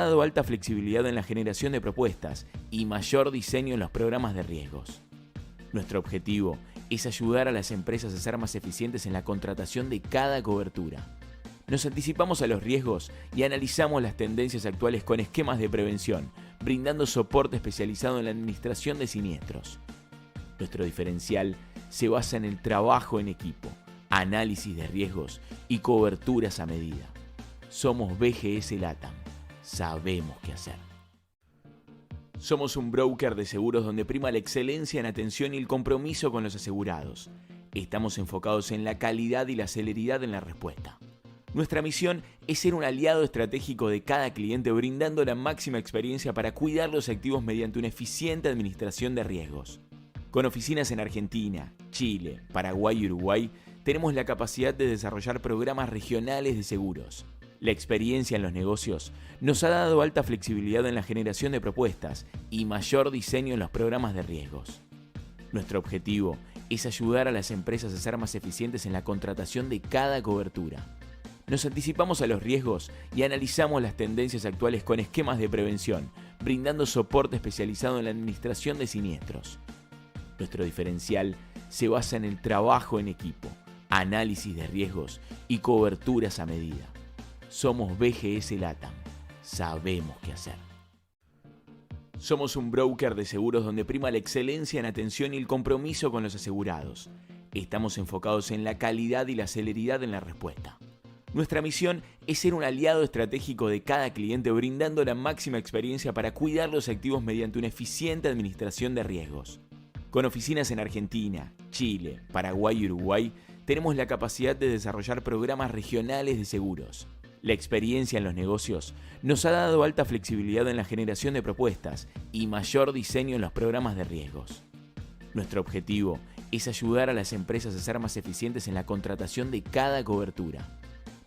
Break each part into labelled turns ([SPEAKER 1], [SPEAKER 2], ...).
[SPEAKER 1] dado alta flexibilidad en la generación de propuestas y mayor diseño en los programas de riesgos. Nuestro objetivo es ayudar a las empresas a ser más eficientes en la contratación de cada cobertura. Nos anticipamos a los riesgos y analizamos las tendencias actuales con esquemas de prevención, brindando soporte especializado en la administración de siniestros. Nuestro diferencial se basa en el trabajo en equipo, análisis de riesgos y coberturas a medida. Somos BGS LATAM. Sabemos qué hacer. Somos un broker de seguros donde prima la excelencia en atención y el compromiso con los asegurados. Estamos enfocados en la calidad y la celeridad en la respuesta. Nuestra misión es ser un aliado estratégico de cada cliente, brindando la máxima experiencia para cuidar los activos mediante una eficiente administración de riesgos. Con oficinas en Argentina, Chile, Paraguay y Uruguay, tenemos la capacidad de desarrollar programas regionales de seguros. La experiencia en los negocios nos ha dado alta flexibilidad en la generación de propuestas y mayor diseño en los programas de riesgos. Nuestro objetivo es ayudar a las empresas a ser más eficientes en la contratación de cada cobertura. Nos anticipamos a los riesgos y analizamos las tendencias actuales con esquemas de prevención, brindando soporte especializado en la administración de siniestros. Nuestro diferencial se basa en el trabajo en equipo, análisis de riesgos y coberturas a medida. Somos BGS LATAM. Sabemos qué hacer. Somos un broker de seguros donde prima la excelencia en atención y el compromiso con los asegurados. Estamos enfocados en la calidad y la celeridad en la respuesta. Nuestra misión es ser un aliado estratégico de cada cliente, brindando la máxima experiencia para cuidar los activos mediante una eficiente administración de riesgos. Con oficinas en Argentina, Chile, Paraguay y Uruguay, tenemos la capacidad de desarrollar programas regionales de seguros. La experiencia en los negocios nos ha dado alta flexibilidad en la generación de propuestas y mayor diseño en los programas de riesgos. Nuestro objetivo es ayudar a las empresas a ser más eficientes en la contratación de cada cobertura.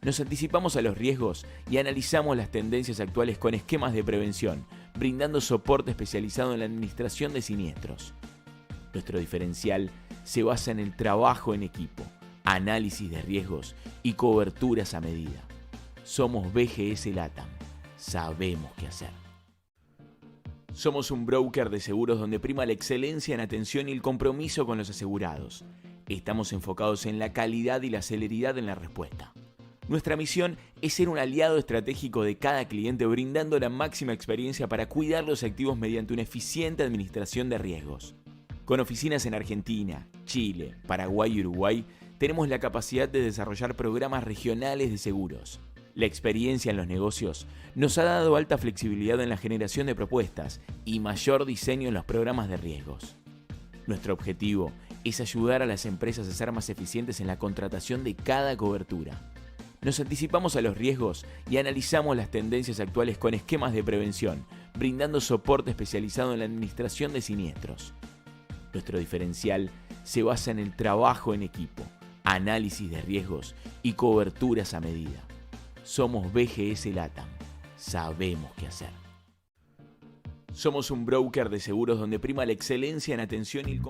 [SPEAKER 1] Nos anticipamos a los riesgos y analizamos las tendencias actuales con esquemas de prevención, brindando soporte especializado en la administración de siniestros. Nuestro diferencial se basa en el trabajo en equipo, análisis de riesgos y coberturas a medida. Somos BGS LATAM. Sabemos qué hacer. Somos un broker de seguros donde prima la excelencia en atención y el compromiso con los asegurados. Estamos enfocados en la calidad y la celeridad en la respuesta. Nuestra misión es ser un aliado estratégico de cada cliente, brindando la máxima experiencia para cuidar los activos mediante una eficiente administración de riesgos. Con oficinas en Argentina, Chile, Paraguay y Uruguay, tenemos la capacidad de desarrollar programas regionales de seguros. La experiencia en los negocios nos ha dado alta flexibilidad en la generación de propuestas y mayor diseño en los programas de riesgos. Nuestro objetivo es ayudar a las empresas a ser más eficientes en la contratación de cada cobertura. Nos anticipamos a los riesgos y analizamos las tendencias actuales con esquemas de prevención, brindando soporte especializado en la administración de siniestros. Nuestro diferencial se basa en el trabajo en equipo, análisis de riesgos y coberturas a medida. Somos BGS LATAM. Sabemos qué hacer. Somos un broker de seguros donde prima la excelencia en atención y el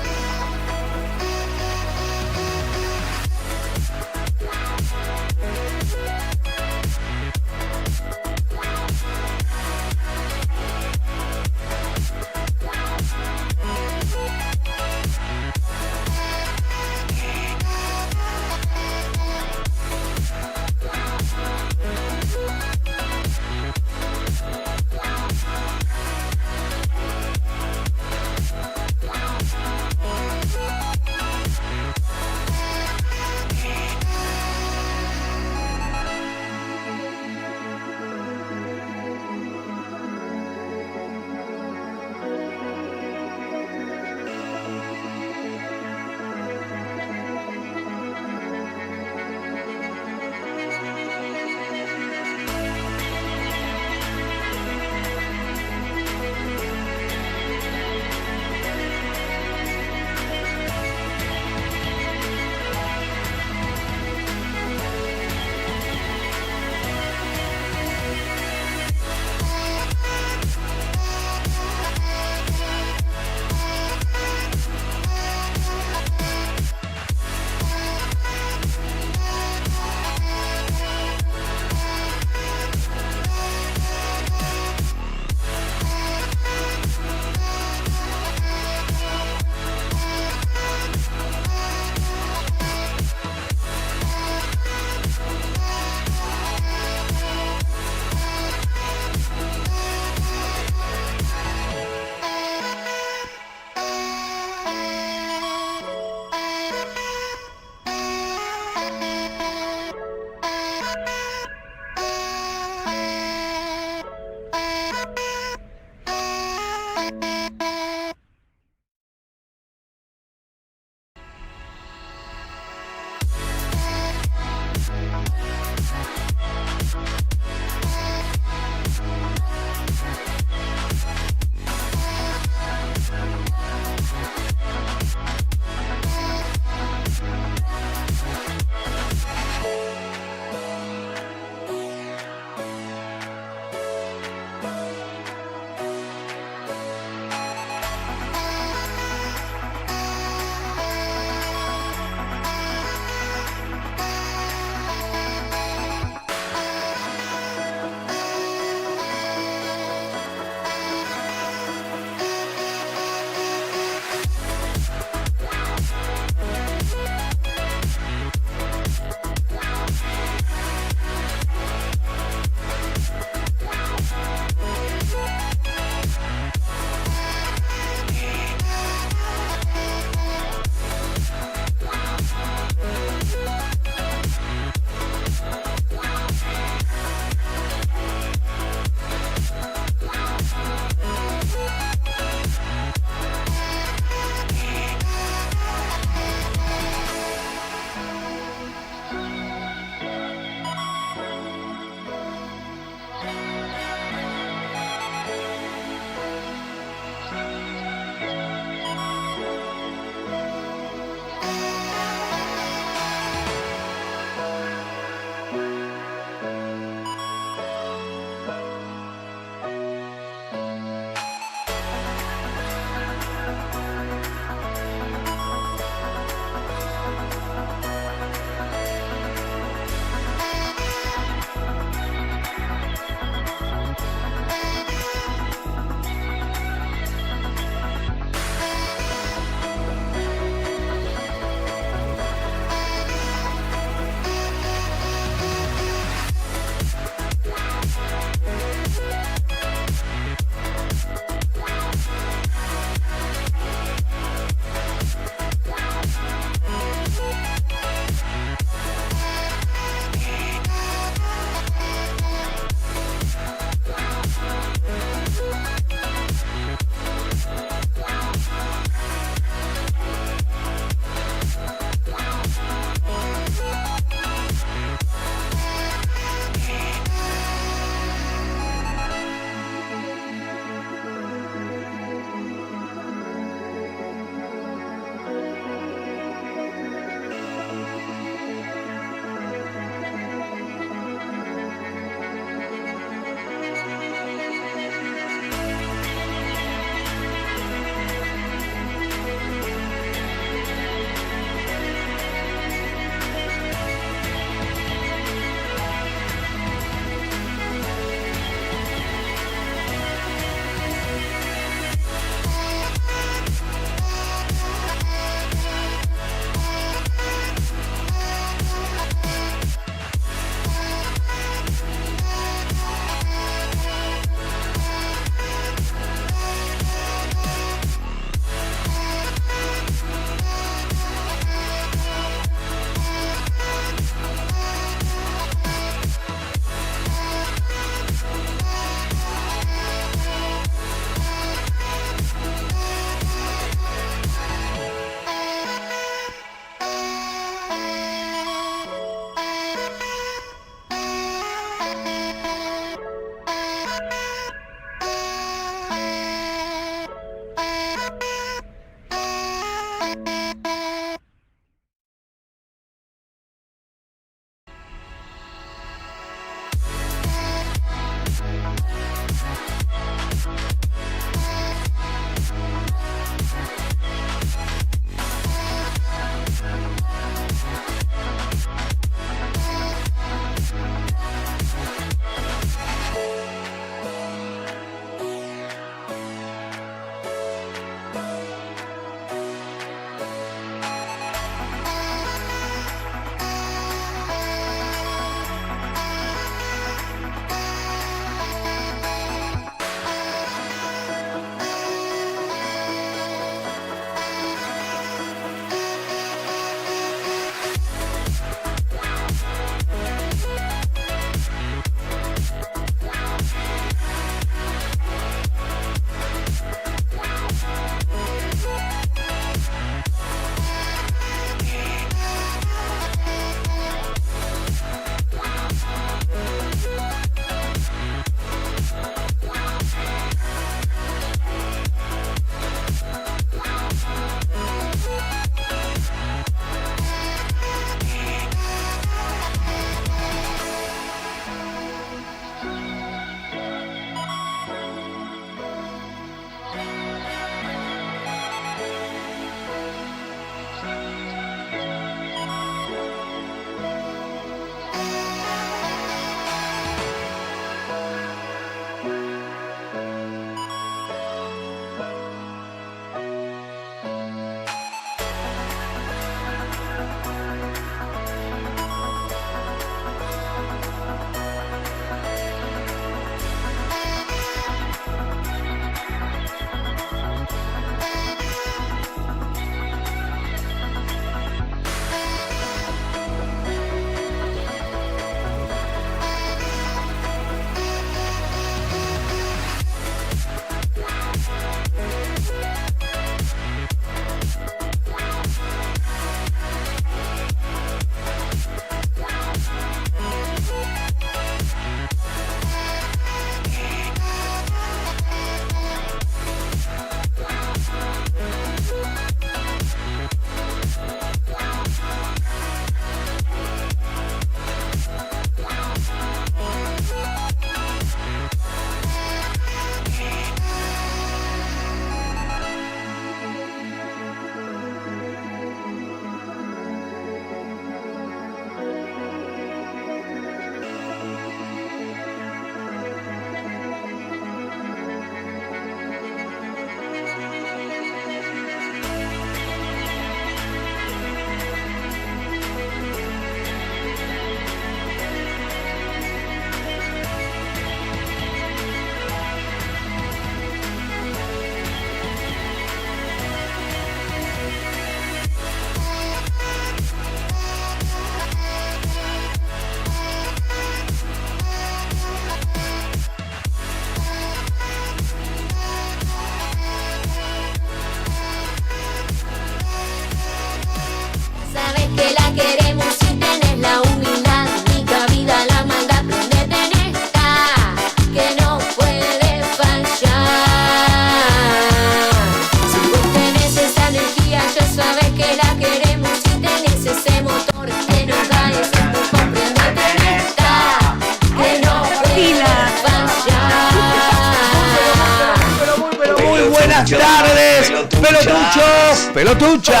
[SPEAKER 2] pelotuchos, pelotucha.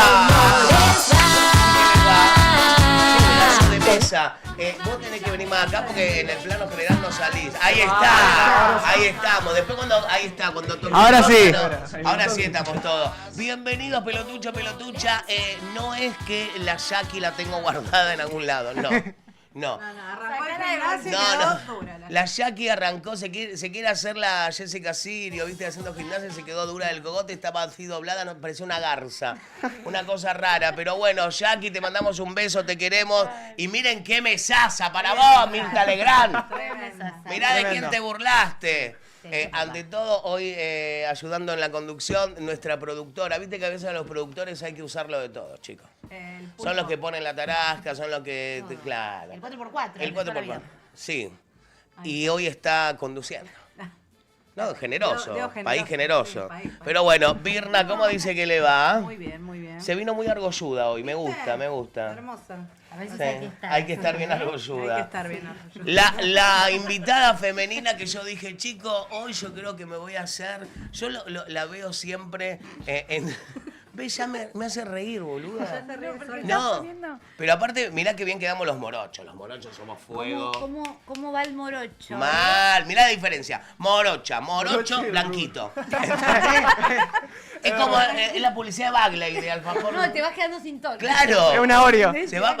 [SPEAKER 3] Vos tenés que venir más acá porque en el plano general no salís. Ahí está, ahí estamos. Después cuando
[SPEAKER 2] Ahora sí.
[SPEAKER 3] Ahora sí estamos todos. Bienvenidos pelotucha, pelotucha. No es que la Jackie la tengo guardada en algún lado, no. No. La Jackie arrancó, se quiere hacer la Jessica Sirio, viste, haciendo gimnasia, se quedó dura del cogote, estaba así doblada, nos parecía una garza. Una cosa rara, pero bueno, Jackie, te mandamos un beso, te queremos. Y miren qué mesaza para vos, Mirta Legrand. Mirá de quién te burlaste. Ante todo, hoy ayudando en la conducción, nuestra productora. Viste que a veces a los productores hay que usarlo de todo, chicos. Son los que ponen la tarasca, son los que... Claro.
[SPEAKER 4] El 4x4.
[SPEAKER 3] El 4x4. Sí. Y hoy está conduciendo. No, generoso. País generoso. Sí, país. Pero bueno, Birna, ¿cómo dice que le va?
[SPEAKER 4] Muy bien, muy bien.
[SPEAKER 3] Se vino muy argolluda hoy. Me gusta, me gusta.
[SPEAKER 4] Hermosa. A veces
[SPEAKER 3] sí, hay que estar bien argolluda.
[SPEAKER 4] Hay que estar bien argolluda.
[SPEAKER 3] La invitada femenina que yo dije, chico, hoy yo creo que me voy a hacer... Yo la veo siempre en... ¿Ves? Ya me hace reír, boluda. No, pero aparte, mirá qué bien quedamos los morochos. Los morochos somos fuego.
[SPEAKER 4] ¿Cómo va el morocho?
[SPEAKER 3] Mal, mirá la diferencia. Morocho, blanquito. Es como es la publicidad de Bagley de Alfajor.
[SPEAKER 4] No, te vas quedando sin tono.
[SPEAKER 3] Claro.
[SPEAKER 2] Es una Oreo.
[SPEAKER 3] Se va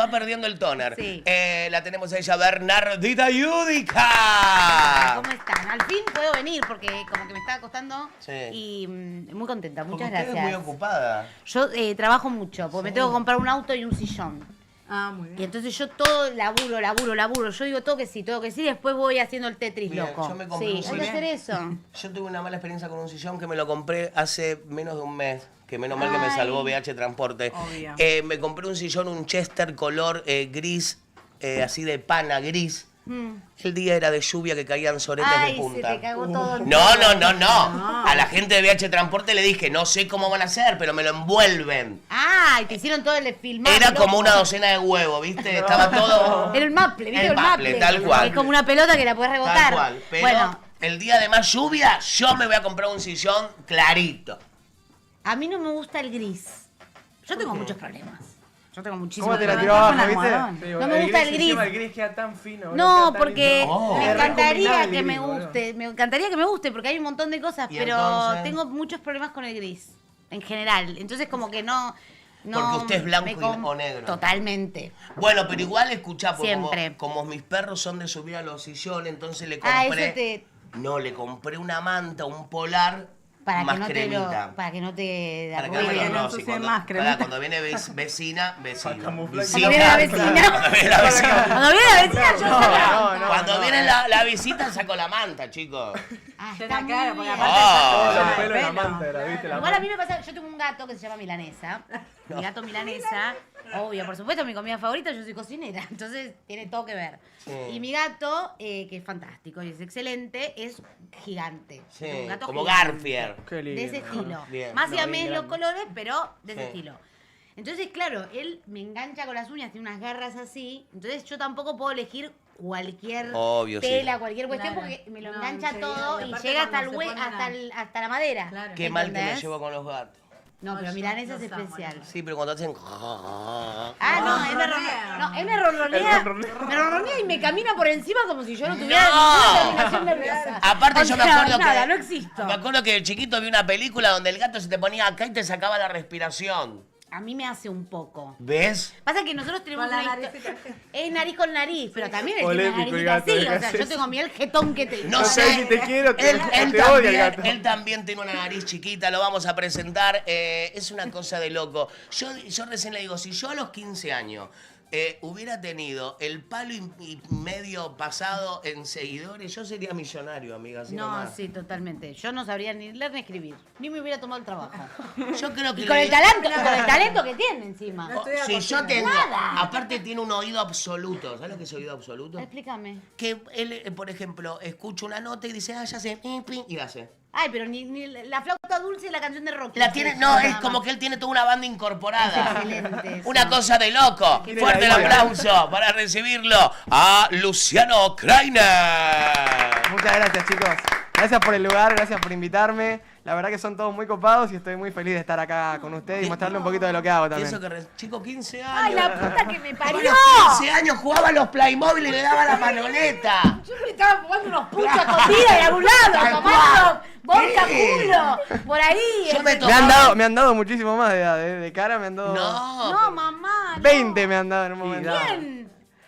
[SPEAKER 3] perdiendo el toner. Sí. La tenemos a ella, Bernardita Yudica.
[SPEAKER 4] ¿Cómo están? Al fin puedo venir porque como que me estaba costando y muy contenta. Muchas gracias.
[SPEAKER 3] Estás muy ocupada.
[SPEAKER 4] Yo trabajo mucho porque me tengo que comprar un auto y un sillón. Ah, muy bien. Y entonces yo todo laburo. Yo digo todo que sí, después voy haciendo el Tetris. Bien, loco.
[SPEAKER 3] Yo me compré un sillón.
[SPEAKER 4] Hay que hacer eso.
[SPEAKER 3] Yo tuve una mala experiencia con un sillón que me lo compré hace menos de un mes. Que menos mal que me salvó BH Transporte. Me compré un sillón, un Chester color gris, así de pana gris. El día era de lluvia que caían soretes de punta.
[SPEAKER 4] Se te cagó todo el
[SPEAKER 3] no. A la gente de BH Transporte le dije, no sé cómo van a hacer, pero me lo envuelven.
[SPEAKER 4] Y te hicieron todo el filmado.
[SPEAKER 3] Era como una docena de huevos, ¿viste? Estaba todo...
[SPEAKER 4] Era el maple, ¿viste? El maple,
[SPEAKER 3] tal cual.
[SPEAKER 4] Es como una pelota que la podés rebotar.
[SPEAKER 3] Tal cual. Pero bueno, el día de más lluvia, yo me voy a comprar un sillón clarito.
[SPEAKER 4] A mí no me gusta el gris. Yo tengo muchos problemas. Yo tengo muchísimos
[SPEAKER 2] problemas.
[SPEAKER 4] ¿Cómo
[SPEAKER 2] te la tiró abajo, viste?
[SPEAKER 4] No me gusta el gris.
[SPEAKER 2] El gris queda tan fino.
[SPEAKER 4] No, porque me encantaría que
[SPEAKER 2] gris,
[SPEAKER 4] me guste. Me encantaría que me guste porque hay un montón de cosas, pero entonces... tengo muchos problemas con el gris. En general. Entonces como que no...
[SPEAKER 3] Porque usted es blanco o negro.
[SPEAKER 4] Totalmente.
[SPEAKER 3] Bueno, pero igual escuchá, como mis perros son de subir a los sillones, entonces le compré... No, le compré una manta, un polar...
[SPEAKER 4] Para
[SPEAKER 3] más
[SPEAKER 4] que no
[SPEAKER 3] cremita.
[SPEAKER 4] Para que no te
[SPEAKER 3] arruine. Cuando viene vecina.
[SPEAKER 4] Cuando viene la vecina.
[SPEAKER 3] Cuando viene la visita, saco la manta, chicos.
[SPEAKER 4] Está claro, porque
[SPEAKER 2] aparte
[SPEAKER 4] igual a mí me pasa, yo tengo un gato que se llama Milanesa. Mi gato Milanesa, obvio, por supuesto, mi comida favorita, yo soy cocinera, entonces tiene todo que ver. Sí. Y mi gato, que es fantástico y es excelente, es gigante.
[SPEAKER 3] Sí,
[SPEAKER 4] un gato
[SPEAKER 3] como
[SPEAKER 4] gigante,
[SPEAKER 3] Garfield.
[SPEAKER 4] De ese estilo. Más siamés los colores, pero de ese estilo. Entonces, claro, él me engancha con las uñas, tiene unas garras así, entonces yo tampoco puedo elegir cualquier tela, cualquier cuestión, porque me lo engancha todo y llega hasta la madera.
[SPEAKER 3] Claro. Qué mal que me llevo con los gatos.
[SPEAKER 4] No, pero Milanesa es especial.
[SPEAKER 3] Sí, pero cuando hacen...
[SPEAKER 4] él me ronronea y me camina por encima como si yo no tuviera ninguna terminación nerviosa.
[SPEAKER 3] Aparte yo me acuerdo
[SPEAKER 4] que... no existo.
[SPEAKER 3] Me acuerdo que de chiquito vi una película donde el gato se te ponía acá y te sacaba la respiración.
[SPEAKER 4] A mí me hace un poco.
[SPEAKER 3] ¿Ves?
[SPEAKER 4] Pasa que nosotros tenemos es nariz con nariz, pero también él tiene una naricita así. O sea, yo tengo el jetón que te...
[SPEAKER 3] No sé si te quiero, te odio el gato. Él también tiene una nariz chiquita, lo vamos a presentar. Es una cosa de loco. Yo recién le digo, si yo a los 15 años... hubiera tenido el palo y medio pasado en seguidores, yo sería millonario, amiga.
[SPEAKER 4] Sí, totalmente. Yo no sabría ni leer ni escribir. Ni me hubiera tomado el trabajo.
[SPEAKER 3] Yo creo que...
[SPEAKER 4] Y con el talento que tiene encima.
[SPEAKER 3] Si yo tengo... Nada. Aparte tiene un oído absoluto. ¿Sabes lo que es oído absoluto?
[SPEAKER 4] Explícame.
[SPEAKER 3] Que él, por ejemplo, escucha una nota y dice, ya sé, y hace.
[SPEAKER 4] Ay, pero ni la flauta dulce y la canción de Rocky.
[SPEAKER 3] La tiene, es como que él tiene toda una banda incorporada.
[SPEAKER 4] Excelente.
[SPEAKER 3] Una cosa de loco. Fuerte el aplauso para recibirlo a Luciano Kreiner.
[SPEAKER 2] Muchas gracias, chicos. Gracias por el lugar, gracias por invitarme. La verdad que son todos muy copados y estoy muy feliz de estar acá con ustedes y mostrarles un poquito de lo que hago también.
[SPEAKER 3] Eso que chico, 15 años.
[SPEAKER 4] ¡Ay, la puta que me parió!
[SPEAKER 3] A los 15 años jugaba a los Playmobil y le daba la manoleta.
[SPEAKER 4] Yo me estaba jugando unos puchos escondidos de algún lado, tomando vodka culo, por ahí.
[SPEAKER 3] Yo me
[SPEAKER 2] Me han dado muchísimo más de edad, de cara me han dado...
[SPEAKER 4] No, mamá.
[SPEAKER 2] 20 me han dado en un momento.
[SPEAKER 4] ¿Quién?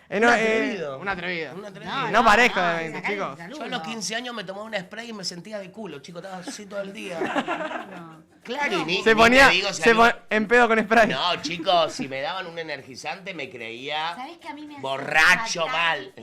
[SPEAKER 3] Un atrevido.
[SPEAKER 2] Un atrevido.
[SPEAKER 3] Un atrevido.
[SPEAKER 2] No parezco de
[SPEAKER 4] no,
[SPEAKER 2] 20,
[SPEAKER 4] sacale
[SPEAKER 2] chicos.
[SPEAKER 4] salud,
[SPEAKER 3] Yo a los
[SPEAKER 4] no.
[SPEAKER 3] 15 años me tomaba un spray y me sentía de culo, chico, estaba así todo el día.
[SPEAKER 4] No.
[SPEAKER 3] Claro, y ni
[SPEAKER 2] Se
[SPEAKER 3] te
[SPEAKER 2] ponía
[SPEAKER 3] digo si algo-
[SPEAKER 2] en pedo con spray.
[SPEAKER 3] No, chicos, si me daban un energizante me creía
[SPEAKER 4] ¿Sabés que a mí me hace
[SPEAKER 3] borracho
[SPEAKER 4] faltar
[SPEAKER 3] mal.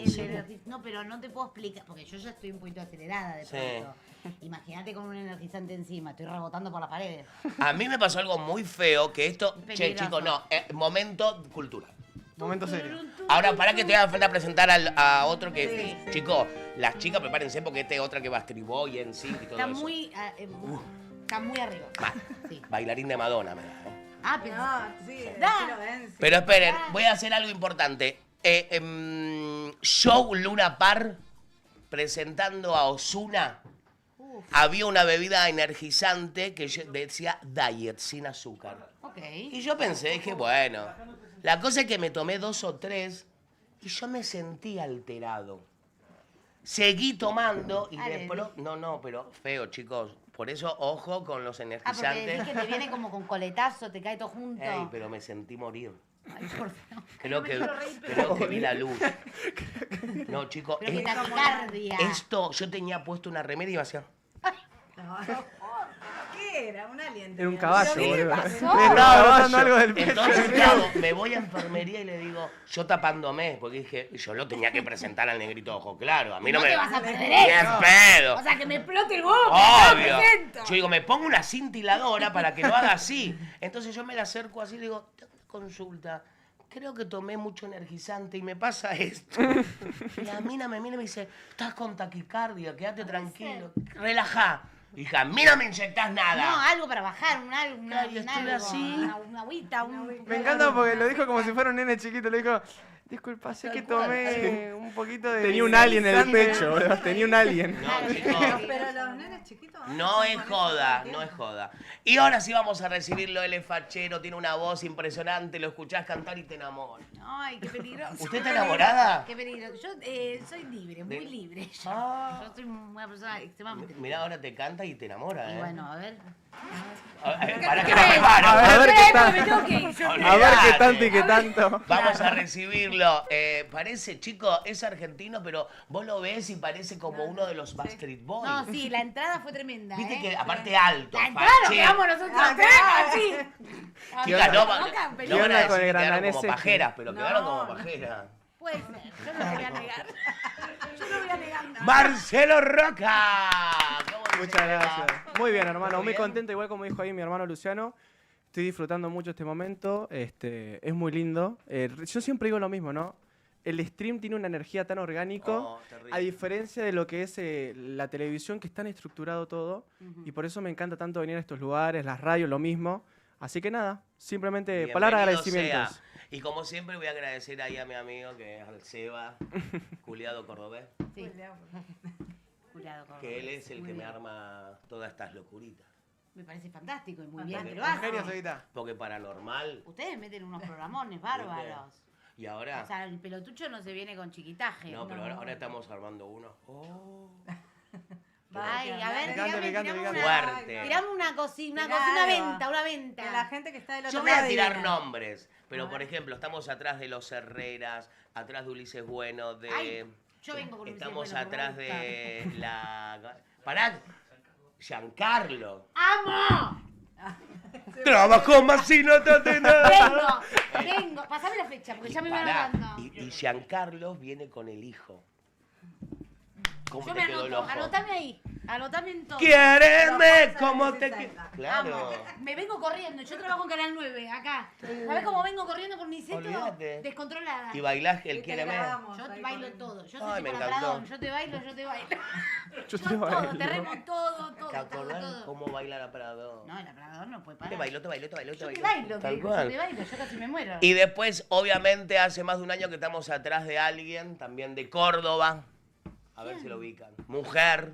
[SPEAKER 4] No, pero no te puedo explicar, porque yo ya estoy un poquito acelerada de
[SPEAKER 3] Sí.
[SPEAKER 4] pronto. Imagínate con un energizante encima, estoy rebotando por las paredes.
[SPEAKER 3] A mí me pasó algo muy feo, que esto... Che,
[SPEAKER 4] Peligroso.
[SPEAKER 3] chicos, no, momento cultural.
[SPEAKER 2] Momento serio.
[SPEAKER 3] Ahora, para que te voy a presentar a otro que... Chicos, las chicas prepárense porque esta es otra que va a estriboy en sí y todo
[SPEAKER 4] Está
[SPEAKER 3] eso.
[SPEAKER 4] muy, está muy arriba.
[SPEAKER 3] Mal.
[SPEAKER 4] Sí.
[SPEAKER 3] Bailarín de Madonna, me da, ¿eh?
[SPEAKER 4] Ah, pero...
[SPEAKER 5] No, sí,
[SPEAKER 4] Da.
[SPEAKER 5] sí lo ven, sí.
[SPEAKER 3] Pero esperen, voy a hacer algo importante. Show Luna Par, presentando a Ozuna. Había una bebida energizante que decía diet, sin azúcar.
[SPEAKER 4] Ok.
[SPEAKER 3] Y yo pensé, dije, bueno, la cosa es que me tomé 2 o 3 y yo me sentí alterado. Seguí tomando y
[SPEAKER 4] Ale.
[SPEAKER 3] de pronto... No, pero feo, chicos. Por eso, ojo con los
[SPEAKER 4] Ah, porque
[SPEAKER 3] energizantes.
[SPEAKER 4] decís que te viene como con coletazo, te cae todo junto.
[SPEAKER 3] Ey, pero me sentí morir.
[SPEAKER 4] Ay, por favor.
[SPEAKER 3] Creo
[SPEAKER 4] No me
[SPEAKER 3] que,
[SPEAKER 4] quiero reír, pero-
[SPEAKER 3] creo que vi la luz. No, chicos,
[SPEAKER 4] Pero que taquicardia.
[SPEAKER 3] esto, yo tenía puesto una remera y me hacía...
[SPEAKER 5] No, ¿qué era? Un alien.
[SPEAKER 2] Era un
[SPEAKER 5] tenía.
[SPEAKER 2] caballo,
[SPEAKER 4] ¿Pero qué le
[SPEAKER 2] boludo.
[SPEAKER 4] pasó?
[SPEAKER 2] Me estaba brotando algo del pecho.
[SPEAKER 3] Entonces, claro, me voy a enfermería y le digo, yo tapándome, porque dije, yo lo tenía que presentar al negrito ojo, claro, a mí no,
[SPEAKER 4] No
[SPEAKER 3] me...
[SPEAKER 4] te vas a perder
[SPEAKER 3] ¡Ni
[SPEAKER 4] eso.
[SPEAKER 3] en pedo!
[SPEAKER 4] O sea, que me explote el boca.
[SPEAKER 3] Obvio.
[SPEAKER 4] presento.
[SPEAKER 3] Yo digo, me pongo una cintiladora para que lo haga así. Entonces yo me la acerco así y le digo, tengo una consulta. Creo que tomé mucho energizante y me pasa esto. Y la mina me mira y me dice, estás con taquicardia, quédate tranquilo. Relajá. Hija, a mí no me inyectás
[SPEAKER 4] No,
[SPEAKER 3] nada.
[SPEAKER 4] algo para bajar, un algo,
[SPEAKER 3] Claro, y estoy así.
[SPEAKER 4] una agüita, un...
[SPEAKER 2] Me encanta porque lo dijo como si fuera un nene chiquito. Le dijo, disculpa, sé
[SPEAKER 3] Tal
[SPEAKER 2] que
[SPEAKER 3] cual.
[SPEAKER 2] tomé un poquito de...
[SPEAKER 6] Tenía un alien en el
[SPEAKER 2] energizante".
[SPEAKER 6] pecho, boludo. Tenía un alien.
[SPEAKER 3] No, chicos.
[SPEAKER 5] Pero los nenes chiquitos.
[SPEAKER 3] No es joda, no es joda. Y ahora sí vamos a recibirlo, él es fachero, tiene una voz impresionante, lo escuchás cantar y te enamoras.
[SPEAKER 4] Ay, qué peligroso.
[SPEAKER 3] ¿Usted está enamorada?
[SPEAKER 4] Qué peligroso. Yo soy libre, muy libre. Yo,
[SPEAKER 3] Ah.
[SPEAKER 4] yo soy una persona extremadamente libre.
[SPEAKER 3] Mirá, ahora te canta y te enamora,
[SPEAKER 4] Y
[SPEAKER 3] ¿eh?
[SPEAKER 4] bueno, a ver.
[SPEAKER 3] Para que me preparo.
[SPEAKER 2] A ver qué tal.
[SPEAKER 4] Me tengo que ir.
[SPEAKER 2] A ver qué tanto y qué tanto.
[SPEAKER 3] Vamos a recibirlo. Parece, chico, es argentino, pero vos lo ves y parece como uno de los Backstreet Boys.
[SPEAKER 4] No, sí, la entrada fue tremenda.
[SPEAKER 3] Viste
[SPEAKER 4] ¿eh?
[SPEAKER 3] que aparte alto,
[SPEAKER 4] La entrada nos
[SPEAKER 3] fachero.
[SPEAKER 4] quedamos nosotros
[SPEAKER 5] Ah,
[SPEAKER 4] tres,
[SPEAKER 5] claro.
[SPEAKER 4] así.
[SPEAKER 3] Chica, no,
[SPEAKER 4] Tocan,
[SPEAKER 3] no
[SPEAKER 4] pero-
[SPEAKER 3] van
[SPEAKER 2] onda
[SPEAKER 3] a
[SPEAKER 2] con
[SPEAKER 3] decir
[SPEAKER 2] el
[SPEAKER 3] que quedaron
[SPEAKER 2] grandanés
[SPEAKER 3] como
[SPEAKER 2] este?
[SPEAKER 3] pajeras, pero
[SPEAKER 5] No,
[SPEAKER 3] quedaron como
[SPEAKER 5] no.
[SPEAKER 3] pajeras.
[SPEAKER 4] Puede ser, yo no lo voy a negar. Yo no voy a negar nada.
[SPEAKER 3] Marcelo Roca. ¿Cómo te
[SPEAKER 2] Muchas
[SPEAKER 3] va?
[SPEAKER 2] gracias. Muy bien, hermano.
[SPEAKER 3] ¿Todo
[SPEAKER 2] Muy
[SPEAKER 3] bien?
[SPEAKER 2] contento, igual como dijo ahí mi hermano Luciano. Estoy disfrutando mucho este momento. Es muy lindo. Yo siempre digo lo mismo, ¿no? El stream tiene una energía tan orgánico,
[SPEAKER 3] Oh, terrible.
[SPEAKER 2] a diferencia de lo que es la televisión, que es tan estructurado todo. Y por eso me encanta tanto venir a estos lugares, las radios, lo mismo. Así que nada, simplemente palabras de
[SPEAKER 3] Bienvenido
[SPEAKER 2] agradecimientos.
[SPEAKER 3] sea. Y como siempre voy a agradecer ahí a mi amigo que es al Seba, Juliado Cordobés,
[SPEAKER 4] Sí. Jurado, con-
[SPEAKER 3] que él es el
[SPEAKER 4] muy
[SPEAKER 3] que me
[SPEAKER 4] bien.
[SPEAKER 3] arma todas estas locuritas.
[SPEAKER 4] Me parece fantástico y muy bien que
[SPEAKER 3] Porque-
[SPEAKER 4] lo hace.
[SPEAKER 2] Genio, Cevita.
[SPEAKER 3] Porque paranormal,
[SPEAKER 4] Ustedes meten unos programones bárbaros.
[SPEAKER 3] y ahora...
[SPEAKER 4] O sea, el pelotucho no se viene con chiquitaje.
[SPEAKER 3] No, pero ahora estamos armando uno. Oh,
[SPEAKER 4] Ay, a ver,
[SPEAKER 2] Picante,
[SPEAKER 4] dígame,
[SPEAKER 2] picante,
[SPEAKER 4] tirame
[SPEAKER 2] picante.
[SPEAKER 4] una,
[SPEAKER 3] fuerte.
[SPEAKER 4] tirame una cosita,
[SPEAKER 5] Claro.
[SPEAKER 4] una venta, una venta.
[SPEAKER 5] Que la gente que está del otro
[SPEAKER 3] Yo voy a
[SPEAKER 5] lado
[SPEAKER 3] tirar
[SPEAKER 5] adivina.
[SPEAKER 3] nombres, pero por ejemplo, estamos atrás de los Herreras, atrás de Ulises Bueno, de...
[SPEAKER 4] Ay, yo vengo con Ulises
[SPEAKER 3] Estamos
[SPEAKER 4] Bueno, me
[SPEAKER 3] atrás
[SPEAKER 4] gusta.
[SPEAKER 3] de la... Pará, Giancarlo.
[SPEAKER 4] ¡Amo!
[SPEAKER 3] Trabajó más y no te hace nada.
[SPEAKER 4] Vengo. Pasame la fecha, porque ya me voy
[SPEAKER 3] Pará,
[SPEAKER 4] anotando.
[SPEAKER 3] y Giancarlo viene con el hijo. ¿Cómo
[SPEAKER 4] Yo
[SPEAKER 3] te
[SPEAKER 4] me
[SPEAKER 3] quedó el
[SPEAKER 4] anoto,
[SPEAKER 3] ojo?
[SPEAKER 4] anotame ahí. Anotame en todo.
[SPEAKER 3] Quiéreme como
[SPEAKER 5] Los
[SPEAKER 3] te
[SPEAKER 5] pasos
[SPEAKER 3] quiero.
[SPEAKER 5] a
[SPEAKER 3] Claro.
[SPEAKER 4] Amo. Me vengo corriendo. Yo trabajo en Canal 9, acá. ¿Sabés cómo vengo corriendo por Niceto?
[SPEAKER 3] Olvídate.
[SPEAKER 4] Descontrolada.
[SPEAKER 3] Y bailás
[SPEAKER 5] Y
[SPEAKER 3] el
[SPEAKER 5] te
[SPEAKER 3] quiéreme.
[SPEAKER 5] grabamos
[SPEAKER 4] Yo
[SPEAKER 5] ahí
[SPEAKER 4] bailo
[SPEAKER 5] con-
[SPEAKER 4] todo. Yo
[SPEAKER 3] Ay,
[SPEAKER 4] soy
[SPEAKER 3] me
[SPEAKER 4] tipo
[SPEAKER 3] encantó.
[SPEAKER 4] Labrador. Yo te bailo, yo te bailo.
[SPEAKER 2] Yo te
[SPEAKER 4] todo,
[SPEAKER 2] bailo.
[SPEAKER 4] te remo todo, todo,
[SPEAKER 3] ¿Te
[SPEAKER 4] todo,
[SPEAKER 3] acordás
[SPEAKER 4] todo.
[SPEAKER 3] cómo baila la Prado?
[SPEAKER 4] No, el Labrador no puede parar.
[SPEAKER 3] Te bailo, te bailo, te bailo, te
[SPEAKER 4] Yo te
[SPEAKER 3] bailo.
[SPEAKER 4] bailo,
[SPEAKER 3] Tal
[SPEAKER 4] yo
[SPEAKER 3] cual.
[SPEAKER 4] te bailo. Yo casi me muero.
[SPEAKER 3] Y después, obviamente, hace más de un año que estamos atrás de alguien, también de Córdoba. A ver si lo ubican. Mujer,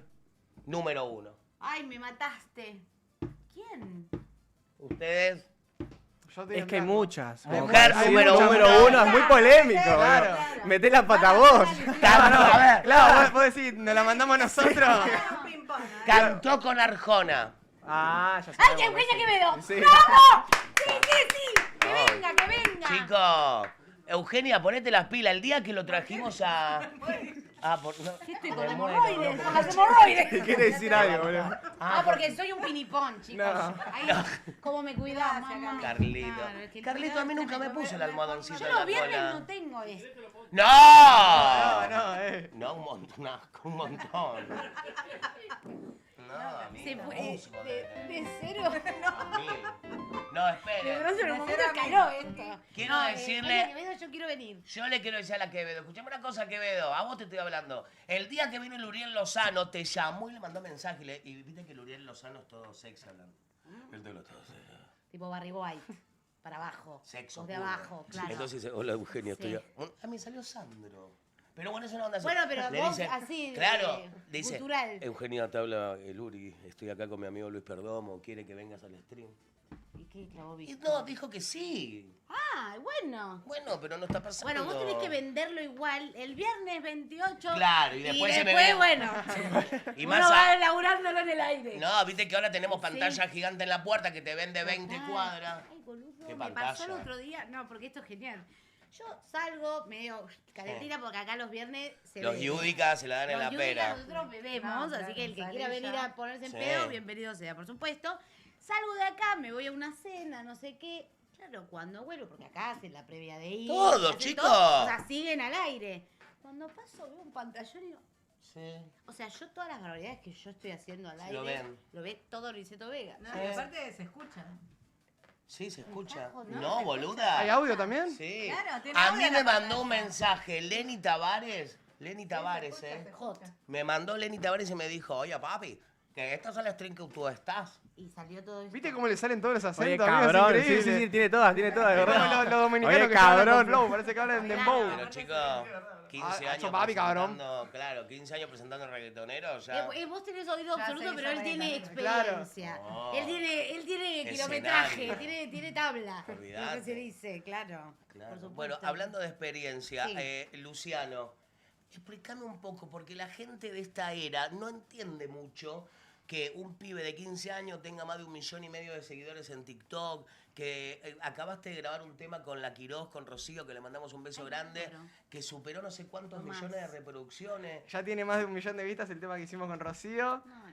[SPEAKER 3] número 1.
[SPEAKER 4] Ay, me mataste. ¿Quién?
[SPEAKER 3] ¿Ustedes?
[SPEAKER 2] Es que hay muchas.
[SPEAKER 3] Mujer
[SPEAKER 2] Hay
[SPEAKER 3] número
[SPEAKER 2] uno, es muy polémico.
[SPEAKER 4] Claro.
[SPEAKER 2] Meté la pata vos.
[SPEAKER 3] A ver.
[SPEAKER 2] Claro, vos decís, nos la mandamos nosotros.
[SPEAKER 3] Cantó con Arjona.
[SPEAKER 2] Ah, ya
[SPEAKER 4] ¡Ay,
[SPEAKER 2] sabemos.
[SPEAKER 4] Eugenia Quevedo!
[SPEAKER 2] Sí.
[SPEAKER 4] ¡Vamos! ¡Sí, sí, sí! ¡Que venga, que venga!
[SPEAKER 3] Chicos, Eugenia, ponete las pilas. El día que lo trajimos a... no,
[SPEAKER 4] ¿Qué estoy
[SPEAKER 3] me
[SPEAKER 4] con
[SPEAKER 3] muero,
[SPEAKER 4] hemorroides?
[SPEAKER 3] no,
[SPEAKER 4] ¡Con las hemorroides!
[SPEAKER 2] Quiere decir algo, boludo.
[SPEAKER 4] Ah, porque soy un pinipón, chicos.
[SPEAKER 2] No.
[SPEAKER 4] Ahí, ¿cómo me cuidás, mamá?
[SPEAKER 3] Carlito.
[SPEAKER 4] Claro, es que el
[SPEAKER 3] Carlito, a mí nunca me puso el almohadoncito
[SPEAKER 4] Yo
[SPEAKER 3] en
[SPEAKER 4] los
[SPEAKER 3] la
[SPEAKER 4] viernes
[SPEAKER 3] cola.
[SPEAKER 4] no tengo esto.
[SPEAKER 3] ¡No!
[SPEAKER 2] No.
[SPEAKER 3] No, un montón. Un montón. No, amigo.
[SPEAKER 4] Se fue
[SPEAKER 3] abuso,
[SPEAKER 4] de cero.
[SPEAKER 3] amigo. No, espere.
[SPEAKER 4] Pero en un momento cayó esto.
[SPEAKER 3] Quiero
[SPEAKER 4] No,
[SPEAKER 3] decirle-
[SPEAKER 4] Quevedo, yo quiero venir.
[SPEAKER 3] Yo le quiero decir a la Quevedo, escuchame una cosa, Quevedo, a vos te estoy hablando. El día que vino el Uriel Lozano, te llamó y le mandó mensaje. Y viste que el Uriel Lozano es todo sexy hablando. Él te lo todo sexy.
[SPEAKER 4] Tipo Barry White. Para abajo.
[SPEAKER 3] Sexo
[SPEAKER 4] Los de
[SPEAKER 3] puro.
[SPEAKER 4] abajo, claro.
[SPEAKER 3] Entonces dice, hola Eugenio,
[SPEAKER 4] Sí.
[SPEAKER 3] estoy... A mí salió Sandro. Pero bueno, es una onda así.
[SPEAKER 4] Bueno, pero
[SPEAKER 3] Le
[SPEAKER 4] vos así,
[SPEAKER 3] claro, dice,
[SPEAKER 4] gutural.
[SPEAKER 3] Eugenia, te habla el Uri, estoy acá con mi amigo Luis Perdomo, quiere que vengas al stream.
[SPEAKER 4] ¿Y qué clavó
[SPEAKER 3] Y
[SPEAKER 4] Víctor?
[SPEAKER 3] no, dijo que sí.
[SPEAKER 4] Ah, bueno.
[SPEAKER 3] Bueno, pero no está pasando.
[SPEAKER 4] Bueno, vos tenés que venderlo igual el viernes 28.
[SPEAKER 3] Claro, y después se me ve-
[SPEAKER 4] bueno.
[SPEAKER 3] Y
[SPEAKER 4] Uno
[SPEAKER 3] más
[SPEAKER 4] va laburándolo en el aire.
[SPEAKER 3] No, viste que ahora tenemos
[SPEAKER 4] Sí.
[SPEAKER 3] pantalla gigante en la puerta que te vende 20
[SPEAKER 4] Total.
[SPEAKER 3] cuadras.
[SPEAKER 4] Ay, boludo,
[SPEAKER 3] ¿Qué
[SPEAKER 4] me pasó el
[SPEAKER 3] pantalla?
[SPEAKER 4] otro día. No, porque esto es genial. Yo salgo medio calentina porque acá los viernes se
[SPEAKER 3] Los
[SPEAKER 4] bebe.
[SPEAKER 3] yudicas se la dan en
[SPEAKER 4] Los
[SPEAKER 3] la
[SPEAKER 4] yudicas
[SPEAKER 3] pera.
[SPEAKER 4] nosotros bebemos,
[SPEAKER 5] No,
[SPEAKER 4] así
[SPEAKER 5] claro,
[SPEAKER 4] que el que
[SPEAKER 5] salí
[SPEAKER 4] quiera venir
[SPEAKER 5] ya.
[SPEAKER 4] a ponerse en
[SPEAKER 3] Sí.
[SPEAKER 4] pedo, bienvenido sea, por supuesto. Salgo de acá, me voy a una cena, no sé qué. Claro, cuando vuelvo, porque acá hacen la previa de ir.
[SPEAKER 3] Todo,
[SPEAKER 4] hacen
[SPEAKER 3] chicos.
[SPEAKER 4] todo, o sea, siguen al aire. Cuando paso, veo un pantallón y digo,
[SPEAKER 3] Sí.
[SPEAKER 4] o sea, yo todas las barbaridades que yo estoy haciendo al
[SPEAKER 3] Sí,
[SPEAKER 4] aire,
[SPEAKER 3] lo ven.
[SPEAKER 4] lo ve todo Luisito Vega.
[SPEAKER 5] No, y aparte se escucha.
[SPEAKER 3] Sí, se escucha.
[SPEAKER 4] jodiendo.
[SPEAKER 3] No, boluda.
[SPEAKER 2] ¿Hay audio también?
[SPEAKER 3] Sí.
[SPEAKER 5] Claro, tiene
[SPEAKER 3] A
[SPEAKER 5] audio
[SPEAKER 3] mí
[SPEAKER 5] en
[SPEAKER 3] me
[SPEAKER 5] la
[SPEAKER 3] mandó un
[SPEAKER 5] pantalla.
[SPEAKER 3] mensaje Lenny Tavares. Lenny Tavares,
[SPEAKER 4] Hot.
[SPEAKER 3] Me mandó Lenny Tavares y me dijo, oye, papi, que estos son los streams que tú estás.
[SPEAKER 4] Y salió todo esto.
[SPEAKER 2] ¿Viste cómo le salen todos los acentos?
[SPEAKER 6] Oye,
[SPEAKER 2] amigo? Es
[SPEAKER 6] cabrón. Sí,
[SPEAKER 2] increíble.
[SPEAKER 6] sí, tiene todas, de
[SPEAKER 2] Es
[SPEAKER 6] verdad.
[SPEAKER 2] como los dominicanos
[SPEAKER 6] Oye,
[SPEAKER 2] que hablan con
[SPEAKER 6] cabrón.
[SPEAKER 2] flow, parece que hablan de dembow.
[SPEAKER 3] Pero chicos, 15
[SPEAKER 2] Ah,
[SPEAKER 3] años
[SPEAKER 2] eso, papi, cabrón.
[SPEAKER 3] presentando, claro, 15 años presentando reggaetoneros, ya.
[SPEAKER 4] Vos tenés oído
[SPEAKER 5] Ya
[SPEAKER 4] absoluto,
[SPEAKER 5] sé,
[SPEAKER 4] pero él
[SPEAKER 5] esa
[SPEAKER 4] tiene
[SPEAKER 5] manera.
[SPEAKER 4] experiencia.
[SPEAKER 3] Claro.
[SPEAKER 4] Él tiene
[SPEAKER 3] Escenario.
[SPEAKER 4] kilometraje, tiene tabla. Lo
[SPEAKER 3] Olvidate.
[SPEAKER 4] que se dice, claro.
[SPEAKER 3] Claro.
[SPEAKER 4] Por supuesto.
[SPEAKER 3] Bueno, hablando de experiencia,
[SPEAKER 4] Sí.
[SPEAKER 3] Luciano, explícame un poco, porque la gente de esta era no entiende mucho que un pibe de 15 años tenga más de 1,5 millones de seguidores en TikTok, que acabaste de grabar un tema con la Quirós, con Rocío, que le mandamos un beso
[SPEAKER 4] Ay,
[SPEAKER 3] grande,
[SPEAKER 4] claro.
[SPEAKER 3] que superó no sé cuántos
[SPEAKER 4] No más.
[SPEAKER 3] millones de reproducciones.
[SPEAKER 2] Ya tiene más de 1 millón de vistas el tema que hicimos con Rocío.
[SPEAKER 4] No, no.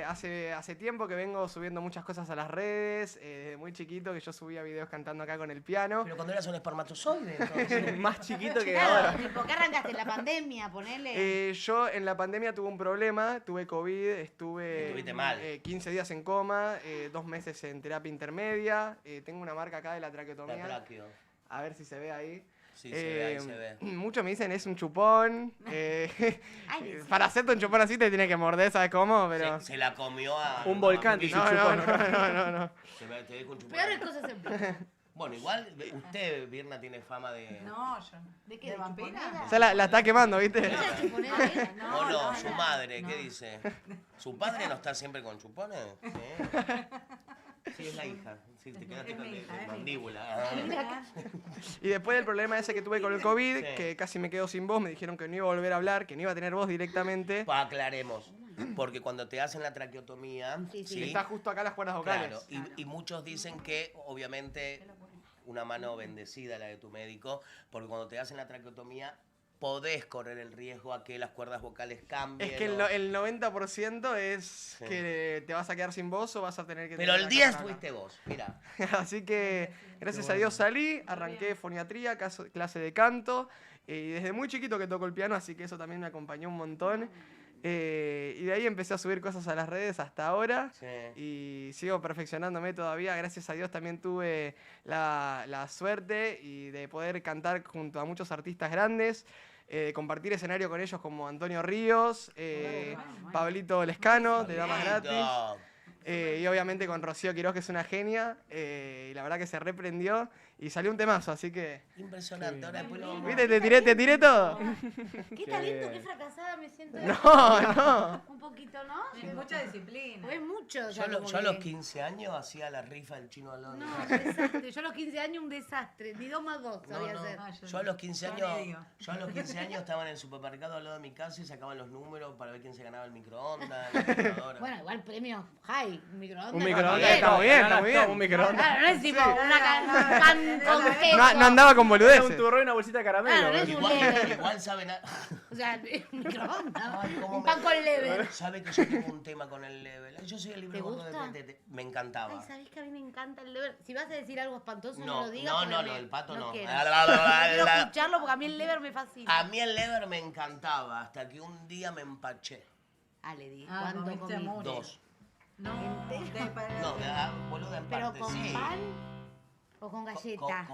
[SPEAKER 2] Hace tiempo que vengo subiendo muchas cosas a las redes. Desde muy chiquito que yo subía videos cantando acá con el piano.
[SPEAKER 3] Pero cuando eras un espermatozoide, entonces.
[SPEAKER 2] Más chiquito que
[SPEAKER 4] Claro,
[SPEAKER 2] ahora.
[SPEAKER 4] tipo, ¿qué arrancaste? ¿La pandemia? Ponele.
[SPEAKER 2] Yo en la pandemia tuve un problema, tuve COVID, estuve
[SPEAKER 3] Estuviste mal.
[SPEAKER 2] 15 días en coma, 2 meses en terapia intermedia, tengo una marca acá de la traqueotomía,
[SPEAKER 3] La tráqueo.
[SPEAKER 2] a ver si se ve ahí.
[SPEAKER 3] Sí, se ve, ahí se ve.
[SPEAKER 2] Muchos me dicen es un chupón,
[SPEAKER 4] Ay, sí.
[SPEAKER 2] para hacerte un chupón así te tiene que morder, ¿sabes cómo? Pero...
[SPEAKER 3] Se la comió a...
[SPEAKER 6] Un volcán,
[SPEAKER 3] a Pipí.
[SPEAKER 6] dice.
[SPEAKER 2] No.
[SPEAKER 3] Te dejo un chupón.
[SPEAKER 4] Peores cosas en vida.
[SPEAKER 3] Bueno, igual usted, Virna, tiene fama de...
[SPEAKER 5] No, yo no.
[SPEAKER 4] ¿De qué?
[SPEAKER 5] ¿De
[SPEAKER 4] ¿De
[SPEAKER 5] vampira?
[SPEAKER 4] chuponera?
[SPEAKER 2] O sea, la está quemando, ¿viste?
[SPEAKER 4] ¿Ella es chuponera, ella?
[SPEAKER 3] ¿O no?
[SPEAKER 5] no,
[SPEAKER 3] Su
[SPEAKER 5] no.
[SPEAKER 3] madre, ¿qué
[SPEAKER 5] No.
[SPEAKER 3] dice? ¿Su padre no está siempre con chupones? Sí, es la hija. Sí, te quedaste
[SPEAKER 5] Es
[SPEAKER 3] con
[SPEAKER 5] mi hija, es mi
[SPEAKER 3] mandíbula.
[SPEAKER 2] Y después del problema ese que tuve con el COVID,
[SPEAKER 3] Sí.
[SPEAKER 2] que casi me quedo sin voz, me dijeron que no iba a volver a hablar, que no iba a tener voz directamente.
[SPEAKER 3] Aclaremos. Porque cuando te hacen la traqueotomía,
[SPEAKER 4] Sí, sí.
[SPEAKER 3] ¿sí?
[SPEAKER 2] Está justo acá las cuerdas vocales.
[SPEAKER 3] Claro, y muchos dicen que, obviamente, una mano bendecida la de tu médico, porque cuando te hacen la traqueotomía, podés correr el riesgo a que las cuerdas vocales cambien.
[SPEAKER 2] Es que
[SPEAKER 3] ¿no?
[SPEAKER 2] el 90% es
[SPEAKER 3] Sí.
[SPEAKER 2] que te vas a quedar sin voz o vas a tener que...
[SPEAKER 3] Pero
[SPEAKER 2] tener
[SPEAKER 3] el
[SPEAKER 2] la
[SPEAKER 3] 10
[SPEAKER 2] caja acá.
[SPEAKER 3] fuiste vos, mira.
[SPEAKER 2] Así que, gracias a Dios salí, arranqué foniatría, clase de canto, y desde muy chiquito que toco el piano, así que eso también me acompañó un montón. Y de ahí empecé a subir cosas a las redes hasta ahora.
[SPEAKER 3] Sí.
[SPEAKER 2] Y sigo perfeccionándome todavía. Gracias a Dios también tuve la suerte y de poder cantar junto a muchos artistas grandes. Compartir escenario con ellos como Antonio Ríos, Pablito Lescano, de Damas Gratis.
[SPEAKER 3] Lindo.
[SPEAKER 2] Y obviamente con Rocío Quirós, que es una genia. Y la verdad que se reprendió. Y salió un temazo, así que...
[SPEAKER 3] Impresionante, ahora después lo vamos a...
[SPEAKER 2] ¿Viste? Te tiré todo.
[SPEAKER 4] Qué talento, qué fracasada me siento.
[SPEAKER 2] No.
[SPEAKER 4] Un poquito, ¿no?
[SPEAKER 5] Es mucha disciplina.
[SPEAKER 4] Es mucho. o
[SPEAKER 3] Yo,
[SPEAKER 4] sea,
[SPEAKER 3] yo
[SPEAKER 4] como
[SPEAKER 3] a los
[SPEAKER 4] que-
[SPEAKER 3] 15 años hacía la rifa del Chino Alonso.
[SPEAKER 4] No, desastre. Yo a los 15 años un desastre. Ni 2 más 2 sabía hacer.
[SPEAKER 3] Yo a los 15
[SPEAKER 5] yo
[SPEAKER 3] años,
[SPEAKER 5] ni digo.
[SPEAKER 3] yo a los 15 años estaba en el supermercado al lado de mi casa y sacaban los números para ver quién se ganaba el microondas, la computadora.
[SPEAKER 4] Bueno, igual premio high, un microondas.
[SPEAKER 2] Un
[SPEAKER 4] está
[SPEAKER 2] microondas
[SPEAKER 4] bien.
[SPEAKER 2] está muy bien, está muy bien.
[SPEAKER 6] Un microondas.
[SPEAKER 4] Claro, no es tipo una pan con queso.
[SPEAKER 2] No andaba con
[SPEAKER 6] Era un
[SPEAKER 2] boludeces.
[SPEAKER 6] turrón y una bolsita de caramelo.
[SPEAKER 4] Claro, no es
[SPEAKER 6] boludo.
[SPEAKER 4] un lever.
[SPEAKER 3] Igual saben...
[SPEAKER 4] O sea, un microondas.
[SPEAKER 3] Ay, cómo
[SPEAKER 4] Un
[SPEAKER 3] me-
[SPEAKER 4] pan con lever.
[SPEAKER 3] Sabe que yo tengo un tema con el level. Yo soy el libre
[SPEAKER 4] ¿Te
[SPEAKER 3] gordo de
[SPEAKER 4] gusta?
[SPEAKER 3] Petete. Me encantaba.
[SPEAKER 4] Ay, ¿sabés que a mí me encanta el lever? Si vas a decir algo espantoso, no
[SPEAKER 3] No,
[SPEAKER 4] lo digas.
[SPEAKER 3] no,
[SPEAKER 4] porque
[SPEAKER 3] no,
[SPEAKER 4] me-
[SPEAKER 3] lo del pato no.
[SPEAKER 4] quiero.
[SPEAKER 3] La-
[SPEAKER 4] Quiero escucharlo porque a mí el lever me fascina.
[SPEAKER 3] A mí el lever me encantaba hasta que un día me empaché.
[SPEAKER 4] Ale, di,
[SPEAKER 5] Ah,
[SPEAKER 4] ¿cuánto
[SPEAKER 5] comiste
[SPEAKER 4] comiste?
[SPEAKER 5] mucho.
[SPEAKER 3] 2.
[SPEAKER 5] No,
[SPEAKER 3] No, boludo, en
[SPEAKER 4] ¿Pero
[SPEAKER 3] parte
[SPEAKER 4] con
[SPEAKER 3] sí.
[SPEAKER 4] pan o con galleta?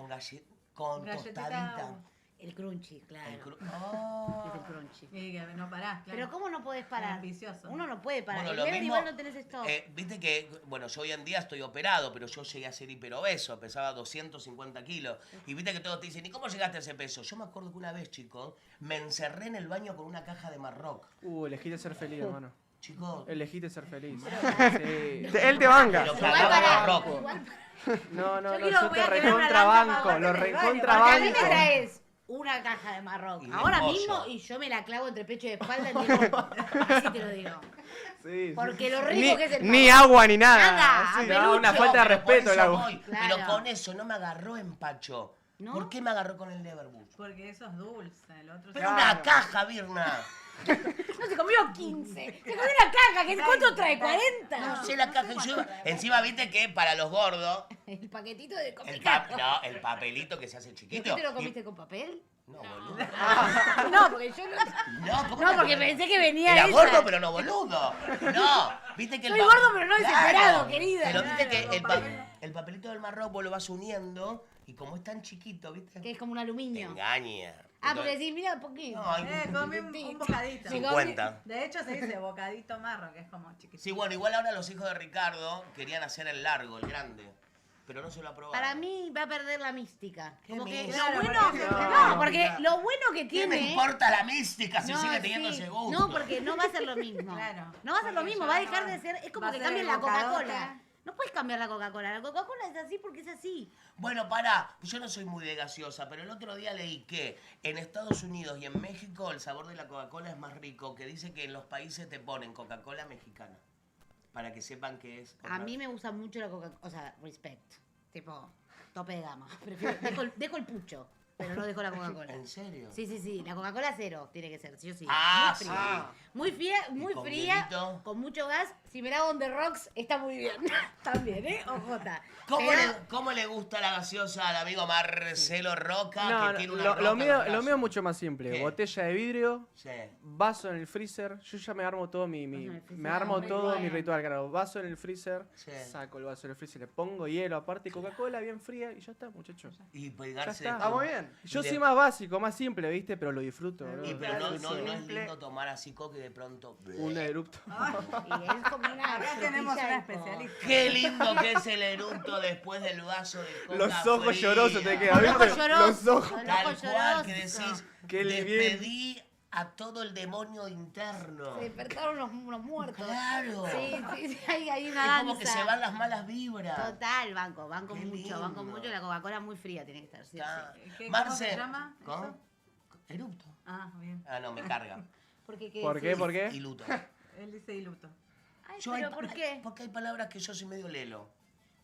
[SPEAKER 3] Con
[SPEAKER 5] Galletita.
[SPEAKER 3] tostadita.
[SPEAKER 4] El crunchy, claro.
[SPEAKER 3] El cru- Oh.
[SPEAKER 4] Es el crunchy.
[SPEAKER 5] Y que no parás, claro.
[SPEAKER 4] Pero ¿cómo no podés parar?
[SPEAKER 5] Ambicioso.
[SPEAKER 4] Uno no puede parar.
[SPEAKER 3] Bueno,
[SPEAKER 4] el
[SPEAKER 3] lo
[SPEAKER 4] lever
[SPEAKER 3] mismo,
[SPEAKER 4] igual no tenés stop.
[SPEAKER 3] Viste que, bueno, yo hoy en día estoy operado, pero yo llegué a ser hiperobeso, pesaba 250 kilos. Y viste que todos te dicen, ¿y cómo llegaste a ese peso? Yo me acuerdo que una vez, chico, me encerré en el baño con una caja de Marroc.
[SPEAKER 6] Elegiste ser feliz, hermano.
[SPEAKER 3] Chico,
[SPEAKER 6] Elegiste ser feliz. Sí.
[SPEAKER 2] Él te banca.
[SPEAKER 3] pero
[SPEAKER 4] Igual
[SPEAKER 3] cagaba
[SPEAKER 4] para.
[SPEAKER 3] Marroc.
[SPEAKER 4] Igual
[SPEAKER 6] No,
[SPEAKER 4] Yo
[SPEAKER 6] yo
[SPEAKER 4] quiero-
[SPEAKER 6] te
[SPEAKER 4] voy a tener una
[SPEAKER 6] recontrabanco,
[SPEAKER 5] lámpara
[SPEAKER 6] lo
[SPEAKER 5] para
[SPEAKER 4] Porque a mí me
[SPEAKER 6] recontrabanco.
[SPEAKER 4] traes una caja de Marroc
[SPEAKER 3] Y
[SPEAKER 4] ahora
[SPEAKER 3] de
[SPEAKER 4] mismo
[SPEAKER 3] pollo.
[SPEAKER 4] y yo me la clavo entre pecho y espalda en 10 minutos. Así te lo digo.
[SPEAKER 6] Sí,
[SPEAKER 4] Porque lo rico que es el
[SPEAKER 2] Ni
[SPEAKER 4] pavo.
[SPEAKER 2] agua ni nada.
[SPEAKER 4] Nada,
[SPEAKER 2] Sí.
[SPEAKER 4] a peluche.
[SPEAKER 6] una falta de
[SPEAKER 3] pero por
[SPEAKER 6] respeto el
[SPEAKER 3] eso
[SPEAKER 6] agua.
[SPEAKER 3] voy.
[SPEAKER 4] Claro.
[SPEAKER 3] Pero con eso no me agarró empacho.
[SPEAKER 4] ¿No?
[SPEAKER 3] ¿Por qué me agarró con el Leverbush?
[SPEAKER 5] Porque eso es dulce, el otro
[SPEAKER 3] Pero
[SPEAKER 5] es-
[SPEAKER 3] una caja, Birna.
[SPEAKER 4] No, se comió 15. Se comió una caja. ¿Cuánto trae? ¿40?
[SPEAKER 3] No sé la caja. Encima viste que para los gordos,
[SPEAKER 4] El paquetito de
[SPEAKER 3] el,
[SPEAKER 4] copicato.
[SPEAKER 3] no, el papelito que se hace
[SPEAKER 4] ¿Por
[SPEAKER 3] chiquito.
[SPEAKER 4] qué te lo
[SPEAKER 3] y-
[SPEAKER 4] comiste con papel?
[SPEAKER 3] No, boludo.
[SPEAKER 4] No, porque yo no...
[SPEAKER 3] No, ¿cómo
[SPEAKER 4] No,
[SPEAKER 3] te
[SPEAKER 4] porque
[SPEAKER 3] comés?
[SPEAKER 4] pensé que venía
[SPEAKER 3] Era
[SPEAKER 4] esa.
[SPEAKER 3] gordo, pero no boludo. No, viste que el
[SPEAKER 4] Soy
[SPEAKER 3] pa-
[SPEAKER 4] gordo, pero no desesperado, querida.
[SPEAKER 3] Pero viste que
[SPEAKER 5] Claro,
[SPEAKER 3] el,
[SPEAKER 5] papel.
[SPEAKER 3] el papelito del Marroc vos lo vas uniendo y como es tan chiquito, viste,
[SPEAKER 4] Que es como un
[SPEAKER 3] te
[SPEAKER 4] aluminio.
[SPEAKER 3] engaña.
[SPEAKER 4] Ah, porque decís, mira, poquito.
[SPEAKER 3] Ay,
[SPEAKER 5] comí un bocadito.
[SPEAKER 4] Sí,
[SPEAKER 3] 50.
[SPEAKER 5] De hecho se dice bocadito marro, que es como chiquitito.
[SPEAKER 3] Sí, bueno, igual ahora los hijos de Ricardo querían hacer el largo, el grande, pero no se lo aprobaron.
[SPEAKER 4] Para mí va a perder la mística.
[SPEAKER 3] ¿Qué
[SPEAKER 4] Como que
[SPEAKER 3] mística?
[SPEAKER 4] lo bueno,
[SPEAKER 5] Claro,
[SPEAKER 4] no, porque lo bueno que
[SPEAKER 3] ¿Qué
[SPEAKER 4] tiene.
[SPEAKER 3] me importa la mística si
[SPEAKER 4] No,
[SPEAKER 3] sigue teniendo
[SPEAKER 4] sí.
[SPEAKER 3] ese gusto?
[SPEAKER 4] No, porque no va a ser lo mismo.
[SPEAKER 5] Claro.
[SPEAKER 4] No va a ser lo
[SPEAKER 5] Porque
[SPEAKER 4] mismo,
[SPEAKER 5] ya
[SPEAKER 4] va a
[SPEAKER 5] no
[SPEAKER 4] dejar
[SPEAKER 5] va-
[SPEAKER 4] de ser. Es como
[SPEAKER 5] va a
[SPEAKER 4] que
[SPEAKER 5] ser
[SPEAKER 4] cambien
[SPEAKER 5] el
[SPEAKER 4] la
[SPEAKER 5] bocadota.
[SPEAKER 4] Coca-Cola. No puedes cambiar la Coca-Cola. La Coca-Cola es así porque es así.
[SPEAKER 3] Bueno, pará, yo no soy muy de gaseosa, pero el otro día leí que en Estados Unidos y en México el sabor de la Coca-Cola es más rico, que dice que en los países te ponen Coca-Cola mexicana, para que sepan que es...
[SPEAKER 4] A mí me gusta mucho la Coca-Cola. O sea, respect. Tipo, tope de gama. Prefiero, dejo el pucho, pero no dejo la Coca-Cola.
[SPEAKER 3] ¿En serio?
[SPEAKER 4] Sí, sí, sí. La Coca-Cola cero tiene que ser, sí o sí.
[SPEAKER 3] Ah,
[SPEAKER 4] muy fría. Muy
[SPEAKER 3] con
[SPEAKER 4] fría,
[SPEAKER 3] hielito?
[SPEAKER 4] con mucho gas. Si me la hago on the rocks, está muy bien. También, ¿eh? Ojota.
[SPEAKER 3] ¿Cómo,
[SPEAKER 4] Pero-
[SPEAKER 3] ¿Cómo le gusta la gaseosa al amigo Marcelo Roca,
[SPEAKER 6] No,
[SPEAKER 3] que tiene una
[SPEAKER 6] lo
[SPEAKER 3] roca en
[SPEAKER 6] mío,
[SPEAKER 3] los
[SPEAKER 6] lo
[SPEAKER 3] brazos?
[SPEAKER 6] mío es mucho más simple.
[SPEAKER 3] ¿Qué?
[SPEAKER 6] Botella de vidrio,
[SPEAKER 3] Sí.
[SPEAKER 6] vaso en el freezer. Yo ya me armo todo me armo
[SPEAKER 4] muy
[SPEAKER 6] todo mi
[SPEAKER 4] bueno.
[SPEAKER 6] ritual, claro. Vaso en el freezer,
[SPEAKER 3] Sí.
[SPEAKER 6] saco el vaso en el freezer, le pongo hielo, aparte Coca-Cola bien fría y ya está, muchachos.
[SPEAKER 3] Y
[SPEAKER 6] Ya
[SPEAKER 3] pegarse...
[SPEAKER 6] está.
[SPEAKER 2] Está muy bien.
[SPEAKER 6] Yo
[SPEAKER 3] Y de-
[SPEAKER 6] soy más básico, más simple, ¿viste? Pero lo disfruto, boludo.
[SPEAKER 3] Y pero no, no, no es
[SPEAKER 2] Simple.
[SPEAKER 3] lindo tomar así coque de pronto...
[SPEAKER 6] Un erupto.
[SPEAKER 4] Y es como una
[SPEAKER 5] Acá tenemos
[SPEAKER 4] frutilla
[SPEAKER 5] una
[SPEAKER 4] de co-
[SPEAKER 5] especialista.
[SPEAKER 3] Qué lindo que es el eructo después del vaso de coca
[SPEAKER 6] Los ojos
[SPEAKER 3] fría.
[SPEAKER 6] llorosos te quedan,
[SPEAKER 4] Los
[SPEAKER 6] ¿viste?
[SPEAKER 4] ojos llorosos.
[SPEAKER 6] Los ojos.
[SPEAKER 4] Los
[SPEAKER 3] Tal
[SPEAKER 4] ojos
[SPEAKER 3] cual que
[SPEAKER 4] llorosos.
[SPEAKER 3] decís,
[SPEAKER 6] Qué bien.
[SPEAKER 3] despedí a todo el demonio interno.
[SPEAKER 4] Se despertaron unos muertos.
[SPEAKER 3] Claro.
[SPEAKER 4] Sí, sí, sí, hay una
[SPEAKER 3] Es
[SPEAKER 4] danza.
[SPEAKER 3] como que se van las malas vibras.
[SPEAKER 4] Total, banco
[SPEAKER 3] Qué
[SPEAKER 4] banco
[SPEAKER 3] lindo.
[SPEAKER 4] mucho. La Coca-Cola muy fría tiene que estar, sí,
[SPEAKER 3] Está-
[SPEAKER 4] sí.
[SPEAKER 5] ¿Cómo
[SPEAKER 3] Marce,
[SPEAKER 5] se llama
[SPEAKER 3] ¿cómo?
[SPEAKER 5] eso?
[SPEAKER 3] Erupto.
[SPEAKER 5] Ah, bien.
[SPEAKER 3] Ah, no, me carga.
[SPEAKER 4] Porque,
[SPEAKER 6] ¿Por qué? ¿Por qué?
[SPEAKER 3] Y luto.
[SPEAKER 5] Él dice iluto.
[SPEAKER 4] Ay,
[SPEAKER 3] Yo hay
[SPEAKER 4] pero
[SPEAKER 3] pa-
[SPEAKER 4] ¿por qué?
[SPEAKER 3] Porque hay palabras que yo soy medio lelo.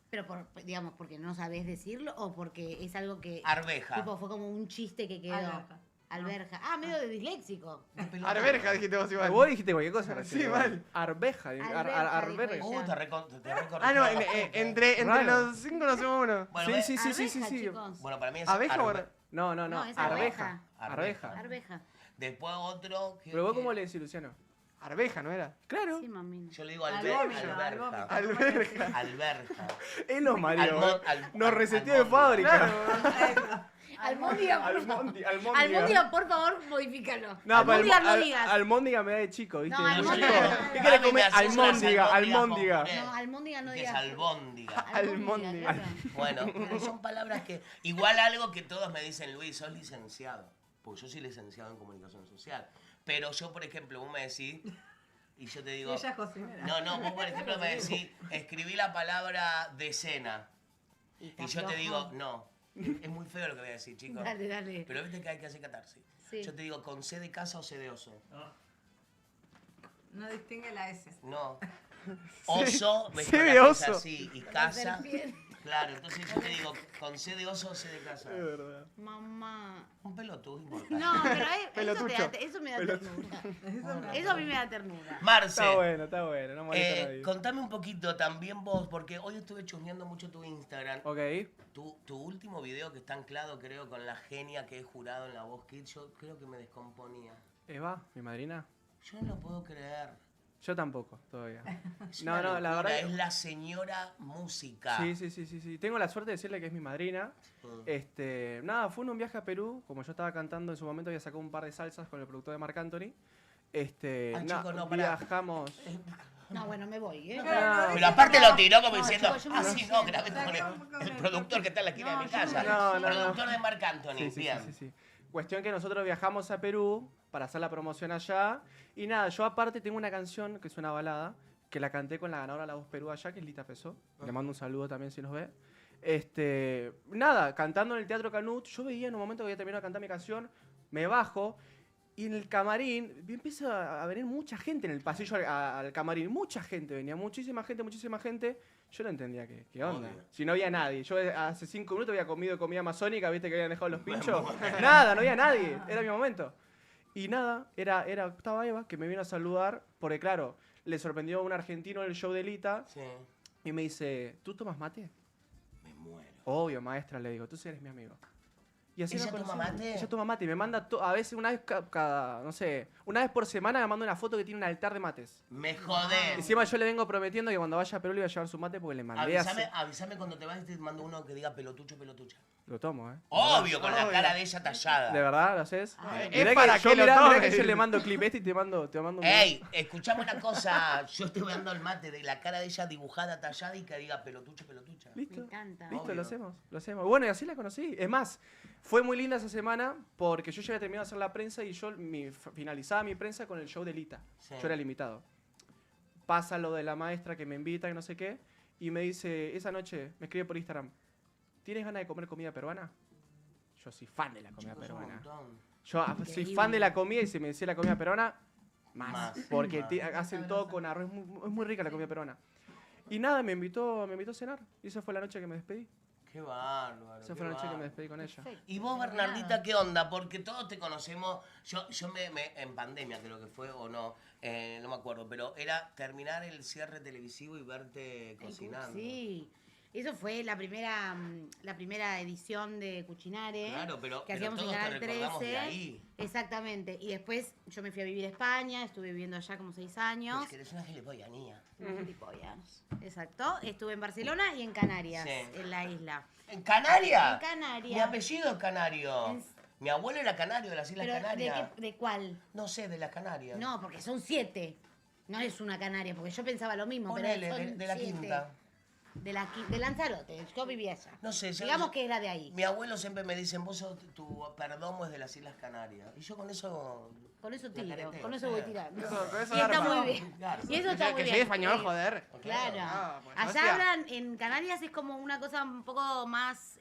[SPEAKER 4] Pero, digamos, porque no sabés decirlo o porque es algo que...
[SPEAKER 3] Arveja.
[SPEAKER 4] Tipo, fue como un chiste que quedó.
[SPEAKER 5] Alberja.
[SPEAKER 4] Alberja. Ah, medio de disléxico.
[SPEAKER 2] Arberja dijiste vos igual.
[SPEAKER 6] Vos dijiste cualquier cosa recién.
[SPEAKER 2] Sí, mal.
[SPEAKER 6] Arveja.
[SPEAKER 4] Alberja, dijo
[SPEAKER 6] Arveja.
[SPEAKER 4] ella.
[SPEAKER 3] Te recorrijo.
[SPEAKER 2] Ah, no, entre
[SPEAKER 6] Raro.
[SPEAKER 2] los 5 nos hacemos uno.
[SPEAKER 3] Bueno,
[SPEAKER 6] Sí,
[SPEAKER 3] ve-
[SPEAKER 6] sí, sí, sí, sí,
[SPEAKER 4] Arveja,
[SPEAKER 6] sí.
[SPEAKER 4] chicos.
[SPEAKER 3] Bueno, para mí es
[SPEAKER 2] ¿Abeja o
[SPEAKER 3] arve-
[SPEAKER 6] No, no,
[SPEAKER 4] No,
[SPEAKER 6] no.
[SPEAKER 4] es
[SPEAKER 6] Arveja.
[SPEAKER 3] arveja.
[SPEAKER 6] Arveja.
[SPEAKER 4] Arveja.
[SPEAKER 3] Después otro que...
[SPEAKER 6] Pero vos
[SPEAKER 3] que-
[SPEAKER 6] cómo le decís, Luciano.
[SPEAKER 2] Arveja, ¿no era?
[SPEAKER 6] Claro.
[SPEAKER 4] Sí, mami.
[SPEAKER 3] Yo le digo
[SPEAKER 5] Al
[SPEAKER 3] alberja.
[SPEAKER 5] vómito, al vómito.
[SPEAKER 2] Alberja.
[SPEAKER 3] Alberja.
[SPEAKER 6] Él nos mareó.
[SPEAKER 3] Al
[SPEAKER 6] Nos
[SPEAKER 3] al
[SPEAKER 6] reseteó de
[SPEAKER 3] vómito.
[SPEAKER 6] fábrica.
[SPEAKER 2] Claro.
[SPEAKER 5] Al
[SPEAKER 4] Almóndiga,
[SPEAKER 6] Almóndiga,
[SPEAKER 4] por favor, modifícalo.
[SPEAKER 6] No,
[SPEAKER 4] Almóndiga no digas.
[SPEAKER 6] almóndiga me da de chico, ¿viste?
[SPEAKER 4] No,
[SPEAKER 6] Muy
[SPEAKER 4] almóndiga
[SPEAKER 6] chico.
[SPEAKER 4] no.
[SPEAKER 6] ¿Qué querés
[SPEAKER 3] A mí me
[SPEAKER 6] comer?
[SPEAKER 3] hacés unas
[SPEAKER 6] Almóndiga.
[SPEAKER 4] No, almóndiga no
[SPEAKER 3] Que es
[SPEAKER 4] digas.
[SPEAKER 3] albóndiga.
[SPEAKER 6] Almóndiga.
[SPEAKER 4] claro.
[SPEAKER 3] Bueno, pero son palabras que... Igual algo que todos me dicen, Luis, sos licenciado. Porque yo soy licenciado en comunicación social. Pero yo, por ejemplo, vos me decís... Y yo te digo...
[SPEAKER 5] Ella es cocinera.
[SPEAKER 3] No, vos por ejemplo me decís, escribí la palabra decena. Y yo te digo, no. Es muy feo lo que voy a decir, chicos.
[SPEAKER 4] Dale.
[SPEAKER 3] Pero viste que hay que hacer catarsis.
[SPEAKER 4] Sí.
[SPEAKER 3] Yo te digo, ¿con C de casa o C de oso?
[SPEAKER 5] No distingue la S.
[SPEAKER 3] No. Oso, ves
[SPEAKER 6] C
[SPEAKER 3] con
[SPEAKER 6] de
[SPEAKER 3] la cosa
[SPEAKER 6] oso.
[SPEAKER 3] así. Y casa.
[SPEAKER 4] serpiente.
[SPEAKER 3] Claro, entonces yo te digo, ¿con C de oso o C de casa?
[SPEAKER 6] Es verdad.
[SPEAKER 4] Mamá.
[SPEAKER 3] Un pelotudo importante.
[SPEAKER 4] No, pero
[SPEAKER 6] Pelotucho.
[SPEAKER 4] eso me da ternura. Eso a mí me da ternura.
[SPEAKER 3] Marce,
[SPEAKER 6] Está bueno, no molesta a nadie.
[SPEAKER 3] contame un poquito también vos, porque hoy estuve chusmeando mucho tu Instagram.
[SPEAKER 6] Ok.
[SPEAKER 3] Tu último video que está anclado, creo, con la genia que he jurado en La Voz Kids, yo creo que me descomponía.
[SPEAKER 6] Eva, mi madrina.
[SPEAKER 3] Yo no lo puedo creer.
[SPEAKER 6] Yo tampoco, todavía.
[SPEAKER 3] Es
[SPEAKER 6] No,
[SPEAKER 3] una
[SPEAKER 6] no, la
[SPEAKER 3] locura,
[SPEAKER 6] verdad.
[SPEAKER 3] es la señora música.
[SPEAKER 6] Sí. Tengo la suerte de decirle que es mi madrina. Nada, fue en un viaje a Perú. Como yo estaba cantando en su momento, había sacado un par de salsas con el productor de Marc Anthony.
[SPEAKER 3] chicos, no, pará.
[SPEAKER 6] viajamos.
[SPEAKER 4] No, bueno, me voy, ¿eh?
[SPEAKER 3] Pero aparte lo tiró como
[SPEAKER 4] No,
[SPEAKER 3] diciendo,
[SPEAKER 4] chicos, yo me
[SPEAKER 3] así no, grabé
[SPEAKER 5] Sacamos
[SPEAKER 3] con
[SPEAKER 5] con
[SPEAKER 3] el
[SPEAKER 5] el-
[SPEAKER 3] productor que está en la esquina de mi casa.
[SPEAKER 6] No.
[SPEAKER 3] Productor de Marc Anthony, bien.
[SPEAKER 6] Sí. Cuestión que nosotros viajamos a Perú para hacer la promoción allá. Y nada, yo aparte tengo una canción que es una balada, que la canté con la ganadora de La Voz Perú allá, que es Lita Pesó. Le mando un saludo también si nos ve. Nada, cantando en el Teatro Canut, yo veía en un momento que había terminado de cantar mi canción, me bajo y en el camarín empieza a venir mucha gente en el pasillo al camarín. Mucha gente venía, muchísima gente. Yo no entendía qué onda.
[SPEAKER 3] Obvio.
[SPEAKER 6] Si no había nadie. Yo hace 5 minutos había comido comida amazónica, viste que habían dejado los pinchos. Nada, no había nadie. Era mi momento. Y nada, estaba Eva, que me vino a saludar, porque claro, le sorprendió a un argentino en el show de Lita,
[SPEAKER 3] Sí,
[SPEAKER 6] y me dice, ¿tú tomas mate?
[SPEAKER 3] me muero.
[SPEAKER 6] Obvio, maestra, le digo, tú sí eres mi amigo. Y así
[SPEAKER 3] ¿Ella
[SPEAKER 6] nos
[SPEAKER 3] toma
[SPEAKER 6] conocimos.
[SPEAKER 3] mate?
[SPEAKER 6] Ella toma mate y me manda, a veces una vez cada, no sé, una vez por semana me manda una foto que tiene un altar de mates.
[SPEAKER 3] Me jodés.
[SPEAKER 6] Encima yo le vengo prometiendo que cuando vaya a Perú le iba a llevar su mate porque le mandé
[SPEAKER 3] Avísame cuando te vayas y te mando uno que diga pelotucho.
[SPEAKER 6] Lo tomo,
[SPEAKER 3] Obvio, con la cara de ella tallada.
[SPEAKER 6] ¿De verdad lo haces?
[SPEAKER 2] Es para que lo
[SPEAKER 6] mirá
[SPEAKER 2] tome.
[SPEAKER 6] que yo le mando clip y te mando un
[SPEAKER 3] Ey, escuchame una cosa. Yo estoy dando el mate de la cara de ella dibujada, tallada y que diga pelotucha.
[SPEAKER 6] Listo.
[SPEAKER 4] Me encanta.
[SPEAKER 6] Listo,
[SPEAKER 3] Obvio.
[SPEAKER 6] lo hacemos. Bueno, y así la conocí. Es más, fue muy linda esa semana porque yo ya había terminado de hacer la prensa y yo finalizaba mi prensa con el show de Lita.
[SPEAKER 3] Sí.
[SPEAKER 6] Yo era el invitado. Pasa lo de la maestra que me invita y no sé qué, y me dice, esa noche, me escribe por Instagram, ¿tienes ganas de comer comida peruana? Yo soy fan de la comida
[SPEAKER 3] Chicos, un
[SPEAKER 6] peruana.
[SPEAKER 3] montón.
[SPEAKER 6] Yo soy
[SPEAKER 4] Increíble.
[SPEAKER 6] fan de la comida y si me decía la comida peruana, más.
[SPEAKER 3] Más,
[SPEAKER 6] Porque
[SPEAKER 3] más.
[SPEAKER 6] hacen todo con arroz, es muy rica la comida peruana. Y nada, me invitó a cenar. Y esa fue la noche que me despedí.
[SPEAKER 3] Qué bárbaro.
[SPEAKER 6] Esa
[SPEAKER 3] qué
[SPEAKER 6] fue la noche que me
[SPEAKER 3] bárbaro.
[SPEAKER 6] despedí con ella.
[SPEAKER 4] Perfecto.
[SPEAKER 3] ¿Y vos, Bernardita, qué onda? Porque todos te conocemos, yo en pandemia creo que fue, o no, no me acuerdo, pero era terminar el cierre televisivo y verte cocinando.
[SPEAKER 4] Sí. Eso fue la primera edición de Cucinare.
[SPEAKER 3] Claro, pero
[SPEAKER 4] que hacíamos en
[SPEAKER 3] todos te
[SPEAKER 4] Canal
[SPEAKER 3] recordamos
[SPEAKER 4] 13.
[SPEAKER 3] de ahí.
[SPEAKER 4] Exactamente. Y después yo me fui a vivir a España, estuve viviendo allá como 6 años.
[SPEAKER 3] Es que eres una gilipollanía.
[SPEAKER 4] Gilipollas. Exacto. Estuve en Barcelona y en Canarias,
[SPEAKER 3] Sí.
[SPEAKER 4] en la isla.
[SPEAKER 3] ¿En Canarias?
[SPEAKER 4] En Canarias.
[SPEAKER 3] Mi apellido es Canario.
[SPEAKER 4] En-
[SPEAKER 3] Mi abuelo era canario de las Islas
[SPEAKER 4] Pero
[SPEAKER 3] Canarias.
[SPEAKER 4] ¿de cuál?
[SPEAKER 3] No sé, de las Canarias.
[SPEAKER 4] No, porque son 7. No es una canaria, porque yo pensaba lo mismo,
[SPEAKER 3] Ponele,
[SPEAKER 4] pero son
[SPEAKER 3] de la
[SPEAKER 4] 7.
[SPEAKER 3] quinta.
[SPEAKER 4] De Lanzarote, yo vivía allá.
[SPEAKER 3] No sé,
[SPEAKER 4] Digamos que era de ahí.
[SPEAKER 3] Mi abuelo siempre me dice, vos tu perdomo es de las Islas Canarias. Y yo con eso...
[SPEAKER 4] Con eso
[SPEAKER 3] la
[SPEAKER 4] tiro,
[SPEAKER 3] careteo,
[SPEAKER 4] con eso
[SPEAKER 3] sí.
[SPEAKER 4] voy tirando.
[SPEAKER 2] Con eso
[SPEAKER 4] Y está
[SPEAKER 2] arma.
[SPEAKER 4] muy bien.
[SPEAKER 3] Claro.
[SPEAKER 4] Y eso está muy
[SPEAKER 2] Que
[SPEAKER 4] bien.
[SPEAKER 2] soy español, joder.
[SPEAKER 4] Claro.
[SPEAKER 2] Ah, pues,
[SPEAKER 4] Allá
[SPEAKER 2] hostia.
[SPEAKER 4] hablan, en Canarias es como una cosa un poco más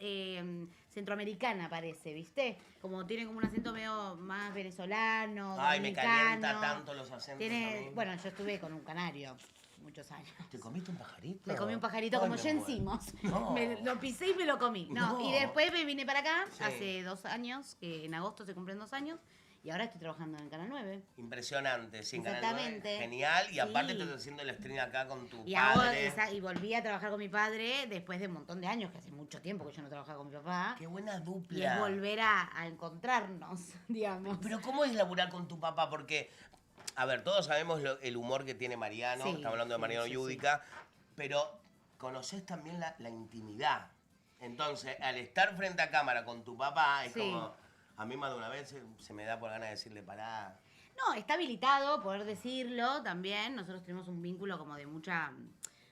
[SPEAKER 4] centroamericana, parece, ¿viste? Como tienen como un acento medio más venezolano,
[SPEAKER 3] Ay, me
[SPEAKER 4] dominicano.
[SPEAKER 3] calienta tanto los acentos a
[SPEAKER 4] Tiene,
[SPEAKER 3] mí.
[SPEAKER 4] bueno, yo estuve con un canario muchos años.
[SPEAKER 3] ¿Te comiste un pajarito?
[SPEAKER 4] Me comí un pajarito
[SPEAKER 3] Ay,
[SPEAKER 4] como
[SPEAKER 3] me
[SPEAKER 4] Jen
[SPEAKER 3] muero.
[SPEAKER 4] Simmons.
[SPEAKER 3] No.
[SPEAKER 4] Lo pisé y me lo comí. No.
[SPEAKER 3] No.
[SPEAKER 4] Y después me vine para acá
[SPEAKER 3] Sí.
[SPEAKER 4] hace 2 años, que en agosto se cumplen 2 años, y ahora estoy trabajando en el Canal 9.
[SPEAKER 3] Impresionante, sí, en Canal 9.
[SPEAKER 4] Exactamente.
[SPEAKER 3] Genial. Y aparte
[SPEAKER 4] Sí.
[SPEAKER 3] estás haciendo el stream acá con tu
[SPEAKER 4] Y, hago
[SPEAKER 3] padre.
[SPEAKER 4] y volví a trabajar con mi padre después de un montón de años, que hace mucho tiempo que yo no trabajaba con mi papá.
[SPEAKER 3] Qué buena
[SPEAKER 4] Y
[SPEAKER 3] dupla.
[SPEAKER 4] es volver a encontrarnos, digamos.
[SPEAKER 3] Pero ¿cómo es laburar con tu papá? Porque, a ver, todos sabemos el humor que tiene Mariano.
[SPEAKER 4] Sí,
[SPEAKER 3] Estamos hablando de
[SPEAKER 4] sí,
[SPEAKER 3] Mariano
[SPEAKER 4] sí,
[SPEAKER 3] Yudica. Pero conoces también la intimidad. Entonces, al estar frente a cámara con tu papá, es como... A mí más de una vez se me da por ganas de decirle pará.
[SPEAKER 4] No, está habilitado poder decirlo también. Nosotros tenemos un vínculo como de mucha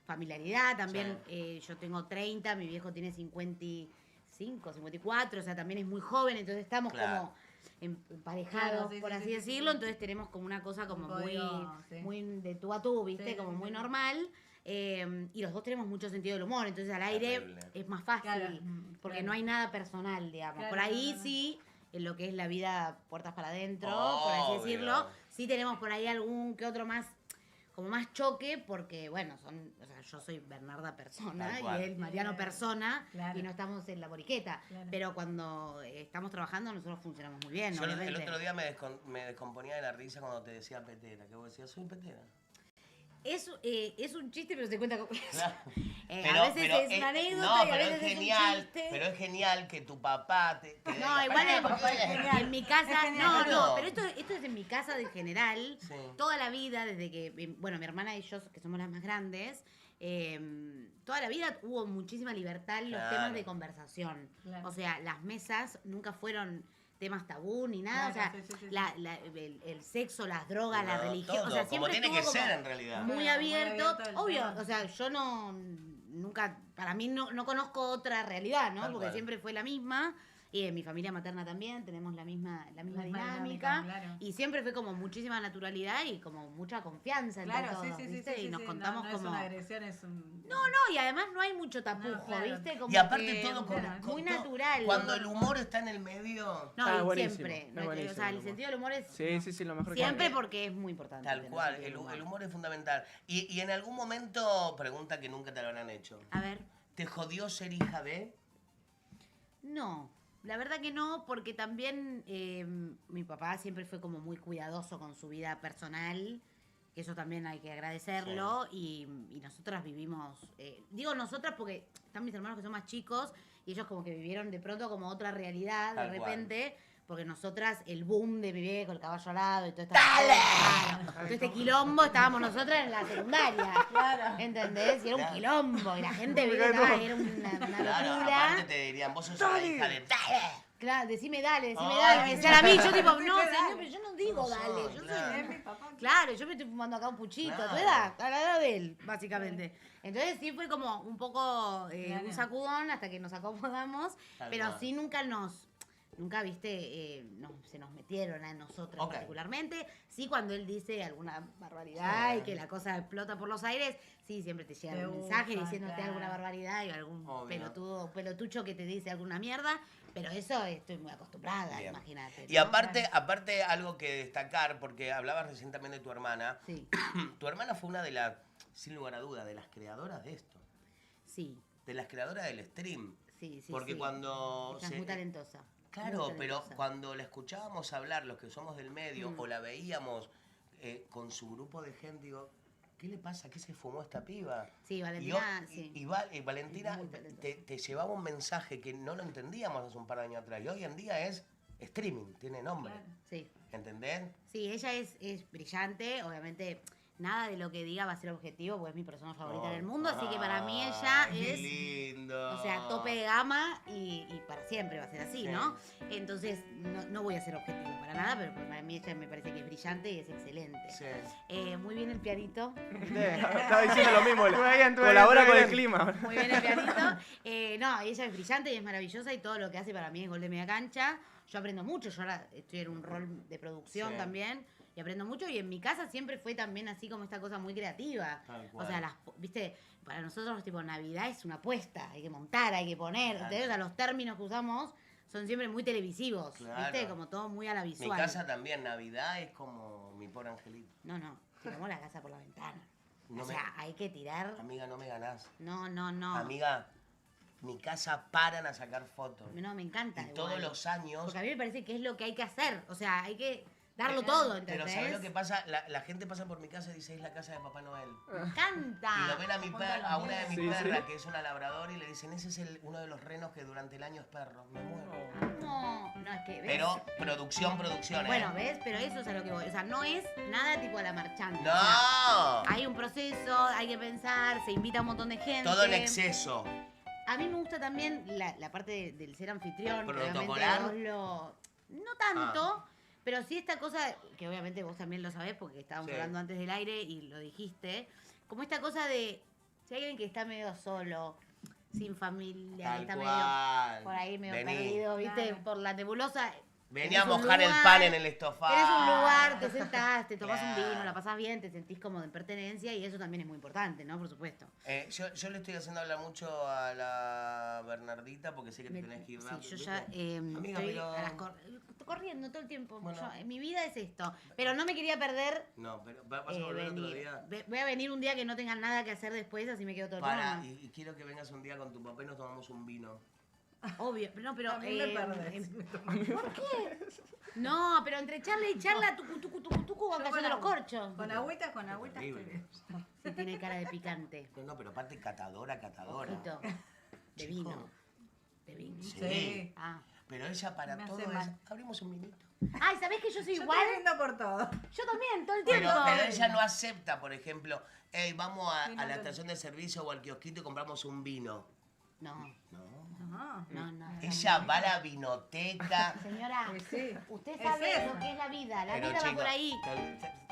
[SPEAKER 4] familiaridad. También yo tengo 30, mi viejo tiene 55, 54, o sea, también es muy joven, entonces estamos como emparejados, por así decirlo. Entonces tenemos como una cosa como muy de tú a tú, ¿viste? Como muy normal. Y los dos tenemos mucho sentido del humor, entonces al aire es más fácil, porque no hay nada personal, digamos. Por ahí sí, en lo que es la vida puertas para adentro, por así decirlo, sí tenemos por ahí algún que otro más, como más choque, porque bueno, o sea, yo soy Bernarda persona y él Mariano persona, y no estamos en la boriqueta, pero cuando estamos trabajando nosotros funcionamos muy bien.
[SPEAKER 3] Yo el otro día me descomponía de la risa cuando te decía petera, que vos decías, soy petera.
[SPEAKER 4] Es un chiste, pero se cuenta como...
[SPEAKER 3] Pero,
[SPEAKER 4] a veces es una anécdota y a veces es un chiste.
[SPEAKER 3] Pero es genial que tu papá te
[SPEAKER 4] no, igual en mi casa... No, pero esto es en mi casa de general. Sí. Toda la vida, desde que... Bueno, mi hermana y yo, que somos las más grandes, toda la vida hubo muchísima libertad en los temas de conversación. O sea, las mesas nunca fueron... temas tabú ni nada, o sea, el sexo, las drogas, la religión, o sea, siempre
[SPEAKER 3] como tiene que ser en realidad.
[SPEAKER 4] Muy abierto, obvio, o sea, yo nunca, para mí no conozco otra realidad, ¿no? Porque siempre fue la misma. Y en mi familia materna también tenemos la misma dinámica. Claro. Y siempre fue como muchísima naturalidad y como mucha confianza entre todos, ¿viste? Y nos contamos como...
[SPEAKER 5] No es una agresión, es un...
[SPEAKER 4] No, y además no hay mucho tapujo, ¿viste? Como
[SPEAKER 3] y aparte todo
[SPEAKER 4] muy natural.
[SPEAKER 3] Cuando el humor está en el medio...
[SPEAKER 4] No, siempre. O sea, el sentido del humor es...
[SPEAKER 6] Sí, lo mejor
[SPEAKER 4] siempre porque es muy importante.
[SPEAKER 3] Tal cual, el humor es fundamental. Y en algún momento, pregunta que nunca te lo habrán hecho.
[SPEAKER 4] A ver.
[SPEAKER 3] ¿Te jodió ser hija de...?
[SPEAKER 4] No. La verdad que no, porque también mi papá siempre fue como muy cuidadoso con su vida personal, que eso también hay que agradecerlo, y nosotras vivimos, digo nosotras porque están mis hermanos que son más chicos, y ellos como que vivieron de pronto como otra realidad, de repente, porque nosotras, el boom de mi viejo, el caballo alado y todo todo este quilombo, estábamos nosotras en la secundaria, ¿entendés? Y era un quilombo, y la gente vivía, era una locura.
[SPEAKER 3] Aparte te dirían, vos sos la hija de dale.
[SPEAKER 4] Claro, decime dale. Me decían a mí, yo tipo, no, señor, pero yo no digo dale, yo soy...
[SPEAKER 5] mi papá.
[SPEAKER 4] Claro, yo me estoy fumando acá un puchito, a tu edad, a la edad de él, básicamente. Entonces sí fue como un poco un sacudón hasta que nos acomodamos, pero sí nunca, viste, se nos metieron a nosotras particularmente. Sí, cuando él dice alguna barbaridad y que la cosa explota por los aires, sí, siempre te llega un mensaje diciéndote alguna barbaridad y algún pelotucho que te dice alguna mierda. Pero eso estoy muy acostumbrada, imagínate.
[SPEAKER 3] Y aparte algo que destacar, porque hablabas recientemente de tu hermana.
[SPEAKER 4] Sí.
[SPEAKER 3] Tu hermana fue una de las, sin lugar a duda, de las creadoras de esto.
[SPEAKER 4] Sí.
[SPEAKER 3] De las creadoras del stream.
[SPEAKER 4] Sí.
[SPEAKER 3] Porque cuando...
[SPEAKER 4] Ella es muy talentosa.
[SPEAKER 3] Claro, pero cuando la escuchábamos hablar, los que somos del medio, o la veíamos con su grupo de gente, digo, ¿qué le pasa? ¿Qué se fumó esta piba?
[SPEAKER 4] Sí, Valentina,
[SPEAKER 3] y Valentina te llevaba un mensaje que no lo entendíamos hace un par de años atrás. Y hoy en día es streaming, tiene nombre.
[SPEAKER 4] Claro. Sí.
[SPEAKER 3] ¿Entendés?
[SPEAKER 4] Sí, ella es brillante, obviamente... Nada de lo que diga va a ser objetivo, porque es mi persona favorita del mundo, así que para mí ella es,
[SPEAKER 3] lindo.
[SPEAKER 4] O sea, tope de gama y para siempre va a ser así, ¿no? Entonces, no voy a ser objetivo para nada, pero para mí ella me parece que es brillante y es excelente.
[SPEAKER 3] Sí.
[SPEAKER 4] Muy bien el pianito.
[SPEAKER 6] Estaba diciendo lo mismo, colabora con el clima.
[SPEAKER 4] Muy bien el pianito. Ella es brillante y es maravillosa y todo lo que hace para mí es gol de media cancha. Yo aprendo mucho, yo ahora estoy en un rol de producción también. Y aprendo mucho, y en mi casa siempre fue también así como esta cosa muy creativa. O sea, viste, para nosotros tipo Navidad es una apuesta, hay que montar, hay que poner, ¿entendés? O sea, los términos que usamos son siempre muy televisivos, ¿viste? Como todo muy a la visual.
[SPEAKER 3] Mi casa también, Navidad es como mi pobre angelito.
[SPEAKER 4] No, tiramos la casa por la ventana. Hay que tirar...
[SPEAKER 3] Amiga, no me ganás.
[SPEAKER 4] No.
[SPEAKER 3] Amiga, mi casa paran a sacar fotos.
[SPEAKER 4] No, me encanta.
[SPEAKER 3] Y todos los años...
[SPEAKER 4] Porque a mí me parece que es lo que hay que hacer, o sea, hay que... darlo todo, ¿entendés?
[SPEAKER 3] Pero ¿sabés lo que pasa? La gente pasa por mi casa y dice, es la casa de Papá Noel.
[SPEAKER 4] ¡Me encanta!
[SPEAKER 3] Y lo ven a una de mis perras, que es una labradora, y le dicen, ese es uno de los renos que durante el año es perro. Me muero.
[SPEAKER 4] No, es que... ¿ves?
[SPEAKER 3] Pero producción,
[SPEAKER 4] Bueno, ¿ves? Pero eso es a lo que voy. O sea, no es nada tipo a la marchanta.
[SPEAKER 3] ¡No!
[SPEAKER 4] O sea, hay un proceso, hay que pensar, se invita a un montón de gente.
[SPEAKER 3] Todo en exceso.
[SPEAKER 4] A mí me gusta también la parte del ser anfitrión.
[SPEAKER 3] ¿Protocolar?
[SPEAKER 4] No tanto, pero sí esta cosa, que obviamente vos también lo sabés porque estábamos hablando antes del aire y lo dijiste, como esta cosa de si hay alguien que está medio solo, sin familia,
[SPEAKER 3] Tal
[SPEAKER 4] está
[SPEAKER 3] cual.
[SPEAKER 4] medio por ahí medio
[SPEAKER 3] Vení.
[SPEAKER 4] perdido, ¿viste?
[SPEAKER 5] Claro.
[SPEAKER 4] Por la nebulosa.
[SPEAKER 3] Venía a
[SPEAKER 4] tenés un
[SPEAKER 3] mojar el
[SPEAKER 4] lugar,
[SPEAKER 3] pan en el estofado.
[SPEAKER 4] Tenés un lugar, te sentás, te tomás un
[SPEAKER 3] Claro.
[SPEAKER 4] vino, la pasás bien, te sentís como de pertenencia y eso también es muy importante, ¿no? Por supuesto.
[SPEAKER 3] Yo le estoy haciendo hablar mucho a la Bernardita porque sé que te tenés que ir rápido.
[SPEAKER 4] Sí, yo ya
[SPEAKER 3] Amiga,
[SPEAKER 4] estoy
[SPEAKER 3] pero...
[SPEAKER 4] a las corriendo todo el tiempo.
[SPEAKER 3] Bueno.
[SPEAKER 4] Mi vida es esto. Pero no me quería perder.
[SPEAKER 3] No, pero vas a volver otro
[SPEAKER 4] venir.
[SPEAKER 3] día.
[SPEAKER 4] Voy a venir un día que no tenga nada que hacer después, así me quedo todo el
[SPEAKER 3] Para,
[SPEAKER 4] programa.
[SPEAKER 3] y quiero que vengas un día con tu papá y nos tomamos un vino.
[SPEAKER 4] Obvio, pero no, pero.
[SPEAKER 5] A mí me perdés.
[SPEAKER 4] ¿Por qué? No, pero entre charla y charla, tucu, van
[SPEAKER 5] Yo
[SPEAKER 4] cayendo los corchos.
[SPEAKER 5] Con agüita estoy
[SPEAKER 3] Terrible.
[SPEAKER 5] bien.
[SPEAKER 4] Sí, tiene cara de picante.
[SPEAKER 3] No, pero aparte catadora.
[SPEAKER 4] Ojito. De
[SPEAKER 3] Chico.
[SPEAKER 4] vino. De vino.
[SPEAKER 3] Sí.
[SPEAKER 4] Ah.
[SPEAKER 3] Pero ella para
[SPEAKER 5] Me
[SPEAKER 3] todo
[SPEAKER 5] hace
[SPEAKER 3] es...
[SPEAKER 5] mal.
[SPEAKER 3] Abrimos un vinito.
[SPEAKER 4] Ay, ¿sabés que yo soy
[SPEAKER 5] Yo
[SPEAKER 4] igual?
[SPEAKER 5] estoy viendo por todo.
[SPEAKER 4] Yo también, todo el tiempo.
[SPEAKER 3] Pero ella no acepta, por ejemplo, hey, vamos a
[SPEAKER 5] Sí,
[SPEAKER 3] la
[SPEAKER 5] no,
[SPEAKER 3] estación de servicio o al kiosquito y compramos un vino.
[SPEAKER 4] No,
[SPEAKER 5] No.
[SPEAKER 4] no.
[SPEAKER 3] Ella va a la vinoteca.
[SPEAKER 4] Señora,
[SPEAKER 5] Pues sí.
[SPEAKER 4] usted
[SPEAKER 5] Es
[SPEAKER 4] sabe
[SPEAKER 5] eso.
[SPEAKER 4] lo que es la vida. La
[SPEAKER 3] Pero
[SPEAKER 4] vida va
[SPEAKER 3] chico,
[SPEAKER 4] por ahí.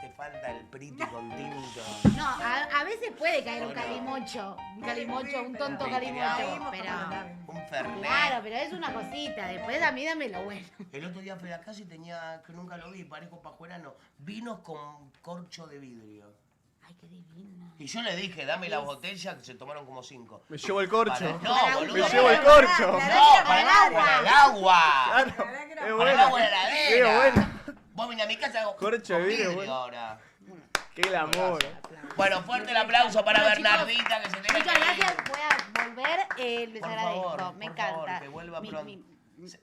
[SPEAKER 3] te falta el priti con tinto.
[SPEAKER 4] No, a veces puede caer un calimocho. Un calimocho, un tonto
[SPEAKER 3] Sí,
[SPEAKER 4] calimocho.
[SPEAKER 5] Seguimos
[SPEAKER 4] Pero.
[SPEAKER 5] como la-
[SPEAKER 3] Un fernet.
[SPEAKER 4] Claro, pero es una cosita. Después a mí dame lo bueno.
[SPEAKER 3] El otro día fui a casa y tenía, que nunca lo vi, parejo pajuerano, vinos con corcho de vidrio.
[SPEAKER 4] Ay, qué divino.
[SPEAKER 3] Y yo le dije, dame la botella, que se tomaron como 5.
[SPEAKER 6] Me llevo el corcho.
[SPEAKER 3] No, boludo.
[SPEAKER 6] Me llevo el corcho.
[SPEAKER 3] No,
[SPEAKER 5] Claro,
[SPEAKER 3] para el
[SPEAKER 5] claro.
[SPEAKER 3] agua. Para el agua.
[SPEAKER 6] Claro.
[SPEAKER 5] La verdad que era-
[SPEAKER 6] Es
[SPEAKER 3] Para el agua
[SPEAKER 6] buena.
[SPEAKER 3] en la
[SPEAKER 6] Qué
[SPEAKER 3] heladera.
[SPEAKER 6] buena.
[SPEAKER 3] Vos venís a mi casa con
[SPEAKER 6] Corcho de vidrio, bueno.
[SPEAKER 3] ahora.
[SPEAKER 6] Qué glamour.
[SPEAKER 3] Bueno, fuerte el aplauso para
[SPEAKER 4] Bueno, chicos,
[SPEAKER 3] Bernardita, que se tiene
[SPEAKER 4] Muchas
[SPEAKER 3] que ir.
[SPEAKER 4] gracias. Voy a volver. Les
[SPEAKER 3] Por
[SPEAKER 4] agradezco.
[SPEAKER 3] favor,
[SPEAKER 4] Me
[SPEAKER 3] por
[SPEAKER 4] encanta.
[SPEAKER 3] favor, que vuelva
[SPEAKER 4] Mi-
[SPEAKER 3] pronto.
[SPEAKER 4] mi-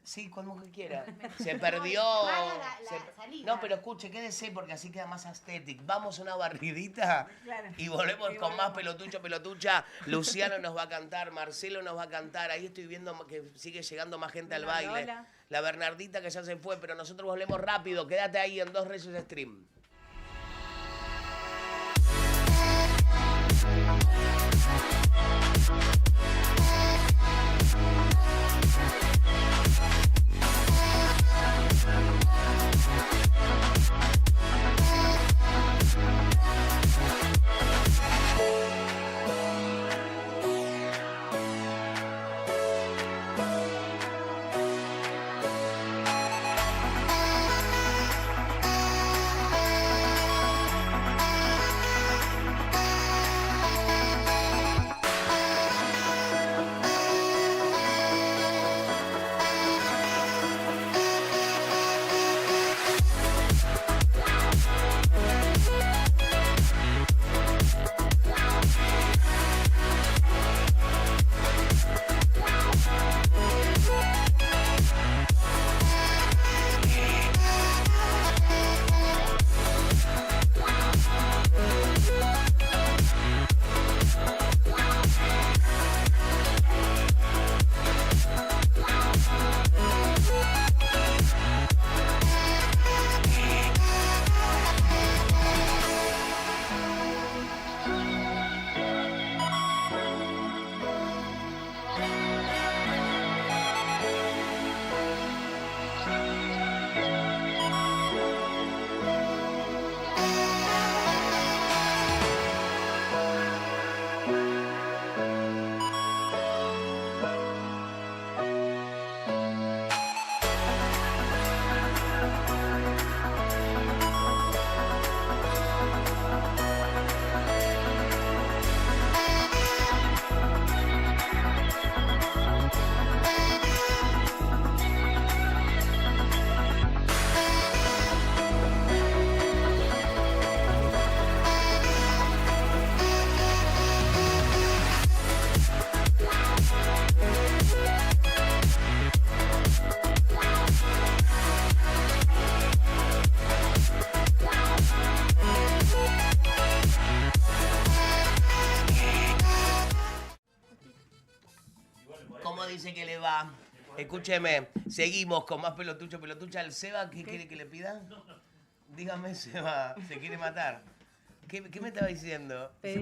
[SPEAKER 3] Sí, cuando que quiera. Se perdió.
[SPEAKER 4] la salida.
[SPEAKER 3] No, pero escuche, quédese porque así queda más estético. Vamos a una barridita
[SPEAKER 5] Claro.
[SPEAKER 3] y volvemos
[SPEAKER 5] Y
[SPEAKER 3] con más
[SPEAKER 5] volvemos.
[SPEAKER 3] pelotucha. Luciano nos va a cantar, Marcelo nos va a cantar. Ahí estoy viendo que sigue llegando más gente al
[SPEAKER 5] La
[SPEAKER 3] baile.
[SPEAKER 5] Lola.
[SPEAKER 3] La Bernardita que ya se fue, pero nosotros volvemos rápido. Quédate ahí en 2 Reyes Stream. ¿Cómo dice que le va? Escúcheme, seguimos con más pelotucha. ¿El Seba qué quiere que le pida? Dígame, Seba, ¿se quiere matar? ¿Qué me estaba diciendo? Se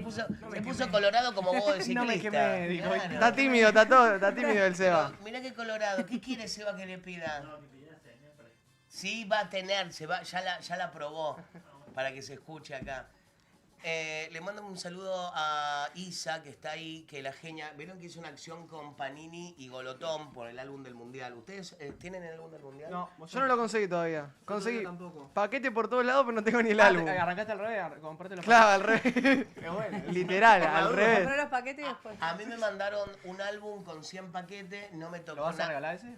[SPEAKER 3] puso colorado como vos de ciclista.
[SPEAKER 6] No me quemé, digo.
[SPEAKER 3] Claro.
[SPEAKER 2] Está tímido, está tímido el Seba.
[SPEAKER 3] Pero mirá qué colorado. ¿Qué quiere Seba que le pida? Sí, va a tener, ya la probó para que se escuche acá. Le mando un saludo a Isa, que está ahí, que la genia. ¿Vieron que hizo una acción con Panini y Golotón por el álbum del Mundial? ¿Ustedes tienen el álbum del Mundial?
[SPEAKER 6] No,
[SPEAKER 2] Yo no lo conseguí todavía. Conseguí
[SPEAKER 6] tampoco.
[SPEAKER 2] paquete por todos lados, pero no tengo ni el álbum.
[SPEAKER 6] Arrancaste al revés, compraste los
[SPEAKER 2] Claro, al revés.
[SPEAKER 6] Es bueno.
[SPEAKER 2] Literal, al revés.
[SPEAKER 5] Compré los paquetes y después.
[SPEAKER 3] A mí me mandaron un álbum con 100 paquetes, no me
[SPEAKER 6] ¿Lo
[SPEAKER 3] tocó
[SPEAKER 6] vas a
[SPEAKER 3] nada.
[SPEAKER 6] regalar ese?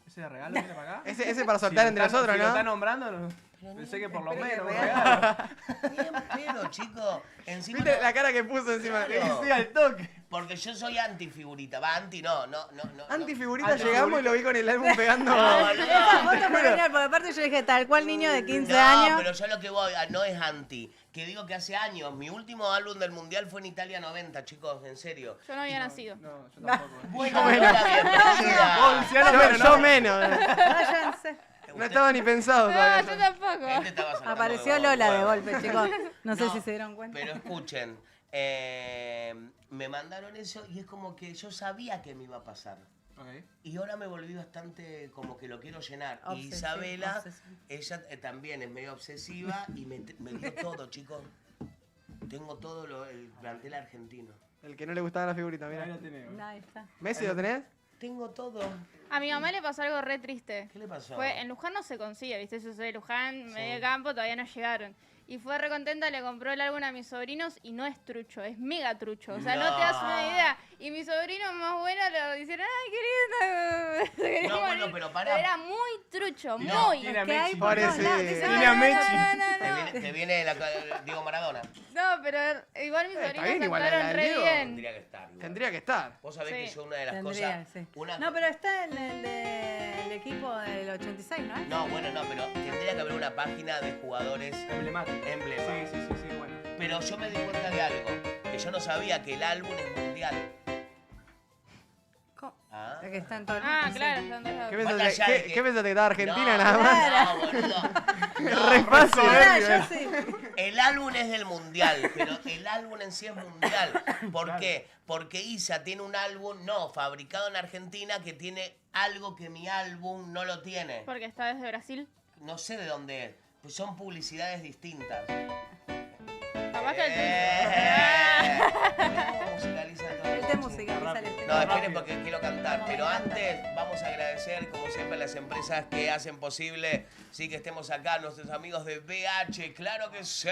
[SPEAKER 6] ¿Ese de regalo viene para acá?
[SPEAKER 2] Ese para soltar entre nosotros,
[SPEAKER 6] si lo está
[SPEAKER 2] ¿no?
[SPEAKER 6] nombrando, no. Pensé que por lo
[SPEAKER 5] Espero que
[SPEAKER 6] menos un
[SPEAKER 5] regalo.
[SPEAKER 6] regalo.
[SPEAKER 3] Bien pedo, chico. Encima
[SPEAKER 2] ¿Viste
[SPEAKER 3] no-
[SPEAKER 2] la cara que puso encima?
[SPEAKER 3] Claro.
[SPEAKER 6] Sí, al toque.
[SPEAKER 3] porque yo soy antifigurita. Va, anti no.
[SPEAKER 2] Antifigurita llegamos y lo vi con el álbum pegando.
[SPEAKER 3] No,
[SPEAKER 5] Esa foto fue genial, porque aparte yo dije, tal cual niño de 15
[SPEAKER 3] No,
[SPEAKER 5] años.
[SPEAKER 3] pero yo lo que voy, no es anti. Que digo que hace años, mi último álbum del Mundial fue en Italia 90, chicos, en serio.
[SPEAKER 7] Yo no había nacido.
[SPEAKER 6] No, yo tampoco.
[SPEAKER 3] Bueno, la bienvenida.
[SPEAKER 2] Yo menos.
[SPEAKER 5] Váyanse.
[SPEAKER 2] No estaba ni pensado
[SPEAKER 7] No,
[SPEAKER 2] todavía.
[SPEAKER 7] yo tampoco.
[SPEAKER 3] Este estaba sacando
[SPEAKER 5] Apareció
[SPEAKER 3] huevo,
[SPEAKER 5] Lola de
[SPEAKER 3] huevo.
[SPEAKER 5] golpe, chicos. No sé
[SPEAKER 3] No,
[SPEAKER 5] si se dieron cuenta.
[SPEAKER 3] Pero escuchen, me mandaron eso y es como que yo sabía que me iba a pasar.
[SPEAKER 6] Ok.
[SPEAKER 3] Y ahora me volví bastante como que lo quiero llenar. Y
[SPEAKER 5] Obsesivo,
[SPEAKER 3] Isabela,
[SPEAKER 5] obsesivo.
[SPEAKER 3] ella también es medio obsesiva y me dio todo, chicos. Tengo todo el plantel argentino.
[SPEAKER 2] El que no le gustaba la figurita,
[SPEAKER 6] Ahí
[SPEAKER 2] mira.
[SPEAKER 6] lo tenés.
[SPEAKER 5] Ahí está.
[SPEAKER 2] ¿Messi lo tenés?
[SPEAKER 3] Tengo todo.
[SPEAKER 7] A mi mamá le pasó algo re triste.
[SPEAKER 3] ¿Qué le pasó?
[SPEAKER 7] Fue, en Luján no se consigue, ¿viste? Yo soy de Luján, medio campo, todavía no llegaron. Y fue re contenta, le compró el álbum a mis sobrinos y no es trucho, es mega trucho. O sea, no, te das una idea. Y mis sobrinos más buenos le dijeron, ¡ay, qué lindo! Se quería
[SPEAKER 3] No, bueno,
[SPEAKER 7] morir.
[SPEAKER 3] pero pará.
[SPEAKER 7] Era muy trucho,
[SPEAKER 3] No,
[SPEAKER 7] muy.
[SPEAKER 6] tiene a
[SPEAKER 5] Que hay
[SPEAKER 6] Messi.
[SPEAKER 5] por todos
[SPEAKER 2] Parece-
[SPEAKER 5] lados. Dicen,
[SPEAKER 6] Tiene a Messi.
[SPEAKER 3] Te viene Diego Maradona.
[SPEAKER 7] No, pero igual mis
[SPEAKER 2] Está
[SPEAKER 7] sobrinos
[SPEAKER 2] bien, igual,
[SPEAKER 7] cantaron
[SPEAKER 2] la del
[SPEAKER 7] re
[SPEAKER 2] Diego
[SPEAKER 7] bien.
[SPEAKER 3] Tendría que estar. igual.
[SPEAKER 2] Tendría que estar.
[SPEAKER 3] Vos sabés
[SPEAKER 7] Sí.
[SPEAKER 3] que yo una de las
[SPEAKER 5] Tendría,
[SPEAKER 3] cosas...
[SPEAKER 5] sí.
[SPEAKER 3] Una...
[SPEAKER 5] No, pero está en el del equipo del 86, ¿no?
[SPEAKER 3] No, bueno, no, pero tendría que haber una página de jugadores
[SPEAKER 6] Emblemático.
[SPEAKER 3] emblema.
[SPEAKER 6] Sí, bueno.
[SPEAKER 3] Pero yo me di cuenta de algo, que yo no sabía que el álbum es mundial.
[SPEAKER 5] ¿Cómo?
[SPEAKER 3] Ah.
[SPEAKER 5] Que está en todo el
[SPEAKER 7] Ah,
[SPEAKER 5] mundo.
[SPEAKER 7] claro, son de
[SPEAKER 2] ¿Qué
[SPEAKER 7] los...
[SPEAKER 3] Más
[SPEAKER 2] pensaste,
[SPEAKER 3] allá de
[SPEAKER 2] qué,
[SPEAKER 3] que-
[SPEAKER 2] qué pensaste que estaba Argentina
[SPEAKER 3] No,
[SPEAKER 2] nada más?
[SPEAKER 3] No, boludo.
[SPEAKER 2] Re fácil.
[SPEAKER 5] Ah, yo sí.
[SPEAKER 3] El álbum es del mundial, pero el álbum en sí es mundial. ¿Por qué? Porque Isa tiene un álbum, fabricado en Argentina, que tiene algo que mi álbum no lo tiene.
[SPEAKER 7] Porque está desde Brasil.
[SPEAKER 3] No sé de dónde es. Pues son publicidades distintas.
[SPEAKER 7] Capaz que
[SPEAKER 3] ¿Cómo musicaliza todo?
[SPEAKER 5] Él te musicaliza el estilo.
[SPEAKER 3] No, esperen porque quiero cantar. Pero antes vamos a agradecer, como siempre, a las empresas que hacen posible que estemos acá, nuestros amigos de BH. ¡Claro que sí!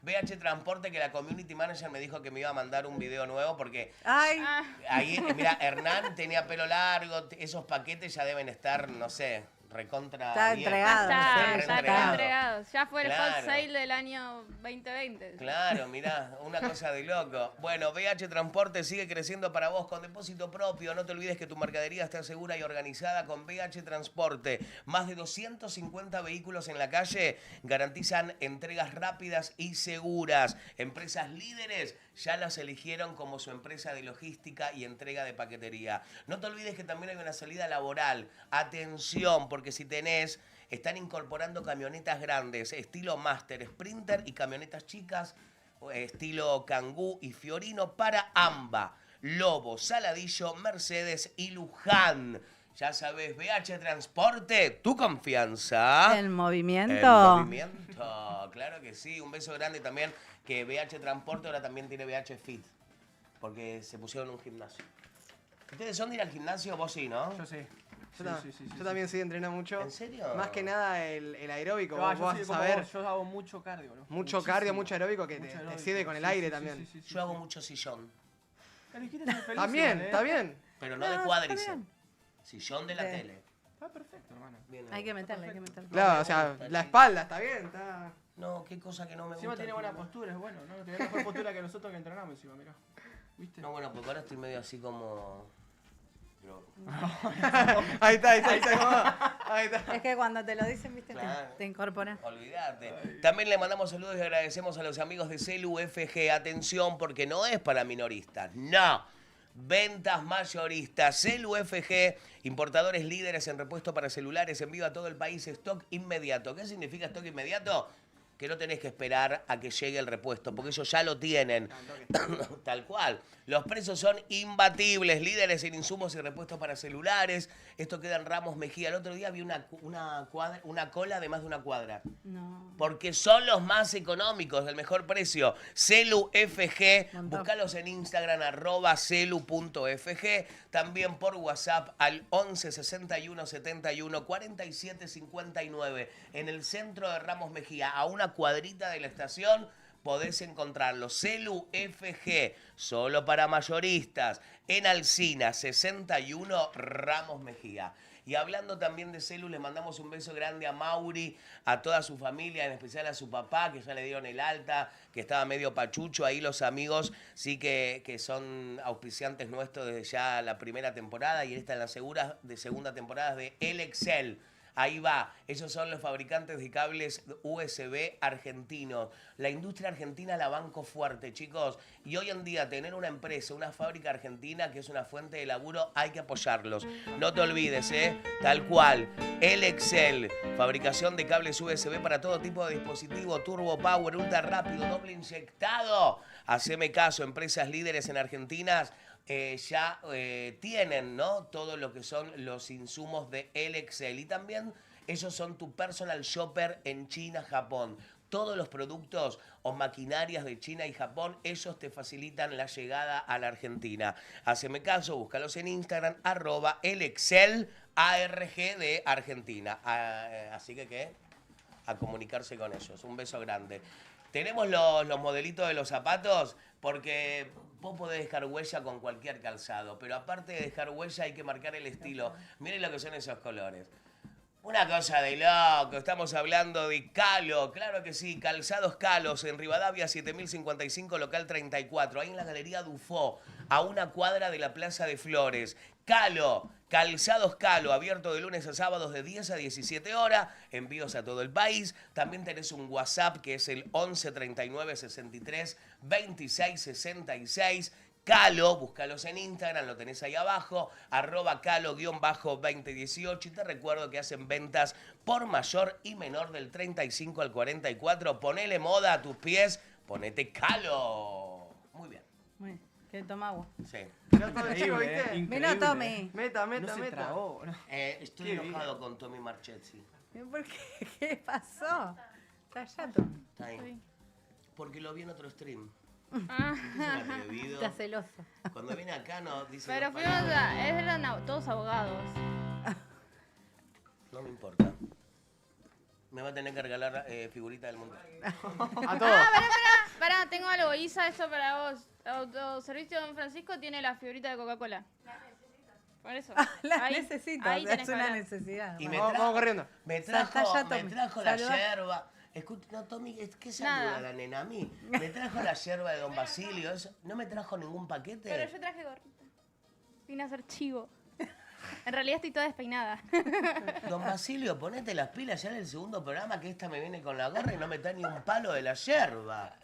[SPEAKER 3] BH Transporte, que la community manager me dijo que me iba a mandar un video nuevo porque
[SPEAKER 5] Ay,
[SPEAKER 7] Ah,
[SPEAKER 3] ahí, mira, Hernán tenía pelo largo, esos paquetes ya deben estar, no sé, recontra.
[SPEAKER 5] Está
[SPEAKER 3] bien.
[SPEAKER 5] entregado.
[SPEAKER 7] está,
[SPEAKER 5] sí,
[SPEAKER 7] está
[SPEAKER 3] entregado.
[SPEAKER 7] entregado. Ya fue el
[SPEAKER 3] Claro.
[SPEAKER 7] hot sale del año 2020.
[SPEAKER 3] Claro, mirá, una cosa de loco. Bueno, BH Transporte sigue creciendo para vos con depósito propio. No te olvides que tu mercadería está segura y organizada con BH Transporte. Más de 250 vehículos en la calle garantizan entregas rápidas y seguras. Empresas líderes ya las eligieron como su empresa de logística y entrega de paquetería. No te olvides que también hay una salida laboral. Atención, porque si tenés... Están incorporando camionetas grandes, estilo Master Sprinter y camionetas chicas, estilo Kangoo y Fiorino para AMBA, Lobo, Saladillo, Mercedes y Luján. Ya sabes, BH Transporte, tu confianza.
[SPEAKER 5] el
[SPEAKER 3] El
[SPEAKER 5] movimiento.
[SPEAKER 3] movimiento, claro que sí. Un beso grande también, que BH Transporte ahora también tiene BH Fit, porque se pusieron en un gimnasio. ¿Ustedes son de ir al gimnasio? Vos sí, ¿no?
[SPEAKER 6] Yo sí.
[SPEAKER 2] Yo también sí entreno mucho.
[SPEAKER 3] ¿En serio?
[SPEAKER 2] Más que nada el aeróbico.
[SPEAKER 6] No,
[SPEAKER 2] vos
[SPEAKER 6] yo
[SPEAKER 2] vas
[SPEAKER 6] sí,
[SPEAKER 2] a
[SPEAKER 6] como
[SPEAKER 2] saber.
[SPEAKER 6] vos, yo hago mucho cardio, ¿no?
[SPEAKER 2] Mucho cardio, mucho aeróbico que
[SPEAKER 6] Mucho
[SPEAKER 2] te
[SPEAKER 6] aeróbico.
[SPEAKER 2] sirve con el
[SPEAKER 6] Sí,
[SPEAKER 2] aire
[SPEAKER 6] sí,
[SPEAKER 2] también.
[SPEAKER 6] sí, sí,
[SPEAKER 3] Yo hago
[SPEAKER 6] sí.
[SPEAKER 3] mucho sillón,
[SPEAKER 6] Elegiste ser feliz,
[SPEAKER 2] También,
[SPEAKER 6] ¿eh?
[SPEAKER 2] está bien.
[SPEAKER 3] pero no
[SPEAKER 5] No,
[SPEAKER 3] de
[SPEAKER 5] está
[SPEAKER 3] cuádriceps.
[SPEAKER 5] bien.
[SPEAKER 3] Sillón de la
[SPEAKER 5] Sí.
[SPEAKER 3] tele.
[SPEAKER 6] Está perfecto, hermano.
[SPEAKER 3] Bien,
[SPEAKER 5] Hay que meterle, hay que meterle.
[SPEAKER 2] Claro, o sea, la espalda está bien. Está...
[SPEAKER 3] No, qué cosa que no me
[SPEAKER 6] Encima
[SPEAKER 3] gusta.
[SPEAKER 6] tiene buena postura, es bueno, ¿no? Tiene mejor postura que nosotros que entrenamos encima, mirá. ¿Viste?
[SPEAKER 3] No, bueno, porque ahora estoy medio así como... Pero...
[SPEAKER 2] Ahí está, ahí está. Ahí está.
[SPEAKER 5] Es que cuando te lo dicen, viste,
[SPEAKER 3] Claro.
[SPEAKER 5] te incorporas.
[SPEAKER 3] Olvídate. También le mandamos saludos y agradecemos a los amigos de Celu FG. Atención, porque no es para minoristas. No. Ventas mayoristas. Celu FG, importadores líderes en repuesto para celulares. Envío a todo el país stock inmediato. ¿Qué significa stock inmediato? que no tenés que esperar a que llegue el repuesto, porque ellos ya lo tienen. Tal cual. Los precios son imbatibles, líderes en insumos y repuestos para celulares. Esto queda en Ramos Mejía. El otro día vi una cola de más de una cuadra.
[SPEAKER 4] No.
[SPEAKER 3] Porque son los más económicos, el mejor precio. Celu FG, búscalos en Instagram, @celu.fg. También por WhatsApp al 11 61 71 47 59. En el centro de Ramos Mejía, a una cuadrita de la estación, podés encontrarlo. Celu FG, solo para mayoristas, en Alsina, 61 Ramos Mejía. Y hablando también de Celu, le mandamos un beso grande a Mauri, a toda su familia, en especial a su papá, que ya le dieron el alta, que estaba medio pachucho. Ahí los amigos sí que son auspiciantes nuestros desde ya la primera temporada, y esta en la segunda temporada de El Excel. Ahí va, ellos son los fabricantes de cables USB argentinos. La industria argentina la banco fuerte, chicos. Y hoy en día tener una empresa, una fábrica argentina que es una fuente de laburo, hay que apoyarlos. No te olvides, tal cual. El Excel, fabricación de cables USB para todo tipo de dispositivo, turbo power, ultra rápido, doble inyectado. Haceme caso, empresas líderes en Argentina ya tienen, ¿no?, todo lo que son los insumos de El Excel. Y también ellos son tu personal shopper en China, Japón. Todos los productos o maquinarias de China y Japón, ellos te facilitan la llegada a la Argentina. Haceme caso, búscalos en Instagram, @elexcelarg de Argentina. Así que, a comunicarse con ellos. Un beso grande. Tenemos los modelitos de los zapatos, porque vos podés dejar huella con cualquier calzado, pero aparte de dejar huella hay que marcar el estilo. Miren lo que son esos colores. Una cosa de loco, estamos hablando de Calo, claro que sí, Calzados Calos, en Rivadavia 7055, local 34, ahí en la Galería Dufo, a una cuadra de la Plaza de Flores. Calo, Calzados Calo, abierto de lunes a sábados de 10 a 17 horas, envíos a todo el país. También tenés un WhatsApp que es el 11 39 63 26 66. Calo, búscalos en Instagram, lo tenés ahí abajo, @calo_2018. Y te recuerdo que hacen ventas por mayor y menor del 35 al 44. Ponele moda a tus pies, ponete Calo. Muy bien.
[SPEAKER 5] Muy bien. ¿Qué toma agua?
[SPEAKER 3] Sí.
[SPEAKER 5] Mira, tome.
[SPEAKER 2] Meta.
[SPEAKER 6] Tragó, ¿no?
[SPEAKER 3] Estoy enojado con Tommy Marchetti.
[SPEAKER 5] ¿Por qué? ¿Qué pasó? Está chato.
[SPEAKER 3] Está ahí. Porque lo vi en otro stream.
[SPEAKER 5] Está celoso.
[SPEAKER 3] Cuando viene acá no dice.
[SPEAKER 7] Pero fuimos eran todos abogados.
[SPEAKER 3] No me importa. Me va a tener que regalar figurita del mundo.
[SPEAKER 2] A todos.
[SPEAKER 7] Pará, tengo algo. Isa, esto para vos. Autoservicio Don Francisco tiene la figurita de Coca-Cola. Por eso.
[SPEAKER 5] La necesito.
[SPEAKER 7] Ahí tenés
[SPEAKER 5] es
[SPEAKER 7] que
[SPEAKER 5] una
[SPEAKER 7] hablar.
[SPEAKER 5] necesidad.
[SPEAKER 3] Y
[SPEAKER 2] Vamos corriendo.
[SPEAKER 3] Me trajo la
[SPEAKER 5] Saludá.
[SPEAKER 3] yerba. Escucha, no, Tommy, ¿qué saluda la nena a mí? Me trajo la yerba de Don Basilio. Eso, ¿no me trajo ningún paquete?
[SPEAKER 7] Pero yo traje gorrita. Vine a ser chivo. En realidad estoy toda despeinada.
[SPEAKER 3] Don Basilio, ponete las pilas ya en el segundo programa, que esta me viene con la gorra y no me trae ni un palo de la yerba.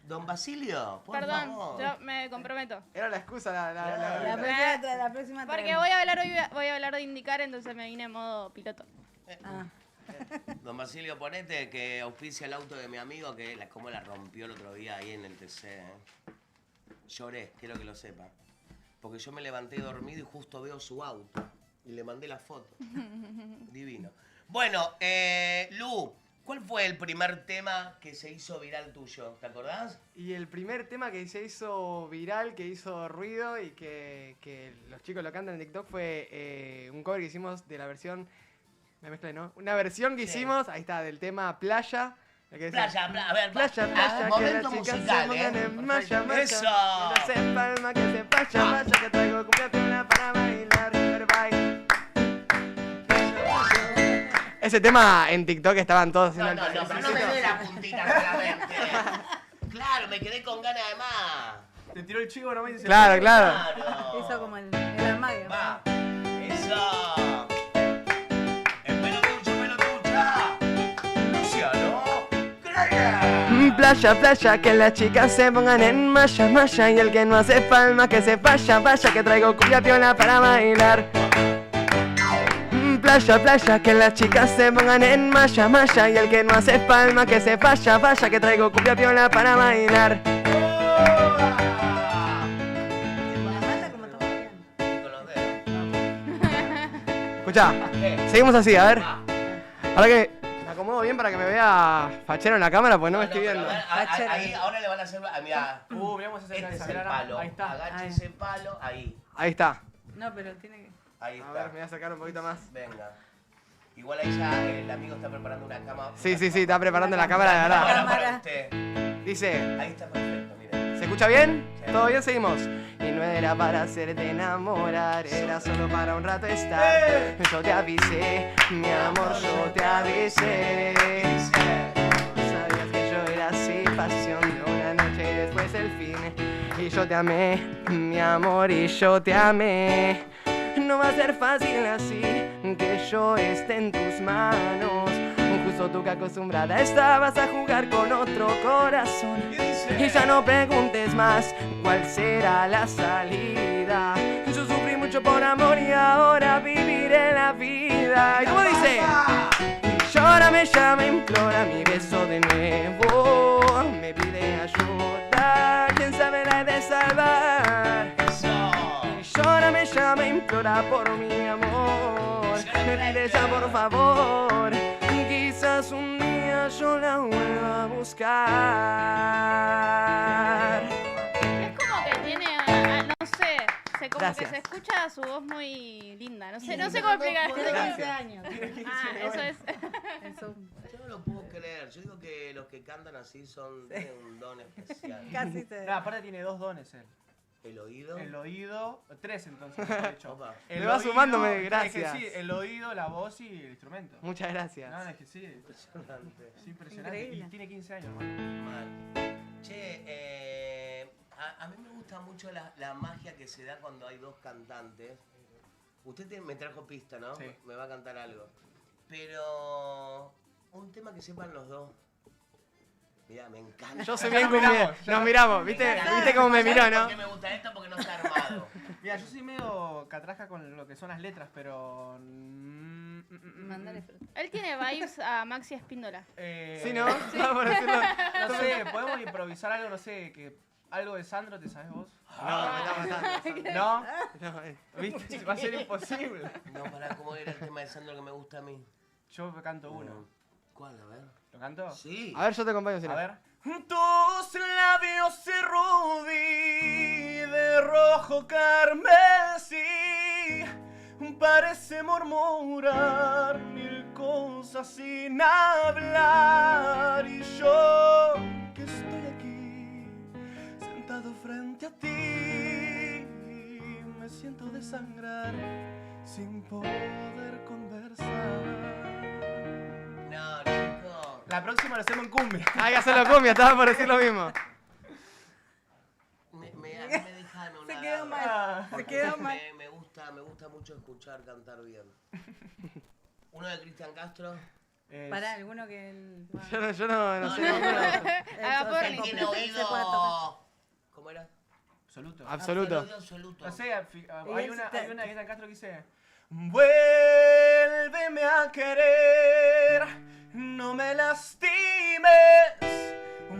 [SPEAKER 3] Don Basilio, por
[SPEAKER 7] Perdón,
[SPEAKER 3] favor.
[SPEAKER 7] yo me comprometo.
[SPEAKER 2] Era la excusa,
[SPEAKER 5] La próxima
[SPEAKER 7] Porque voy a hablar de indicar, entonces me vine en modo piloto.
[SPEAKER 3] Don Basilio, ponete que auspicia el auto de mi amigo, que como la rompió el otro día ahí en el TC. Lloré, quiero que lo sepa. Porque yo me levanté dormido y justo veo su auto. Y le mandé la foto. Divino. Bueno, Lu, ¿cuál fue el primer tema que se hizo viral tuyo? ¿Te acordás?
[SPEAKER 2] Y el primer tema que se hizo viral, que hizo ruido y que los chicos lo cantan en TikTok fue un cover que hicimos de la versión... Me mezclé, ¿no? Una versión que hicimos, ahí está, del tema Playa.
[SPEAKER 3] Playa, a ver,
[SPEAKER 2] Playa, que
[SPEAKER 3] momento
[SPEAKER 2] las chicas
[SPEAKER 3] musical,
[SPEAKER 2] se pongan en malla,
[SPEAKER 3] Eso.
[SPEAKER 2] que se palma, que se vaya, que traigo cumbia para bailar, bye. Ese tema en TikTok estaban todos haciendo
[SPEAKER 3] No, pero no me dé la puntita solamente. Claro, me quedé con ganas de más.
[SPEAKER 6] Te tiró el chivo, no me dice.
[SPEAKER 2] Claro.
[SPEAKER 5] Hizo como el armario.
[SPEAKER 3] Va. Eso. Pelotucha. Luciano.
[SPEAKER 2] Playa, que las chicas se pongan en malla, y el que no hace palma, que se vaya, que traigo cumbia piola para bailar. playa, playa, que las chicas se pongan en malla, malla. Y el que no hace palma, que se vaya, vaya, que traigo cumbia piola para bailar. Escuchá, seguimos así, a ver. Ahora que me acomodo bien para que me vea fachero en la cámara, pues no me estoy viendo.
[SPEAKER 3] Ahí, ahora le van a hacer. Mirá,
[SPEAKER 6] miramos esa
[SPEAKER 3] este es
[SPEAKER 6] cabeza,
[SPEAKER 3] el palo.
[SPEAKER 6] ahí está.
[SPEAKER 3] Agache ese palo, ahí.
[SPEAKER 2] Ahí está.
[SPEAKER 5] No, pero tiene que...
[SPEAKER 3] Ahí
[SPEAKER 2] A
[SPEAKER 3] está.
[SPEAKER 2] ver, me voy a acercar un poquito más.
[SPEAKER 3] Venga. Igual ahí ya el amigo está preparando una cama.
[SPEAKER 2] Sí, está preparando la cámara de verdad.
[SPEAKER 3] Cámara para usted.
[SPEAKER 2] Dice,
[SPEAKER 3] Ahí está perfecto, mire.
[SPEAKER 2] ¿se escucha bien?
[SPEAKER 3] Sí.
[SPEAKER 2] ¿Todo bien? Seguimos. Y no era para hacerte enamorar, era solo para un rato estar. Yo te avisé, mi amor, yo te avisé. Sabías que yo era así, pasión de una noche y después el fin. Y yo te amé, mi amor, y yo te amé. No va a ser fácil así, que yo esté en tus manos. Justo tú que acostumbrada estabas a jugar con otro corazón. Y ya no preguntes más cuál será la salida. Yo sufrí mucho por amor y ahora viviré la vida. ¿Y cómo dice? Y llora, me llama, implora mi beso de nuevo. Me pide ayuda, quién sabe la he de salvar. Y llora, me llama, implora por mi amor. Me pide ya por favor. Quizás un día yo la vuelva a buscar.
[SPEAKER 7] Es como que tiene, no sé, como
[SPEAKER 2] Gracias.
[SPEAKER 7] que se escucha su voz muy linda. No sé cómo explicar.
[SPEAKER 5] Tiene 15 años.
[SPEAKER 7] Eso es.
[SPEAKER 5] Eso.
[SPEAKER 3] Yo no lo puedo creer. Yo digo que los que cantan así tienen un don especial.
[SPEAKER 5] Casi te...
[SPEAKER 6] No, aparte tiene 2 dones él.
[SPEAKER 3] El oído.
[SPEAKER 6] El oído, 3 entonces, de hecho.
[SPEAKER 3] Opa.
[SPEAKER 6] El
[SPEAKER 2] Me va sumándome,
[SPEAKER 6] es que
[SPEAKER 2] gracias.
[SPEAKER 6] sí, el oído, la voz y el instrumento.
[SPEAKER 2] Muchas gracias.
[SPEAKER 6] No, es que sí,
[SPEAKER 3] Impresionante.
[SPEAKER 6] es impresionante.
[SPEAKER 5] Increíble.
[SPEAKER 6] Y tiene 15 años, hermano.
[SPEAKER 3] Mal. Che, a mí me gusta mucho la magia que se da cuando hay dos cantantes. Usted me trajo pista, ¿no?
[SPEAKER 6] Sí.
[SPEAKER 3] Me va a cantar algo. Pero un tema que sepan los dos. Mirá, me encanta.
[SPEAKER 2] Yo soy bien cumbiero. Nos miramos, ¿viste cómo me miró, no?
[SPEAKER 3] ¿Por qué me gusta esto? Porque no está armado.
[SPEAKER 6] Mira, yo soy medio catraja con lo que son las letras, pero...
[SPEAKER 5] Mándale fruta.
[SPEAKER 7] Él tiene vibes a Maxi Espíndola.
[SPEAKER 2] Sí, ¿no? Estaba por decirlo.
[SPEAKER 6] No sé, podemos improvisar algo, no sé, algo de Sandro, ¿te sabes vos?
[SPEAKER 2] No, me está matando.
[SPEAKER 6] ¿No?
[SPEAKER 2] No,
[SPEAKER 6] ¿Viste? Va a ser imposible.
[SPEAKER 3] No, pará, ¿cómo era el tema de Sandro que me gusta a mí?
[SPEAKER 6] Yo canto uno.
[SPEAKER 3] ¿Cuál? A ver.
[SPEAKER 6] ¿Lo canto?
[SPEAKER 3] Sí.
[SPEAKER 2] A ver, yo te acompaño, si
[SPEAKER 6] A
[SPEAKER 2] no.
[SPEAKER 6] ver. Tus labios de rubí, de rojo carmesí, parece murmurar 1000 cosas sin hablar. Y yo que estoy aquí, sentado frente a ti, me siento desangrar sin poder conversar.
[SPEAKER 3] No, chico.
[SPEAKER 6] La próxima lo hacemos en cumbia.
[SPEAKER 2] Hay que hacerlo cumbia, estaba por decir lo mismo.
[SPEAKER 3] A mí me deja anonadado.
[SPEAKER 5] Se quedó mal. Se
[SPEAKER 3] Porque
[SPEAKER 5] quedó mal.
[SPEAKER 3] me gusta mucho escuchar cantar bien. Uno de Cristian Castro.
[SPEAKER 5] Para alguno que... él- bueno.
[SPEAKER 2] Yo no sé.
[SPEAKER 7] Haga por
[SPEAKER 3] Él
[SPEAKER 7] mí.
[SPEAKER 3] tiene
[SPEAKER 5] Se puede
[SPEAKER 3] oído.
[SPEAKER 5] tocar.
[SPEAKER 3] ¿Cómo era?
[SPEAKER 6] Absoluto.
[SPEAKER 2] Absoluto.
[SPEAKER 3] Oído absoluto.
[SPEAKER 6] No sé,
[SPEAKER 5] Y
[SPEAKER 6] hay
[SPEAKER 5] él
[SPEAKER 6] una
[SPEAKER 5] te-
[SPEAKER 6] de Cristian Castro que dice: vuélveme a querer, no me lastimes,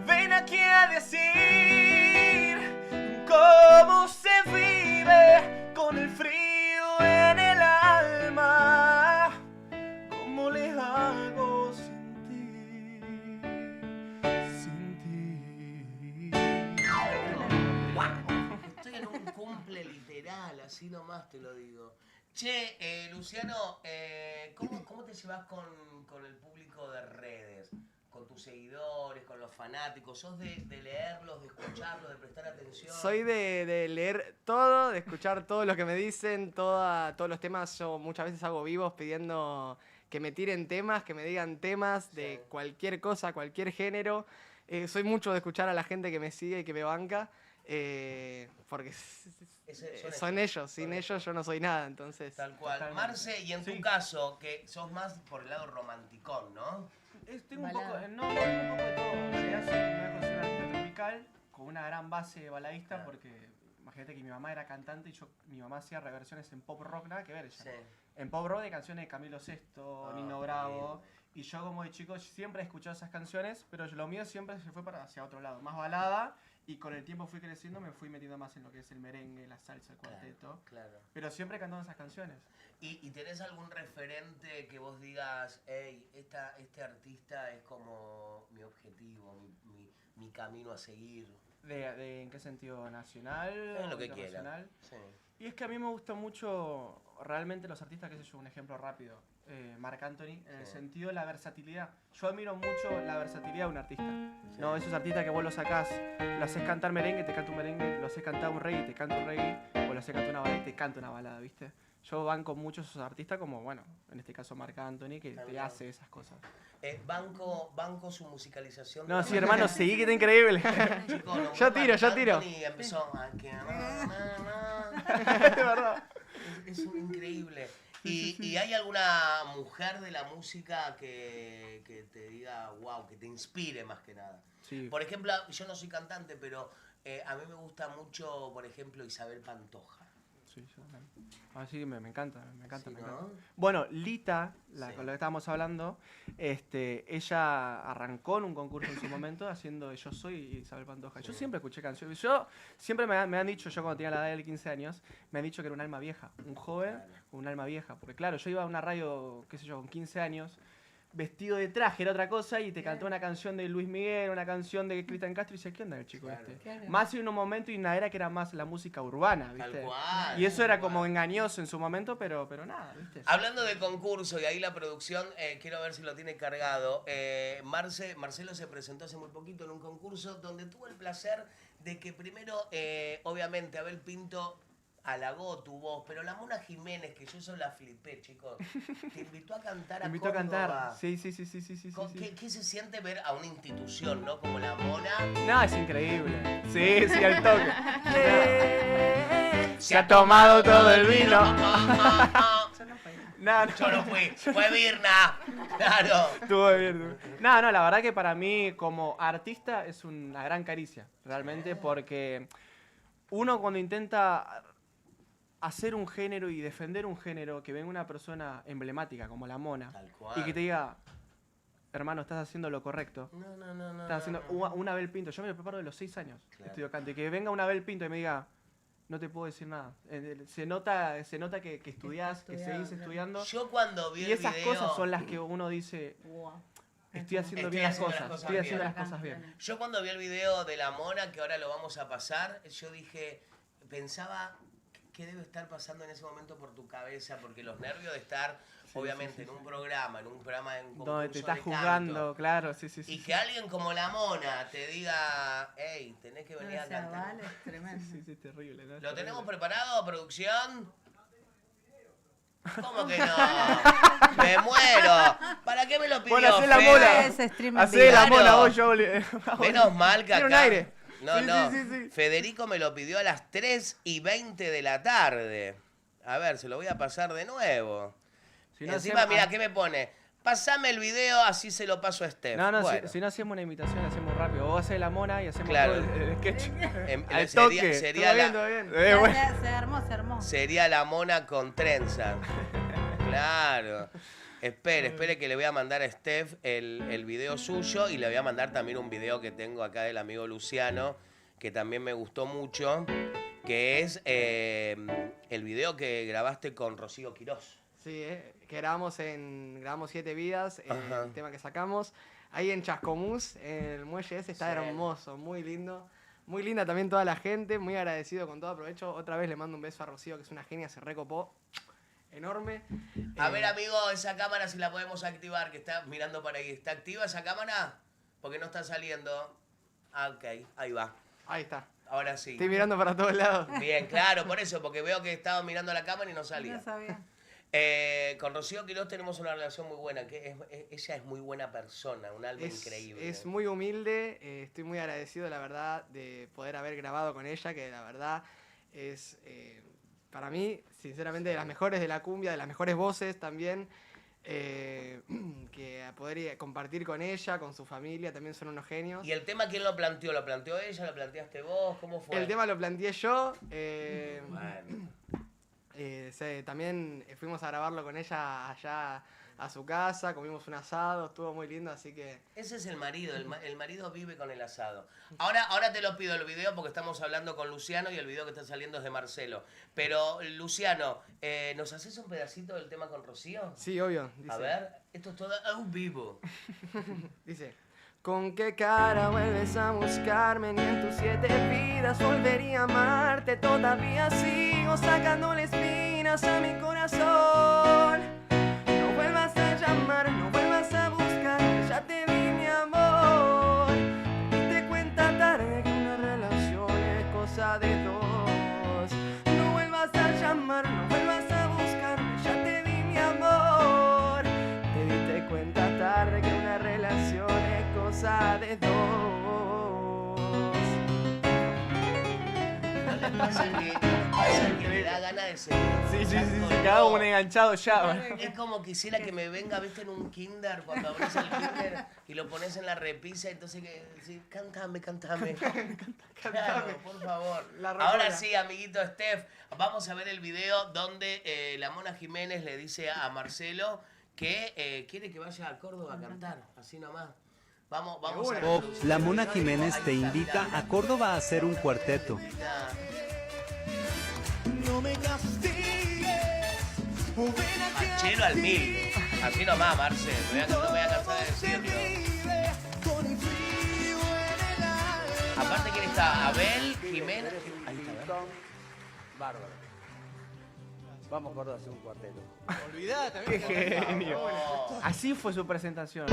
[SPEAKER 6] ven aquí a decir cómo se vive con el frío en el alma, cómo le hago sin ti.
[SPEAKER 3] Estoy en un cumple literal, así nomás te lo digo. Che, Luciano, ¿cómo te llevas con el público de redes? Con tus seguidores, con los fanáticos. ¿Sos de leerlos, de escucharlos, de prestar atención?
[SPEAKER 2] Soy de leer todo, de escuchar todo lo que me dicen, todos los temas. Yo muchas veces hago vivos pidiendo que me tiren temas, que me digan temas de cualquier cosa, cualquier género. Soy mucho de escuchar a la gente que me sigue y que me banca, porque son ellos. Sin ellos yo no soy nada, entonces...
[SPEAKER 3] Tal cual.
[SPEAKER 6] Totalmente.
[SPEAKER 3] Marce, y en tu
[SPEAKER 6] Sí.
[SPEAKER 3] caso, que sos más por el lado romanticón, ¿no?
[SPEAKER 6] Tengo un
[SPEAKER 5] Balada.
[SPEAKER 6] poco, no, tengo un poco de todo. En realidad me dejo ser un artista tropical con una gran base baladista porque, imagínate, imagínate que mi mamá era cantante y mi mamá hacía reversiones en pop rock, nada que ver ella.
[SPEAKER 3] Sí.
[SPEAKER 6] En pop rock de canciones de Camilo Sesto, Nino Bravo. Y yo como de chico siempre he escuchado esas canciones, pero lo mío siempre se fue hacia otro lado, más balada. Y con el tiempo fui creciendo, me fui metiendo más en lo que es el merengue, la salsa, el cuarteto.
[SPEAKER 3] Claro.
[SPEAKER 6] Pero siempre cantando esas canciones.
[SPEAKER 3] ¿Y tenés algún referente que vos digas, hey, este artista es como mi objetivo, mi camino a seguir?
[SPEAKER 6] ¿En qué sentido? ¿Nacional?
[SPEAKER 3] En lo que quiera. Sí.
[SPEAKER 6] Y es que a mí me gustan mucho realmente los artistas, qué sé yo, un ejemplo rápido. Marc Anthony, en el sentido de la versatilidad. Yo admiro mucho la versatilidad de un artista. Sí. No, esos artistas que vos lo sacás, lo haces cantar merengue, te canta un merengue, lo haces cantar un reggae, te canta un reggae, o lo haces cantar una balada y te canta una balada, ¿viste? Yo banco mucho esos artistas como, bueno, en este caso Marc Anthony, que te hace esas cosas.
[SPEAKER 3] Banco su musicalización.
[SPEAKER 6] No, sí, hermano, seguí que está increíble.
[SPEAKER 3] Chico, no,
[SPEAKER 6] yo tiro.
[SPEAKER 3] Anthony empezó a que...
[SPEAKER 6] Es verdad.
[SPEAKER 3] Es increíble. ¿Y hay alguna mujer de la música que te diga, wow, que te inspire más que nada?
[SPEAKER 6] Sí.
[SPEAKER 3] Por ejemplo, yo no soy cantante, pero a mí me gusta mucho, por ejemplo, Isabel Pantoja.
[SPEAKER 6] Sí, yo también. Sí, me encanta.
[SPEAKER 3] Sí, ¿no?
[SPEAKER 6] Bueno, Lita, con la que estábamos hablando, ella arrancó en un concurso en su momento haciendo Yo Soy Isabel Pantoja. Yo siempre escuché canciones. Siempre me han dicho, yo cuando tenía la edad de 15 años, me han dicho que era un alma vieja, un joven con un alma vieja. Porque claro, yo iba a una radio, qué sé yo, con 15 años, vestido de traje, era otra cosa, y te cantó una canción de Luis Miguel, una canción de Cristian Castro, y dice, ¿qué onda el chico este? Claro. Más en un momento y una era que era más la música urbana, ¿viste?
[SPEAKER 3] Tal cual,
[SPEAKER 6] y eso era como engañoso en su momento, pero nada, ¿viste?
[SPEAKER 3] Hablando de concurso, y ahí la producción, quiero ver si lo tiene cargado, Marcelo se presentó hace muy poquito en un concurso donde tuvo el placer de que primero, obviamente, Abel Pinto halagó tu voz, pero la Mona Jiménez, que yo eso la flipé, chicos, te invitó a cantar a
[SPEAKER 6] Córdoba. Invitó a cantar, sí.
[SPEAKER 3] ¿Qué se siente ver a una institución, no? Como la Mona.
[SPEAKER 6] No, es increíble. Sí, al toque. Se ha tomado todo el vino.
[SPEAKER 3] Yo no fui, fue Virna. Claro.
[SPEAKER 6] Estuvo bien. No, la verdad que para mí como artista es una gran caricia, realmente, porque uno cuando intenta hacer un género y defender un género, que venga una persona emblemática como la Mona y que te diga, hermano, estás haciendo lo correcto.
[SPEAKER 3] No.
[SPEAKER 6] Estás haciendo una Abel Pinto. Yo me lo preparo de los 6 años.
[SPEAKER 3] Claro.
[SPEAKER 6] Estudio canto. Y que venga una Abel Pinto y me diga, no te puedo decir nada. Se nota que estudiás, que seguís estudiando.
[SPEAKER 3] Yo cuando vi
[SPEAKER 6] y esas cosas son las que uno dice, estoy haciendo bien las cosas. Estoy haciendo las cosas bien.
[SPEAKER 3] Yo cuando vi el video de la Mona, que ahora lo vamos a pasar, yo pensaba, ¿qué debe estar pasando en ese momento por tu cabeza? Porque los nervios de estar, obviamente, en un programa, en concurso
[SPEAKER 6] donde te estás jugando, claro, sí.
[SPEAKER 3] Y que alguien como la Mona te diga, hey, tenés que venir a cantar.
[SPEAKER 5] Vale, es tremendo.
[SPEAKER 6] Sí, es terrible, ¿no?
[SPEAKER 3] ¿Lo tenemos preparado, producción? ¿Cómo que no? ¡Me muero! ¿Para qué me lo pidió?
[SPEAKER 6] Bueno, hacé la Mona. Hacé la Mona vos, yo.
[SPEAKER 3] Menos mal que acá...
[SPEAKER 6] un aire.
[SPEAKER 3] No. Federico me lo pidió a las 3:20 de la tarde. A ver, se lo voy a pasar de nuevo. Encima, mira, ¿qué me pone? Pasame el video, así se lo paso a Steph.
[SPEAKER 6] No,
[SPEAKER 3] bueno.
[SPEAKER 6] si no hacemos una imitación, hacemos rápido. Vos hacés la Mona y hacemos
[SPEAKER 3] todo
[SPEAKER 6] el sketch.
[SPEAKER 3] Al toque. Sería
[SPEAKER 6] todo bien.
[SPEAKER 5] Se armó.
[SPEAKER 3] Sería la Mona con trenza. Claro. Espere que le voy a mandar a Steph el video suyo y le voy a mandar también un video que tengo acá del amigo Luciano, que también me gustó mucho, que es el video que grabaste con Rocío Quirós.
[SPEAKER 2] Sí, que grabamos 7 vidas, el tema que sacamos. Ahí en Chascomús, en el muelle ese, está hermoso, muy lindo. Muy linda también toda la gente, muy agradecido con todo. Aprovecho, otra vez le mando un beso a Rocío, que es una genia, se recopó. Enorme.
[SPEAKER 3] A ver, amigo, esa cámara si la podemos activar, que está mirando para ahí. ¿Está activa esa cámara? Porque no está saliendo. Ah, ok, ahí va.
[SPEAKER 2] Ahí está.
[SPEAKER 3] Ahora sí.
[SPEAKER 2] Estoy mirando para todos lados.
[SPEAKER 3] Bien, claro, por eso, porque veo que estaba mirando la cámara y no salía.
[SPEAKER 5] No sabía.
[SPEAKER 3] Con Rocío Quirós tenemos una relación muy buena, que ella es muy buena persona, un alma increíble.
[SPEAKER 2] Es muy humilde, estoy muy agradecido, la verdad, de poder haber grabado con ella, que la verdad es, para mí, sinceramente, de las mejores de la cumbia, de las mejores voces también. que poder compartir con ella, con su familia, también son unos genios.
[SPEAKER 3] ¿Y el tema quién lo planteó? ¿Lo planteó ella? ¿Lo planteaste vos? ¿Cómo fue?
[SPEAKER 2] El tema lo planteé yo.
[SPEAKER 3] Bueno.
[SPEAKER 2] También fuimos a grabarlo con ella allá a su casa, comimos un asado, estuvo muy lindo, así que...
[SPEAKER 3] Ese es el marido, el marido vive con el asado. Ahora te lo pido el video porque estamos hablando con Luciano y el video que está saliendo es de Marcelo. Pero, Luciano, ¿nos haces un pedacito del tema con Rocío?
[SPEAKER 2] Sí, obvio. Dice,
[SPEAKER 3] a ver, esto es todo un vivo.
[SPEAKER 2] Dice... ¿Con qué cara vuelves a buscarme? Ni en tus 7 vidas volvería a amarte. Todavía sigo sacándole espinas a mi corazón. No vuelvas a llamar, no vuelvas a buscar, ya te di mi amor. Y te cuenta tarde que una relación es cosa de dos. No vuelvas a llamar, no vuelvas a buscar, ya te di mi amor. Te diste cuenta tarde que una relación es cosa de dos.
[SPEAKER 3] ¿No le pasa que le da ganas de seguir?
[SPEAKER 6] Sí, quedaba como un enganchado ya.
[SPEAKER 3] Es como quisiera que me venga, viste, en un kinder, cuando abrís el kinder y lo pones en la repisa, entonces que sí, cántame. Claro, por favor. Ahora sí, amiguito Steph, vamos a ver el video donde la Mona Jiménez le dice a Marcelo que quiere que vaya a Córdoba a cantar, así nomás. Vamos a ver.
[SPEAKER 8] La Mona Jiménez te invita a Córdoba a hacer un cuarteto.
[SPEAKER 9] No me castigues,
[SPEAKER 3] Machelo al 1000. Así nomás, Marcel. No me voy a cansar de decirlo. Aparte, ¿quién está? Abel, Jiménez. Ahí está, ¿verdad?
[SPEAKER 10] Bárbaro. Vamos, Córdoba, a hacer un cuarteto.
[SPEAKER 2] Olvidá
[SPEAKER 6] Qué
[SPEAKER 2] también.
[SPEAKER 6] genio. Así fue su presentación.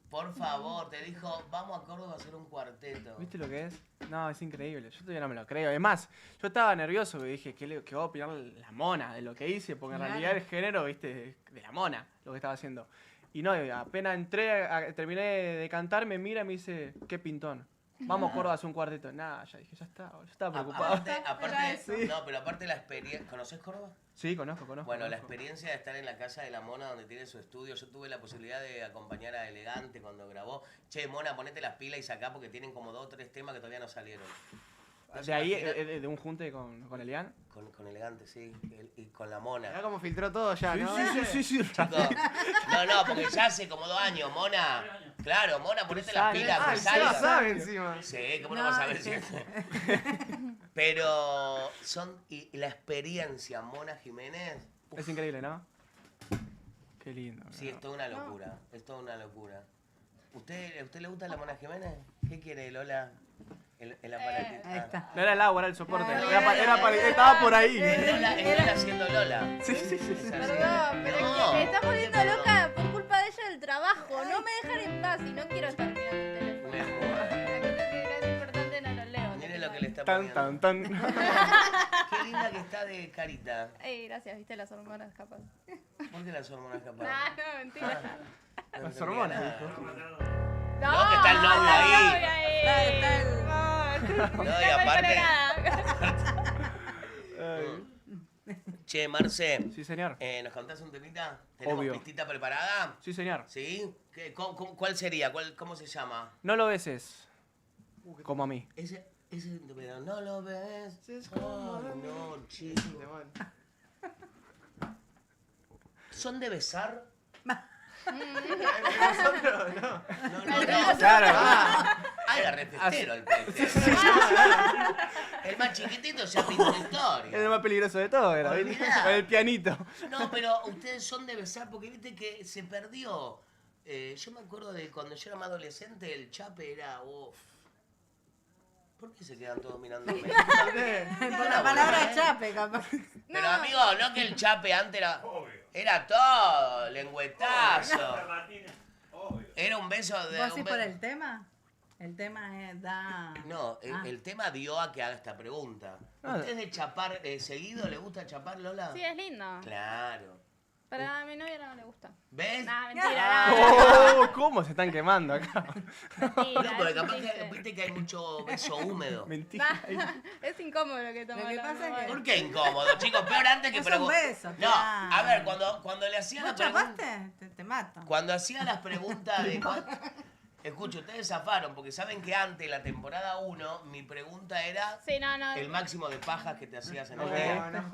[SPEAKER 3] Por favor, te dijo, vamos a Córdoba a hacer un cuarteto.
[SPEAKER 6] ¿Viste lo que es? No, es increíble. Yo todavía no me lo creo. Además, yo estaba nervioso porque dije, ¿qué va a opinar la Mona de lo que hice? Porque en realidad el género, viste, de la Mona, lo que estaba haciendo. Y no, apenas terminé de cantar, me mira y me dice, qué pintón. Vamos, Córdoba, a hacer un cuarteto. Nada, ya dije, ya estaba preocupado.
[SPEAKER 3] Pero aparte la experiencia... ¿Conoces Córdoba?
[SPEAKER 6] Sí, conozco.
[SPEAKER 3] Bueno, la experiencia de estar en la casa de la Mona donde tiene su estudio. Yo tuve la posibilidad de acompañar a Elegante cuando grabó. Che, Mona, ponete las pilas y sacá porque tienen como 2 o 3 temas que todavía no salieron.
[SPEAKER 6] De ahí, de un junte con Elian.
[SPEAKER 3] Con Elegante, sí. Y con la Mona.
[SPEAKER 2] Mirá cómo filtró todo ya, ¿no?
[SPEAKER 6] Sí.
[SPEAKER 3] Chicos, no, porque ya hace como 2 años, Mona. Claro, Mona, ponete las pilas.
[SPEAKER 2] Ah,
[SPEAKER 3] que
[SPEAKER 2] ya lo
[SPEAKER 3] salga.
[SPEAKER 2] sabe encima.
[SPEAKER 3] Sí, ¿cómo no vas a ver si? Pero y la experiencia, Mona Jiménez.
[SPEAKER 6] Es increíble, ¿no? Qué lindo.
[SPEAKER 3] Sí, es toda una locura. Es toda una locura. ¿Usted le gusta la Mona Jiménez? ¿Qué quiere, Lola? El aparatito.
[SPEAKER 5] Ahí está.
[SPEAKER 6] No era el agua, era el soporte. Estaba por ahí.
[SPEAKER 3] Es Lola haciendo Lola.
[SPEAKER 6] Sí.
[SPEAKER 7] Perdón, pero
[SPEAKER 3] No.
[SPEAKER 7] me está poniendo loca por culpa de ella del trabajo. No me dejan en paz y no quiero estar mirando el teléfono. Es importante, no lo leo.
[SPEAKER 3] Miren lo que le está
[SPEAKER 6] Tan.
[SPEAKER 3] poniendo. Qué linda que está de carita.
[SPEAKER 7] Ey, gracias, viste las hormonas capaz.
[SPEAKER 3] ¿Por qué las hormonas capaz?
[SPEAKER 7] No, mentira.
[SPEAKER 6] Las hormonas,
[SPEAKER 3] No, que está el novio ahí.
[SPEAKER 5] Está el...
[SPEAKER 3] No, y aparte. Che, Marce.
[SPEAKER 6] Sí, señor.
[SPEAKER 3] ¿Nos contás un temita? ¿Tenemos
[SPEAKER 6] Obvio.
[SPEAKER 3] pistita preparada?
[SPEAKER 6] Sí, señor.
[SPEAKER 3] ¿Sí? ¿Cuál sería? ¿Cómo se llama?
[SPEAKER 6] No lo beses. Como a mí.
[SPEAKER 3] Ese pero no lo ves. Ay, no, chico. ¿Son de besar?
[SPEAKER 2] Nosotros no.
[SPEAKER 3] No.
[SPEAKER 6] Claro.
[SPEAKER 3] Ay, la repetero el pez. El más chiquitito ya pintó la historia.
[SPEAKER 6] Es el más peligroso de todo, era.
[SPEAKER 3] Olvidá.
[SPEAKER 6] Con el pianito.
[SPEAKER 3] No, pero ustedes son de besar porque viste que se perdió. Yo me acuerdo de cuando yo era más adolescente, el chape era... ¿Por qué se quedan todos mirándome?
[SPEAKER 5] Por la palabra chape, capaz.
[SPEAKER 3] Pero amigo, no que el chape antes era todo, lengüetazo. Era un beso de...
[SPEAKER 5] ¿Vos sí por el tema? El tema da...
[SPEAKER 3] No, el tema dio a que haga esta pregunta. ¿Usted es de chapar seguido? ¿Le gusta chapar, Lola?
[SPEAKER 7] Sí, es lindo.
[SPEAKER 3] Claro.
[SPEAKER 7] Para mi novia no le gusta.
[SPEAKER 3] ¿Ves?
[SPEAKER 7] Nah, mentira.
[SPEAKER 6] ¿Cómo se están quemando acá?
[SPEAKER 3] No, pero capaz que viste que hay mucho beso húmedo.
[SPEAKER 6] Mentira.
[SPEAKER 7] Es incómodo lo que estamos
[SPEAKER 5] Lo que
[SPEAKER 7] hablando.
[SPEAKER 5] pasa es que-
[SPEAKER 3] ¿Por qué incómodo, chicos? Peor antes que
[SPEAKER 5] Es un
[SPEAKER 3] preguntar.
[SPEAKER 5] beso,
[SPEAKER 3] No,
[SPEAKER 5] claro.
[SPEAKER 3] a ver, cuando le hacía
[SPEAKER 5] ¿Vos
[SPEAKER 3] la pregunta.
[SPEAKER 5] chapaste? Te mato.
[SPEAKER 3] Cuando hacía las preguntas de. Escucha, ustedes zafaron, porque saben que antes, la temporada 1, mi pregunta era
[SPEAKER 7] Sí, no.
[SPEAKER 3] el máximo de pajas que te hacías en el
[SPEAKER 6] Ok.
[SPEAKER 3] día.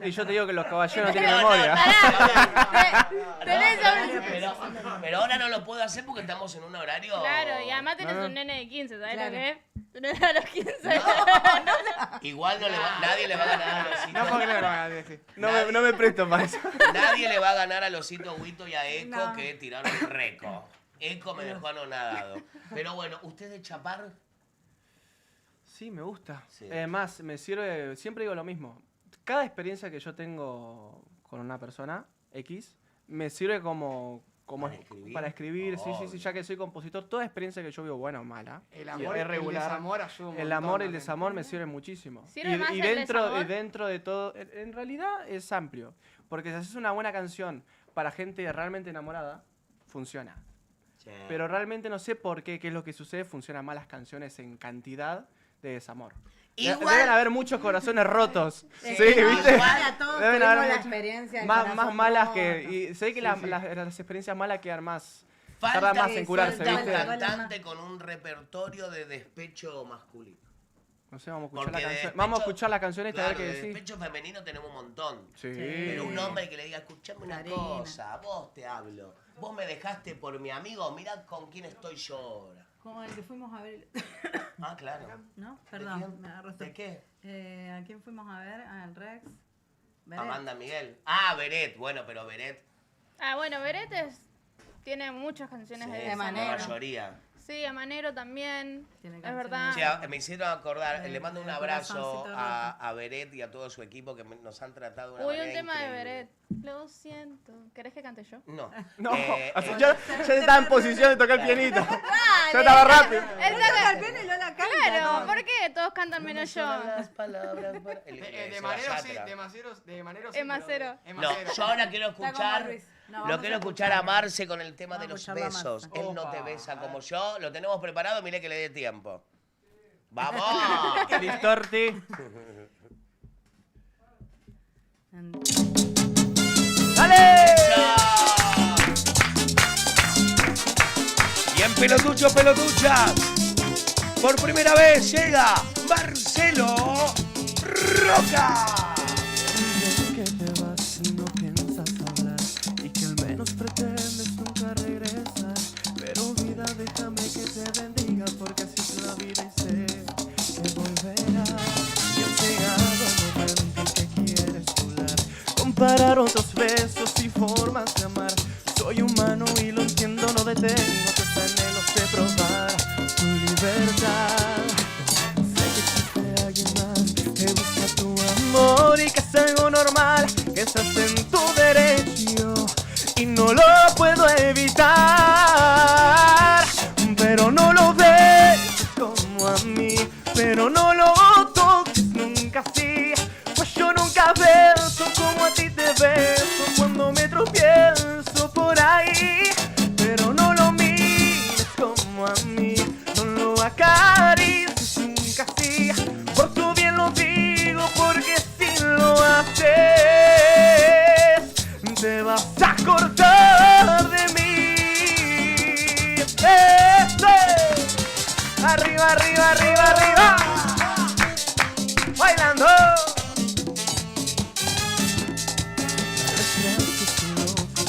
[SPEAKER 6] Y yo te digo que los caballeros no tienen
[SPEAKER 3] No,
[SPEAKER 6] memoria.
[SPEAKER 3] Pero ahora no lo puedo hacer porque estamos en un horario.
[SPEAKER 7] Claro, y además tenés
[SPEAKER 6] No.
[SPEAKER 7] un nene de 15, ¿sabes
[SPEAKER 5] Claro.
[SPEAKER 7] lo que es? Tenés a los 15.
[SPEAKER 3] Igual nadie le va a ganar a Losito.
[SPEAKER 2] No puedo creer lo que acabas de decir.
[SPEAKER 6] No me presto para eso.
[SPEAKER 3] Nadie le va a ganar a Losito Huito y a Eco
[SPEAKER 5] No.
[SPEAKER 3] que tiraron récord. Eco me dejó anonadado. Pero bueno, ¿usted de chapar?
[SPEAKER 6] Sí, me gusta.
[SPEAKER 3] Sí.
[SPEAKER 6] Además, me sirve, siempre digo lo mismo. Cada experiencia que yo tengo con una persona, X, me sirve como para escribir. Sí,
[SPEAKER 3] Obvio.
[SPEAKER 6] ya que soy compositor, toda experiencia que yo vivo, buena o mala,
[SPEAKER 2] El amor y
[SPEAKER 6] es
[SPEAKER 2] el
[SPEAKER 6] regular.
[SPEAKER 2] desamor ayuda un
[SPEAKER 6] El
[SPEAKER 2] montón
[SPEAKER 6] amor y el
[SPEAKER 2] también.
[SPEAKER 6] desamor me sirven muchísimo.
[SPEAKER 7] ¿Sirve más el
[SPEAKER 6] dentro,
[SPEAKER 7] desamor?
[SPEAKER 6] y dentro de todo, en realidad es amplio. Porque si haces una buena canción para gente realmente enamorada, funciona.
[SPEAKER 3] Sí.
[SPEAKER 6] Pero realmente no sé por qué es lo que sucede, funcionan mal las canciones en cantidad de desamor.
[SPEAKER 3] Igual-
[SPEAKER 6] Deben haber muchos corazones rotos. Sí,
[SPEAKER 5] no,
[SPEAKER 6] ¿viste?
[SPEAKER 5] igual a todos
[SPEAKER 6] Deben
[SPEAKER 5] tuvimos
[SPEAKER 6] haber
[SPEAKER 5] la
[SPEAKER 6] muchos-
[SPEAKER 5] experiencia del
[SPEAKER 6] más
[SPEAKER 5] corazón
[SPEAKER 6] malas
[SPEAKER 5] roto.
[SPEAKER 6] que... Y sé que las experiencias malas quedan más...
[SPEAKER 3] Falta,
[SPEAKER 6] tardan más en curarse,
[SPEAKER 3] falta un
[SPEAKER 6] ¿viste?
[SPEAKER 3] cantante con un repertorio de despecho masculino.
[SPEAKER 6] No sé, vamos a escuchar,
[SPEAKER 3] Porque
[SPEAKER 6] la
[SPEAKER 3] de
[SPEAKER 6] canción.
[SPEAKER 3] despecho-
[SPEAKER 6] Vamos a escuchar la canción esta a
[SPEAKER 3] Claro,
[SPEAKER 6] ver qué
[SPEAKER 3] de
[SPEAKER 6] decís.
[SPEAKER 3] despecho femenino tenemos un montón.
[SPEAKER 6] Sí.
[SPEAKER 3] Pero un hombre que le diga, escuchame una
[SPEAKER 5] Karina.
[SPEAKER 3] cosa, vos te hablo. Vos me dejaste por mi amigo, mirá con quién estoy yo ahora.
[SPEAKER 5] Como el que fuimos a ver.
[SPEAKER 3] Ah, claro.
[SPEAKER 5] ¿No?
[SPEAKER 3] ¿De
[SPEAKER 5] Perdón,
[SPEAKER 3] quién?
[SPEAKER 5] me agarraste.
[SPEAKER 3] ¿De qué?
[SPEAKER 5] ¿A quién fuimos a ver? Al Rex. Beret.
[SPEAKER 3] Amanda Miguel. Ah, Beret. Bueno, pero Beret.
[SPEAKER 7] Ah, bueno, Beret tiene muchas canciones
[SPEAKER 3] Sí,
[SPEAKER 7] de
[SPEAKER 3] la
[SPEAKER 7] desamor.
[SPEAKER 5] Manero.
[SPEAKER 3] mayoría.
[SPEAKER 7] Sí, a Manero también.
[SPEAKER 5] Tiene
[SPEAKER 7] Es
[SPEAKER 5] canciones.
[SPEAKER 7] verdad.
[SPEAKER 3] Sí, me hicieron acordar, le mando un
[SPEAKER 5] El
[SPEAKER 3] abrazo
[SPEAKER 5] corazoncito
[SPEAKER 3] a Beret y a todo su equipo que nos han tratado de una
[SPEAKER 7] Uy, un
[SPEAKER 3] manera
[SPEAKER 7] tema de
[SPEAKER 3] increíble.
[SPEAKER 7] Beret. Lo siento. ¿Querés que cante yo?
[SPEAKER 3] No.
[SPEAKER 6] No,
[SPEAKER 3] Eh,
[SPEAKER 6] o sea,
[SPEAKER 3] eh,
[SPEAKER 6] ya estaba en posición de tocar el pianito.
[SPEAKER 7] Dale,
[SPEAKER 6] Yo estaba rápido.
[SPEAKER 7] él
[SPEAKER 5] Toca
[SPEAKER 7] saca-
[SPEAKER 5] el piano y Lola canta.
[SPEAKER 7] Claro,
[SPEAKER 5] ¿no?
[SPEAKER 7] ¿por qué todos cantan menos yo?
[SPEAKER 3] Las palabras para-
[SPEAKER 2] De
[SPEAKER 3] Seba
[SPEAKER 2] Manero sí,
[SPEAKER 3] Yatra.
[SPEAKER 2] de Manero sí.
[SPEAKER 7] Es Macero.
[SPEAKER 2] pero de- es
[SPEAKER 3] No,
[SPEAKER 2] Macero.
[SPEAKER 3] yo ahora quiero
[SPEAKER 5] Está como
[SPEAKER 3] escuchar.
[SPEAKER 5] Luis. No,
[SPEAKER 3] Lo
[SPEAKER 5] vamos
[SPEAKER 3] quiero
[SPEAKER 5] a
[SPEAKER 3] escuchar a
[SPEAKER 5] escucharlo.
[SPEAKER 3] Marce con el tema de
[SPEAKER 5] Vamos
[SPEAKER 3] los
[SPEAKER 5] a escucharlo a
[SPEAKER 3] besos.
[SPEAKER 5] Marce.
[SPEAKER 3] Él no te
[SPEAKER 6] Opa.
[SPEAKER 3] besa como yo. Lo tenemos preparado, mire que le dé tiempo. ¡Vamos!
[SPEAKER 6] Listorti.
[SPEAKER 3] Y en Pelotuchos, Pelotuchas, por primera vez llega Marcelo Roca.
[SPEAKER 9] Que te vas y no piensas hablar y que al menos pretendes nunca regresar. Pero vida, déjame que te bendiga porque así es la vida y sé que volverás. Y ha llegado el momento en que quieres volar. Comparar otros besos y formas de amar. Soy humano y lo entiendo, no detengo tus anhelos de probar tu libertad. Sé que existe alguien más que busca tu amor y que es algo normal, que estás en tu derecho y no lo puedo evitar. Pero no lo ves como a mí, pero no lo toques nunca así, pues yo nunca beso como a ti te beso cuando me tropiezo por ahí. Pero no lo mires como a mí, no lo acaricies nunca así, por tu bien lo digo, porque si lo haces te vas a cortar de mí. Arriba, arriba, arriba, arriba, bailando.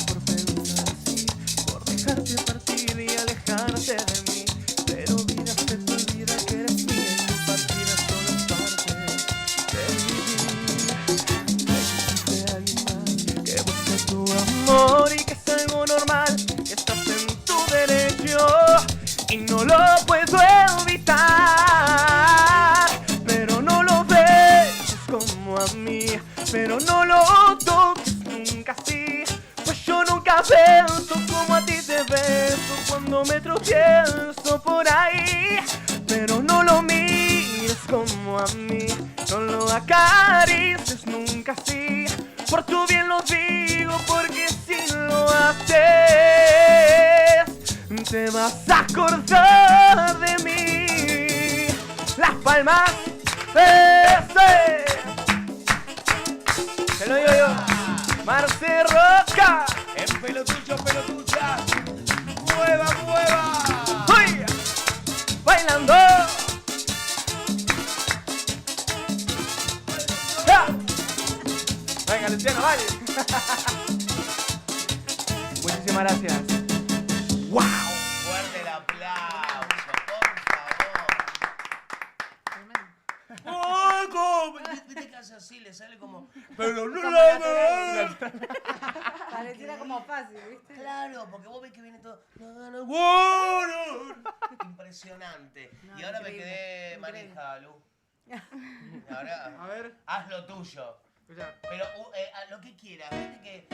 [SPEAKER 9] Por pensar así, por dejarte partir y alejarte de mí. Pero vida, se te olvida que eres mía y tu partida solo es parte de vivir. Existe alguien más que busca tu amor y que es algo normal, que estás en tu derecho y no lo puedo evitar. Pero no lo ves como a mí, pero no lo toques nunca así, pues yo nunca beso como a ti te beso cuando me tropiezo por ahí. Pero no lo mires como a mí, no lo acaricies nunca así, por tu bien lo digo, porque te vas a acordar de mí. Las palmas, te lo digo yo. Marce Roca.
[SPEAKER 3] En pelotucho, pelotucha. Mueva, mueva.
[SPEAKER 9] ¡Uy! Bailando. ¡Ya! Venga, Luciano, vale. Muchísimas gracias. ¡Wow!
[SPEAKER 3] Fuerte el aplauso, por favor. Viste que hace así, le sale como... Pero no la...
[SPEAKER 5] Pareciera como fácil, ¿viste?
[SPEAKER 3] Claro, porque vos ves que viene todo... Impresionante.
[SPEAKER 5] No,
[SPEAKER 3] Y ahora me
[SPEAKER 5] increíble,
[SPEAKER 3] quedé
[SPEAKER 5] increíble.
[SPEAKER 3] manija, Lu. Ahora,
[SPEAKER 2] A ver.
[SPEAKER 3] haz lo tuyo.
[SPEAKER 2] Escuchá.
[SPEAKER 3] Pero lo que quieras, viste que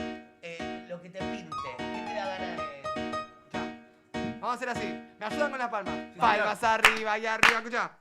[SPEAKER 3] lo que te pinte. ¿Qué te da ganas de...?
[SPEAKER 2] Vamos a hacer así. Me ayudan con las palmas.
[SPEAKER 6] Sí,
[SPEAKER 2] Palmas arriba y arriba. Escuchá.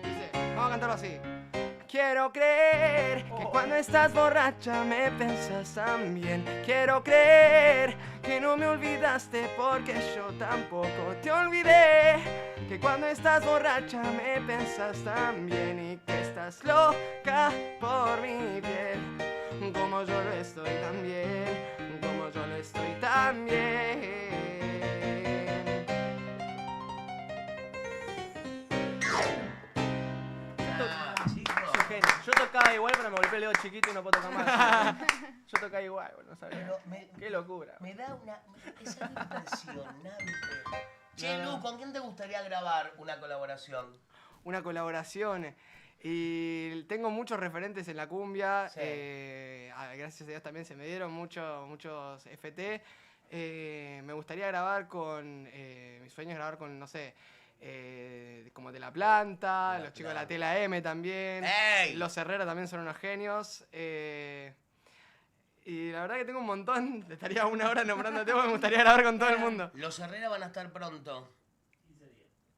[SPEAKER 2] Dice, vamos a cantarlo así. Quiero creer que cuando estás borracha me pensas también. Quiero creer que no me olvidaste porque yo tampoco te olvidé. Que cuando estás borracha me pensas también y que estás loca por mi piel. Como yo lo estoy también, como yo lo estoy también.
[SPEAKER 6] Soy genio. Yo tocaba igual, pero me volví el dedo chiquito y no puedo tocar más. Yo tocaba igual, bueno, no sabía. Qué locura.
[SPEAKER 3] Me da una... Es algo impresionante. Che, Lu, ¿con quién te gustaría grabar una colaboración?
[SPEAKER 2] Una colaboración. Y tengo muchos referentes en la cumbia.
[SPEAKER 3] Sí.
[SPEAKER 2] Gracias a Dios también se me dieron muchos FT. Me gustaría grabar con... mi sueño es grabar con, no sé... como De La Planta, los chicos de la Tela M también.
[SPEAKER 3] ¡Ey!
[SPEAKER 2] Los Herrera también son unos genios. Y la verdad que tengo un montón. Estaría una hora nombrándote porque me gustaría grabar con todo el mundo.
[SPEAKER 3] Los Herrera van a estar pronto.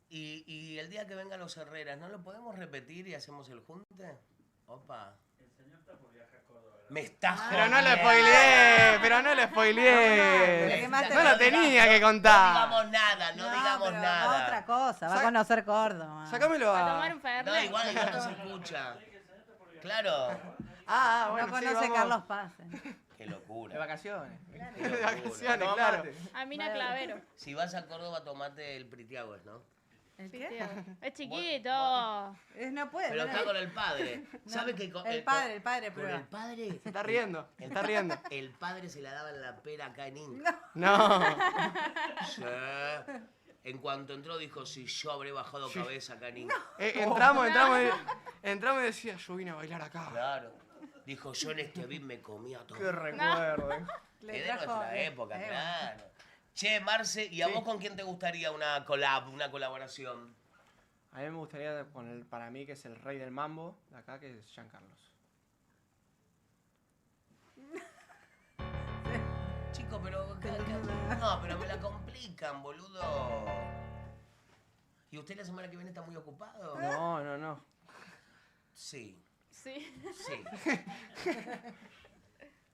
[SPEAKER 3] Y el día que vengan los Herreras, ¿no lo podemos repetir y hacemos el junte? Opa. El señor está por viajar a Córdoba. Me estás
[SPEAKER 2] Pero no lo spoileé, pero no lo spoileé. No lo tenía que contar.
[SPEAKER 3] No digamos nada, no digamos
[SPEAKER 5] pero
[SPEAKER 3] nada.
[SPEAKER 5] Va a otra cosa, va a conocer Córdoba.
[SPEAKER 2] Sácamelo
[SPEAKER 7] A
[SPEAKER 2] a...
[SPEAKER 7] tomar un fernet.
[SPEAKER 3] No, igual no se escucha. Claro.
[SPEAKER 2] Bueno,
[SPEAKER 5] no
[SPEAKER 2] sí,
[SPEAKER 5] conoce
[SPEAKER 2] vamos.
[SPEAKER 5] Carlos Paz.
[SPEAKER 3] Qué
[SPEAKER 6] De
[SPEAKER 3] locura.
[SPEAKER 6] vacaciones.
[SPEAKER 2] De vacaciones,
[SPEAKER 6] Toma
[SPEAKER 2] claro.
[SPEAKER 6] mate.
[SPEAKER 7] A Mina Clavero.
[SPEAKER 3] Si vas a Córdoba, tomate el Pritiaguas, ¿no?
[SPEAKER 5] ¿El
[SPEAKER 7] Sí,
[SPEAKER 5] qué?
[SPEAKER 7] tío. Es chiquito.
[SPEAKER 5] No puede.
[SPEAKER 3] Pero
[SPEAKER 5] no,
[SPEAKER 3] está con el padre.
[SPEAKER 5] no.
[SPEAKER 3] ¿Sabes que
[SPEAKER 5] El padre
[SPEAKER 3] con
[SPEAKER 5] prueba.
[SPEAKER 3] el padre?
[SPEAKER 2] Se está riendo, se está riendo.
[SPEAKER 3] El padre se la daba en la pera acá en Inca.
[SPEAKER 2] No.
[SPEAKER 3] Sí. En cuanto entró dijo, si yo habré bajado cabeza acá en Inca.
[SPEAKER 2] Entramos y decía, yo vine a bailar acá.
[SPEAKER 3] Claro. Dijo, yo en este beat me comía todo.
[SPEAKER 6] Qué recuerdo.
[SPEAKER 5] Le
[SPEAKER 3] Es de
[SPEAKER 5] trajo-
[SPEAKER 3] nuestra época, claro. Che, Marce, ¿y a vos con quién te gustaría una colaboración?
[SPEAKER 6] A mí me gustaría con el, para mí, que es el rey del mambo, de acá, que es Giancarlos.
[SPEAKER 3] Chico, pero... No, pero me la complican, boludo. ¿Y usted la semana que viene está muy ocupado?
[SPEAKER 6] No.
[SPEAKER 3] Sí,
[SPEAKER 7] Sí.
[SPEAKER 3] sí.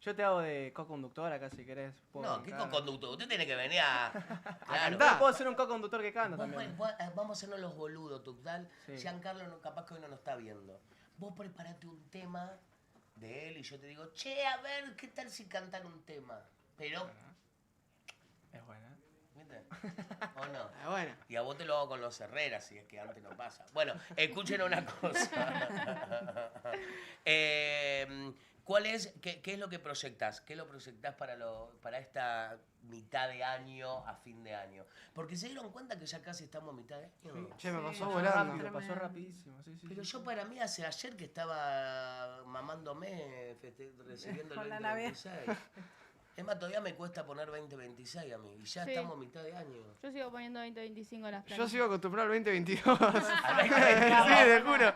[SPEAKER 6] Yo te hago de co-conductor acá si querés.
[SPEAKER 3] No, ¿qué co-conductor? Usted tiene que venir a... Claro.
[SPEAKER 6] Pero puedo ser un co-conductor que canta
[SPEAKER 3] Vos
[SPEAKER 6] también.
[SPEAKER 3] vamos a hacernos los boludos, Tuctal.
[SPEAKER 6] Sí.
[SPEAKER 3] Giancarlo capaz que hoy no nos está viendo. Vos preparate un tema de él y yo te digo, che, a ver, ¿qué tal si cantan un tema? Pero...
[SPEAKER 6] Es buena.
[SPEAKER 3] ¿Viste? ¿O no?
[SPEAKER 2] Bueno.
[SPEAKER 3] Y a vos te lo hago con los Herreras, si es que antes no pasa. Bueno, escuchen una cosa. ¿Cuál es, qué es lo que proyectás? ¿Qué lo proyectás para esta mitad de año a fin de año? Porque se dieron cuenta que ya casi estamos a mitad de año.
[SPEAKER 2] Che, me pasó
[SPEAKER 6] Pasó
[SPEAKER 2] volando.
[SPEAKER 6] rápido, pasó rapidísimo. Sí.
[SPEAKER 3] Pero yo para mí hace ayer que estaba mamándome, recibiendo
[SPEAKER 5] Con
[SPEAKER 3] el
[SPEAKER 5] la
[SPEAKER 3] 2026. Es más, todavía me cuesta poner 2026 a mí. Y ya estamos a mitad de año.
[SPEAKER 7] Yo sigo poniendo 2025 en las planas.
[SPEAKER 2] Yo sigo acostumbrado al 2022.
[SPEAKER 3] Al 2022.
[SPEAKER 2] Sí, te juro.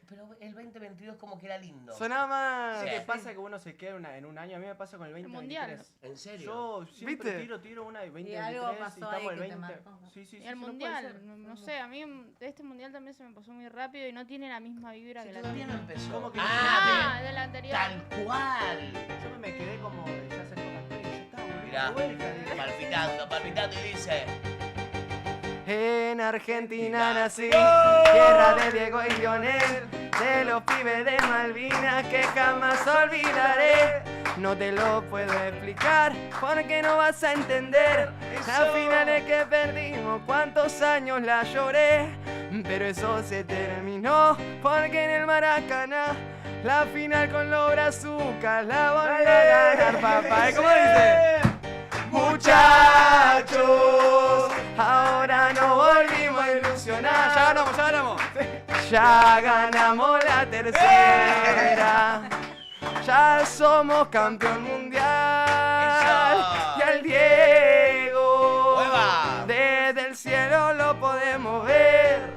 [SPEAKER 3] Pero el 2022 como que era lindo.
[SPEAKER 2] Sonaba más...
[SPEAKER 6] ¿Qué pasa que uno se queda en un año? A mí me pasa con el 2023.
[SPEAKER 3] ¿En serio?
[SPEAKER 6] Yo siempre
[SPEAKER 2] ¿Viste?
[SPEAKER 6] tiro una de
[SPEAKER 5] Y algo
[SPEAKER 6] 2023 y
[SPEAKER 5] pasó
[SPEAKER 6] estamos
[SPEAKER 5] ahí
[SPEAKER 6] el
[SPEAKER 5] que te
[SPEAKER 6] 20.
[SPEAKER 5] marcó.
[SPEAKER 6] Sí,
[SPEAKER 7] Y el
[SPEAKER 6] no puede
[SPEAKER 7] mundial,
[SPEAKER 6] ser.
[SPEAKER 7] no sé, a mí este mundial también se me pasó muy rápido y no tiene la misma vibra que la
[SPEAKER 3] Todavía no
[SPEAKER 7] anterior.
[SPEAKER 3] empezó.
[SPEAKER 6] ¿Cómo que
[SPEAKER 7] De la anterior.
[SPEAKER 3] Tal cual.
[SPEAKER 6] Yo me quedé como de ya hacer Coca-Cola y ya está, boludo.
[SPEAKER 3] Mirá, palpitando y dice...
[SPEAKER 2] En Argentina nací, tierra de Diego y Lionel, de los pibes de Malvinas que jamás olvidaré. No te lo puedo explicar porque no vas a entender las finales que perdimos, cuántos años la lloré. Pero eso se terminó porque en el Maracaná la final con los Brazucas la volví a ganar, papá. ¿Cómo dice? Muchachos, ahora nos volvimos a ilusionar. Ya ganamos, ya ganamos. Ya ganamos la tercera. Ya somos campeón mundial. Y al Diego, desde el cielo lo podemos ver.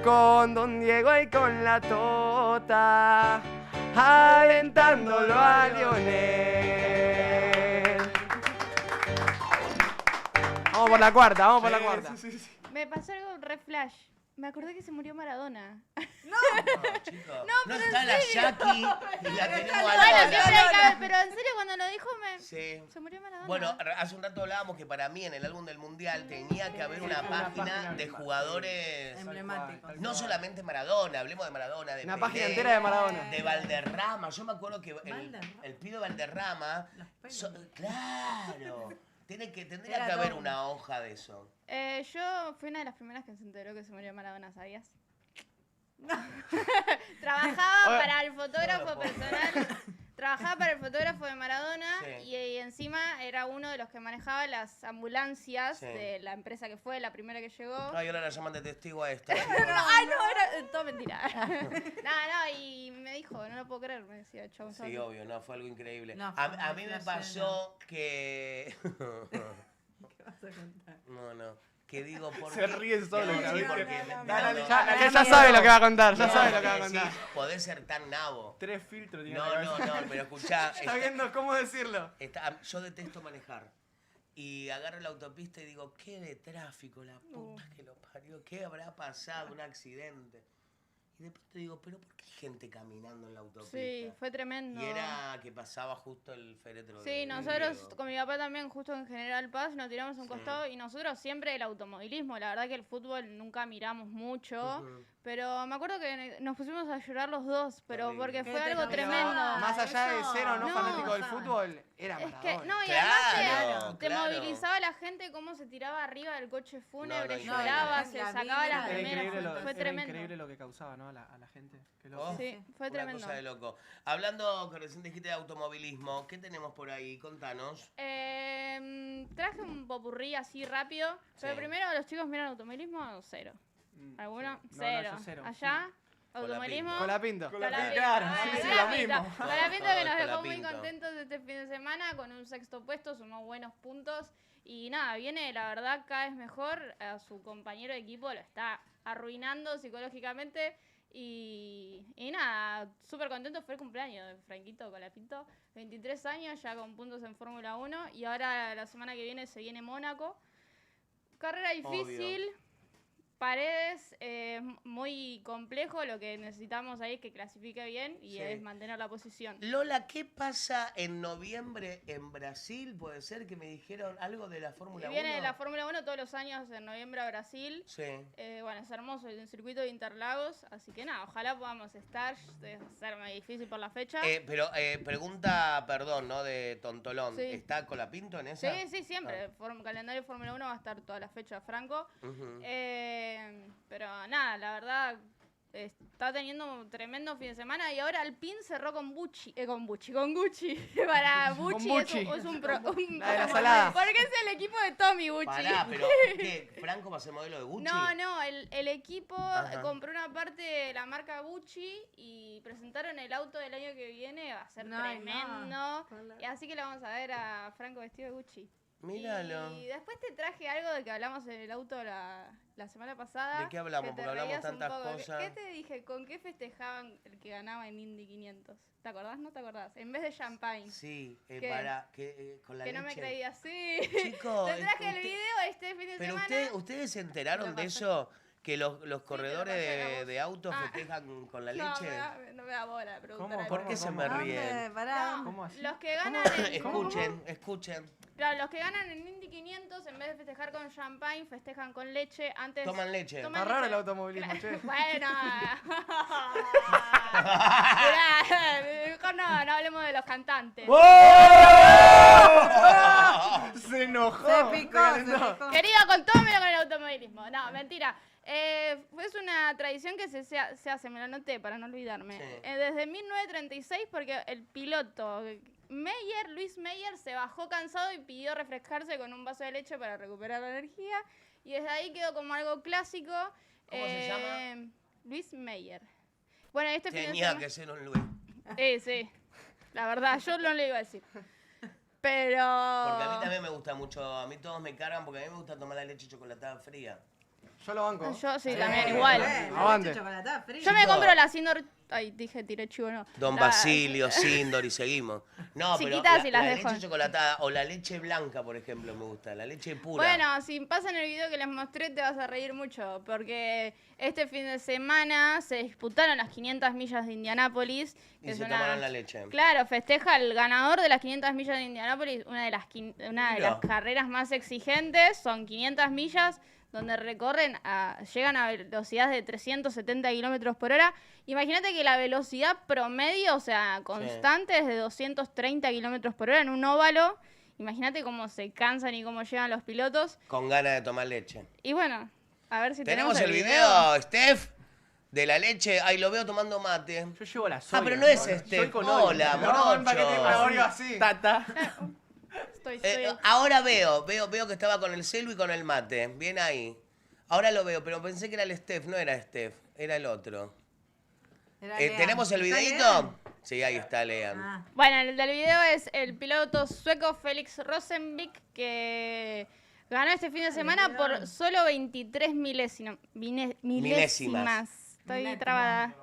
[SPEAKER 2] Con Don Diego y con la Tota, alentándolo a Lionel. Vamos por la cuarta, vamos por la cuarta.
[SPEAKER 7] Me pasó algo re flash. Me acordé que se murió Maradona.
[SPEAKER 3] No, está la Jackie y la tenemos al
[SPEAKER 7] Bueno,
[SPEAKER 3] lado.
[SPEAKER 7] siempre hay que ver, pero en serio cuando lo dijo
[SPEAKER 3] Sí.
[SPEAKER 7] se murió Maradona.
[SPEAKER 3] Bueno, hace un rato hablábamos que para mí en el álbum del Mundial tenía que haber una página de jugadores
[SPEAKER 5] Emblemáticos.
[SPEAKER 3] no solamente Maradona, hablemos de Maradona, de
[SPEAKER 2] Una
[SPEAKER 3] Pelé,
[SPEAKER 2] página entera de Maradona.
[SPEAKER 3] de Valderrama. Yo me acuerdo que
[SPEAKER 5] Valderrama.
[SPEAKER 3] el pibe Valderrama, claro, tendría que
[SPEAKER 5] Era
[SPEAKER 3] haber
[SPEAKER 5] todo.
[SPEAKER 3] una hoja de eso.
[SPEAKER 7] Yo fui una de las primeras que se enteró que se murió Maradona, ¿sabías? Trabajaba para el fotógrafo personal. Trabajaba para el fotógrafo de Maradona y encima era uno de los que manejaba las ambulancias de la empresa que fue, la primera que llegó.
[SPEAKER 3] Ay, ahora la llaman de testigo a esta.
[SPEAKER 7] No, era todo mentira. Y me dijo, no lo puedo creer, me decía, chau.
[SPEAKER 3] Sí, obvio, no, fue algo increíble.
[SPEAKER 5] No,
[SPEAKER 3] a mí me
[SPEAKER 5] fue
[SPEAKER 3] pasó que...
[SPEAKER 5] ¿Qué vas a contar?
[SPEAKER 3] No, que digo por
[SPEAKER 6] Se ríe solo,
[SPEAKER 3] Sí,
[SPEAKER 6] ¿viste?
[SPEAKER 3] porque
[SPEAKER 2] Ya sabe lo que va a contar, ya sabe lo que va a contar.
[SPEAKER 3] Podés ser tan nabo.
[SPEAKER 6] 3 filtros tiene
[SPEAKER 3] No,
[SPEAKER 6] la cabeza.
[SPEAKER 3] pero escuchá.
[SPEAKER 2] Está viendo cómo decirlo.
[SPEAKER 3] Yo detesto manejar. Y agarro la autopista y digo, qué de tráfico, la puta que lo parió. ¿Qué habrá pasado? Un accidente. Y de pronto digo, pero ¿por qué hay gente caminando en la autopista?
[SPEAKER 7] Sí, fue tremendo.
[SPEAKER 3] Y era que pasaba justo el féretro.
[SPEAKER 7] Sí, nosotros con mi papá también, justo en General Paz, nos tiramos a un costado y nosotros siempre el automovilismo. La verdad que el fútbol nunca miramos mucho, pero me acuerdo que nos pusimos a llorar los dos, pero porque fue algo tremendo.
[SPEAKER 2] Más allá de ser o no
[SPEAKER 7] No,
[SPEAKER 2] fanático del fútbol, era
[SPEAKER 7] Es
[SPEAKER 2] Maradona.
[SPEAKER 7] que, no, y
[SPEAKER 3] Claro,
[SPEAKER 7] además te
[SPEAKER 3] claro.
[SPEAKER 7] movilizaba a la gente cómo se tiraba arriba del coche fúnebre,
[SPEAKER 3] No,
[SPEAKER 7] lloraba,
[SPEAKER 5] no,
[SPEAKER 7] se
[SPEAKER 5] la
[SPEAKER 7] sacaba las
[SPEAKER 5] vibra.
[SPEAKER 6] Era
[SPEAKER 7] remeras, fue
[SPEAKER 6] era
[SPEAKER 7] tremendo.
[SPEAKER 6] increíble lo que causaba, ¿no? A la gente. Qué loco.
[SPEAKER 3] Oh,
[SPEAKER 7] Sí, fue
[SPEAKER 3] una
[SPEAKER 7] tremendo.
[SPEAKER 3] cosa de loco. Hablando que recién dijiste de automovilismo, ¿qué tenemos por ahí? Contanos.
[SPEAKER 7] Traje un popurrí así rápido, pero primero los chicos miran automovilismo, cero. ¿Alguno?
[SPEAKER 6] Sí. No,
[SPEAKER 7] Cero.
[SPEAKER 6] yo cero.
[SPEAKER 7] Allá, automovilismo.
[SPEAKER 2] Colapinto.
[SPEAKER 7] Colapinto.
[SPEAKER 6] Claro,
[SPEAKER 7] Ah,
[SPEAKER 6] sí,
[SPEAKER 7] Colapinto.
[SPEAKER 6] lo mismo.
[SPEAKER 7] Colapinto que nos dejó muy
[SPEAKER 3] Colapinto.
[SPEAKER 7] contentos este fin de semana con un 6º puesto, sumó buenos puntos. Y nada, viene la verdad cada vez mejor. A su compañero de equipo lo está arruinando psicológicamente. Y nada, súper contento. Fue el cumpleaños de Franquito Colapinto. 23 años, ya con puntos en Fórmula 1. Y ahora la semana que viene se viene Mónaco. Carrera difícil.
[SPEAKER 3] Obvio.
[SPEAKER 7] Paredes, muy complejo, lo que necesitamos ahí es que clasifique bien y es mantener la posición.
[SPEAKER 3] Lola, ¿qué pasa en noviembre en Brasil? ¿Puede ser que me dijeron algo de la Fórmula 1?
[SPEAKER 7] Viene la Fórmula 1 todos los años en noviembre a Brasil.
[SPEAKER 3] Sí.
[SPEAKER 7] Bueno, es hermoso el circuito de Interlagos, así que nada, ojalá podamos estar. Debe ser muy difícil por la fecha.
[SPEAKER 3] Pero pregunta, perdón, ¿no? De Tontolón.
[SPEAKER 7] Sí.
[SPEAKER 3] ¿Está Colapinto en esa?
[SPEAKER 7] Sí, siempre. Calendario Fórmula 1 va a estar toda la fecha franco.
[SPEAKER 3] Ujú.
[SPEAKER 7] Pero nada, la verdad, está teniendo un tremendo fin de semana y ahora Alpine cerró con Gucci. Para Gucci es un
[SPEAKER 2] la salada.
[SPEAKER 7] porque es el equipo de Tommy Gucci.
[SPEAKER 3] Pará, pero ¿qué? ¿Franco va a ser modelo de Gucci?
[SPEAKER 7] No, el equipo compró una parte de la marca Gucci y presentaron el auto del año que viene, va a ser tremendo. Y así que le vamos a ver a Franco vestido de Gucci.
[SPEAKER 3] Míralo.
[SPEAKER 7] Y después te traje algo de que hablamos en el auto la semana pasada.
[SPEAKER 3] ¿De qué hablamos? Porque hablamos tantas cosas.
[SPEAKER 7] ¿Qué te dije? ¿Con qué festejaban el que ganaba en Indy 500? ¿Te acordás? ¿No te acordás? En vez de champagne.
[SPEAKER 3] Sí, con la
[SPEAKER 7] que
[SPEAKER 3] leche.
[SPEAKER 7] No me creías, sí.
[SPEAKER 3] Chicos,
[SPEAKER 7] te traje el video este fin de semana.
[SPEAKER 3] Pero ustedes se enteraron de eso, que los corredores de autos festejan con la leche.
[SPEAKER 7] No me da bola.
[SPEAKER 3] ¿Por qué se me ríen?
[SPEAKER 7] ¿Cómo así? Los que ganan
[SPEAKER 3] Escuchen.
[SPEAKER 7] Claro, los que ganan en Indy 500, en vez de festejar con champagne, festejan con leche. Antes
[SPEAKER 3] toman leche.
[SPEAKER 2] Está raro el automovilismo, che.
[SPEAKER 7] Bueno. Mejor no hablemos de los cantantes.
[SPEAKER 2] Se enojó.
[SPEAKER 5] Se picó.
[SPEAKER 7] Querido, con todo menos con el automovilismo. No, mentira. Es una tradición que se hace, me la anoté para no olvidarme. Sí. Desde 1936, porque el piloto Luis Meyer, se bajó cansado y pidió refrescarse con un vaso de leche para recuperar la energía. Y desde ahí quedó como algo clásico.
[SPEAKER 3] ¿Cómo se llama?
[SPEAKER 7] Luis Meyer. Bueno,
[SPEAKER 3] tenía que ser un Luis.
[SPEAKER 7] Sí. La verdad, yo no le iba a decir. Pero...
[SPEAKER 3] Porque a mí también me gusta mucho. A mí todos me cargan porque a mí me gusta tomar la leche chocolatada fría.
[SPEAKER 2] Yo lo banco.
[SPEAKER 7] Yo sí, también, igual. Yo me compro la Sindor... Ay, tiré chivo, no.
[SPEAKER 3] Don Basilio, Sindor y seguimos. No, pero la leche chocolatada o la leche blanca, por ejemplo, me gusta. La leche pura.
[SPEAKER 7] Bueno, si pasan el video que les mostré te vas a reír mucho. Porque este fin de semana se disputaron las 500 millas de Indianápolis.
[SPEAKER 3] Y se tomaron la leche.
[SPEAKER 7] Claro, festeja el ganador de las 500 millas de Indianápolis. Una de las carreras más exigentes. Son 500 millas donde llegan a velocidades de 370 kilómetros por hora. Imagínate que la velocidad promedio, o sea, constante, es de 230 kilómetros por hora en un óvalo. Imagínate cómo se cansan y cómo llegan los pilotos.
[SPEAKER 3] Con ganas de tomar leche.
[SPEAKER 7] Y bueno, a ver si
[SPEAKER 3] tenemos el video, Steph, de la leche. Ahí lo veo tomando mate.
[SPEAKER 6] Yo llevo la soya.
[SPEAKER 3] Pero no es Steph. Hola, morocho.
[SPEAKER 6] Tata.
[SPEAKER 3] Ahora veo que estaba con el celu y con el mate. Bien ahí. Ahora lo veo, pero pensé que era el Steph. No era Steph, era el otro. ¿Tenemos el videito? Sí, ahí está, Lean.
[SPEAKER 7] Bueno, el del video es el piloto sueco Felix Rosenvik, que ganó este fin de semana por solo 23 milésimas. Estoy trabada.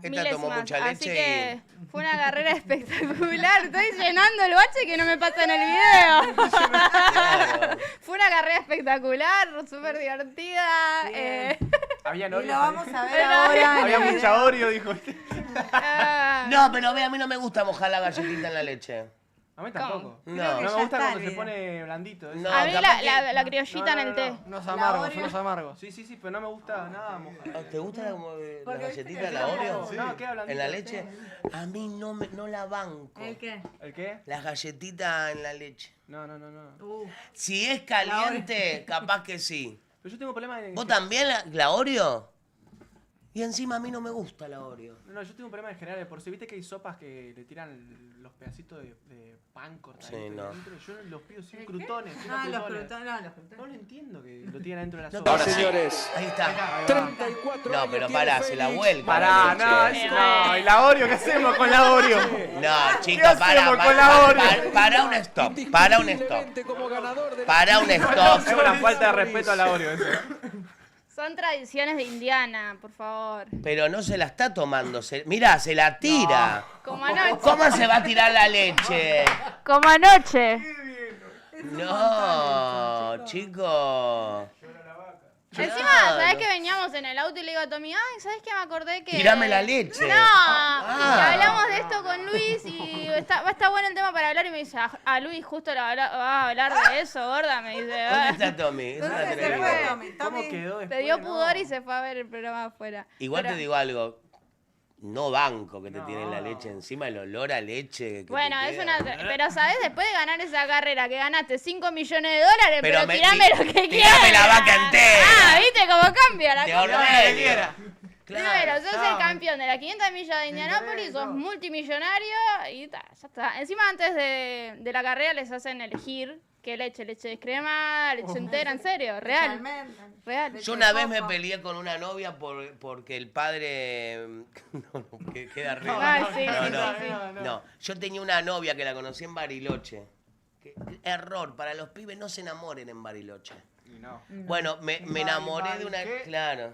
[SPEAKER 3] Esta tomó mucha leche.
[SPEAKER 7] Así que fue una carrera espectacular. Estoy llenando el bache que no me pasa en el video. Claro. Fue una carrera espectacular, súper divertida.
[SPEAKER 6] Había
[SPEAKER 5] y lo vamos a ver ahora.
[SPEAKER 6] Había mucha Oreo, dijo.
[SPEAKER 3] No, pero a mí no me gusta mojar la galletita en la leche.
[SPEAKER 6] A mí tampoco.
[SPEAKER 3] No
[SPEAKER 6] me gusta cuando se pone blandito.
[SPEAKER 7] No, a mí la criollita en el té.
[SPEAKER 2] Unos amargos, unos amargos.
[SPEAKER 6] Sí, pero no me gusta nada mojar.
[SPEAKER 3] ¿Te gusta la galletita de la Oreo?
[SPEAKER 6] Sí. No, queda blandito.
[SPEAKER 3] ¿En la leche? A mí no la banco.
[SPEAKER 5] ¿El qué?
[SPEAKER 6] ¿El qué?
[SPEAKER 3] La galletita en la leche.
[SPEAKER 6] No.
[SPEAKER 3] Si es caliente, capaz que sí.
[SPEAKER 6] Pero yo tengo problemas de...
[SPEAKER 3] ¿Vos también la Oreo? Y encima a mí no me gusta la Oreo.
[SPEAKER 6] No, yo tengo un problema en general. Por si viste que hay sopas que le tiran los pedacitos de pan cortaditos dentro. Yo los pido sin crutones.
[SPEAKER 5] Los crutones.
[SPEAKER 6] No lo entiendo que lo tiran dentro de la
[SPEAKER 3] No,
[SPEAKER 6] sopa.
[SPEAKER 3] ahora señores. Ahí está. 34 no, pero pará, se la vuelca.
[SPEAKER 6] Pará, no. ¿Y la Oreo? ¿Qué hacemos con la Oreo?
[SPEAKER 3] No, chicos, para un stop. Para un stop.
[SPEAKER 6] Es una falta de respeto a la Oreo eso.
[SPEAKER 7] Son tradiciones de Indiana, por favor.
[SPEAKER 3] Pero no se la está tomando. Mirá, se la tira.
[SPEAKER 7] No. Como anoche.
[SPEAKER 3] ¿Cómo se va a tirar la leche?
[SPEAKER 7] Como anoche.
[SPEAKER 3] No, chicos.
[SPEAKER 7] Encima, ¿sabés que veníamos en el auto y le digo a Tommy, ay, ¿sabés qué me acordé que...?
[SPEAKER 3] Tirame la leche.
[SPEAKER 7] No, que hablamos de esto con Luis y va a estar bueno el tema para hablar y me dice, a Luis justo va a hablar de eso, gorda, me dice.
[SPEAKER 3] ¿Dónde está Tommy?
[SPEAKER 5] ¿Dónde se fue Tommy?
[SPEAKER 6] ¿Cómo quedó después?
[SPEAKER 7] Te dio pudor y se fue a ver el programa afuera.
[SPEAKER 3] Igual te digo algo. No banco que te tienen la leche encima, el olor a leche.
[SPEAKER 7] Bueno, es una... Pero, ¿sabés? Después de ganar esa carrera que ganaste $5 millones, pero tirame lo que quieras.
[SPEAKER 3] Tirame la vaca entera.
[SPEAKER 7] ¿Viste cómo cambia la cosa?
[SPEAKER 3] Claro,
[SPEAKER 7] Primero, sos
[SPEAKER 2] chao.
[SPEAKER 7] el campeón de las 500 millas de Indianápolis, sos multimillonario y ya está. Encima, antes de la carrera les hacen elegir qué leche descremada, leche entera, en serio, real. Real.
[SPEAKER 3] Yo una vez me peleé con una novia porque el padre... No, que queda arriba.
[SPEAKER 7] Ah, sí,
[SPEAKER 3] No, yo tenía una novia que la conocí en Bariloche. Error, para los pibes no se enamoren en Bariloche.
[SPEAKER 6] No.
[SPEAKER 3] Bueno, me enamoré de una...
[SPEAKER 2] ¿qué?
[SPEAKER 3] Claro.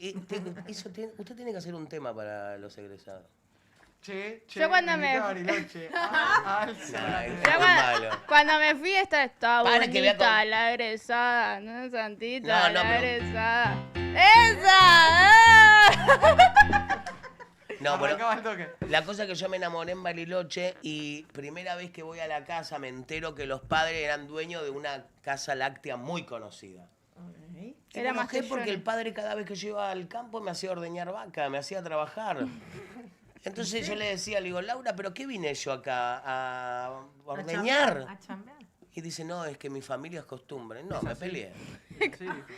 [SPEAKER 3] Usted tiene que hacer un tema para los egresados.
[SPEAKER 2] Che,
[SPEAKER 7] Yo cuando me-
[SPEAKER 2] Bariloche.
[SPEAKER 7] Cuando me fui, estaba
[SPEAKER 3] Para que vea
[SPEAKER 7] bonita
[SPEAKER 3] con-
[SPEAKER 7] la egresada, ¿no? Santita,
[SPEAKER 3] No,
[SPEAKER 7] la
[SPEAKER 3] pero-
[SPEAKER 7] egresada. ¡Esa!
[SPEAKER 3] No, bueno,
[SPEAKER 2] Arrancaba el toque.
[SPEAKER 3] la cosa es que yo me enamoré en Bariloche y primera vez que voy a la casa me entero que los padres eran dueños de una casa láctea muy conocida.
[SPEAKER 7] Era más que
[SPEAKER 3] porque
[SPEAKER 7] yo,
[SPEAKER 3] el
[SPEAKER 7] ¿no?
[SPEAKER 3] padre cada vez que yo iba al campo me hacía ordeñar vaca, me hacía trabajar. Entonces yo le decía, le digo, Laura, ¿pero qué vine yo acá? ¿A ordeñar?
[SPEAKER 5] A chambear.
[SPEAKER 3] Y dice, no, es que mi familia es costumbre. No, me peleé.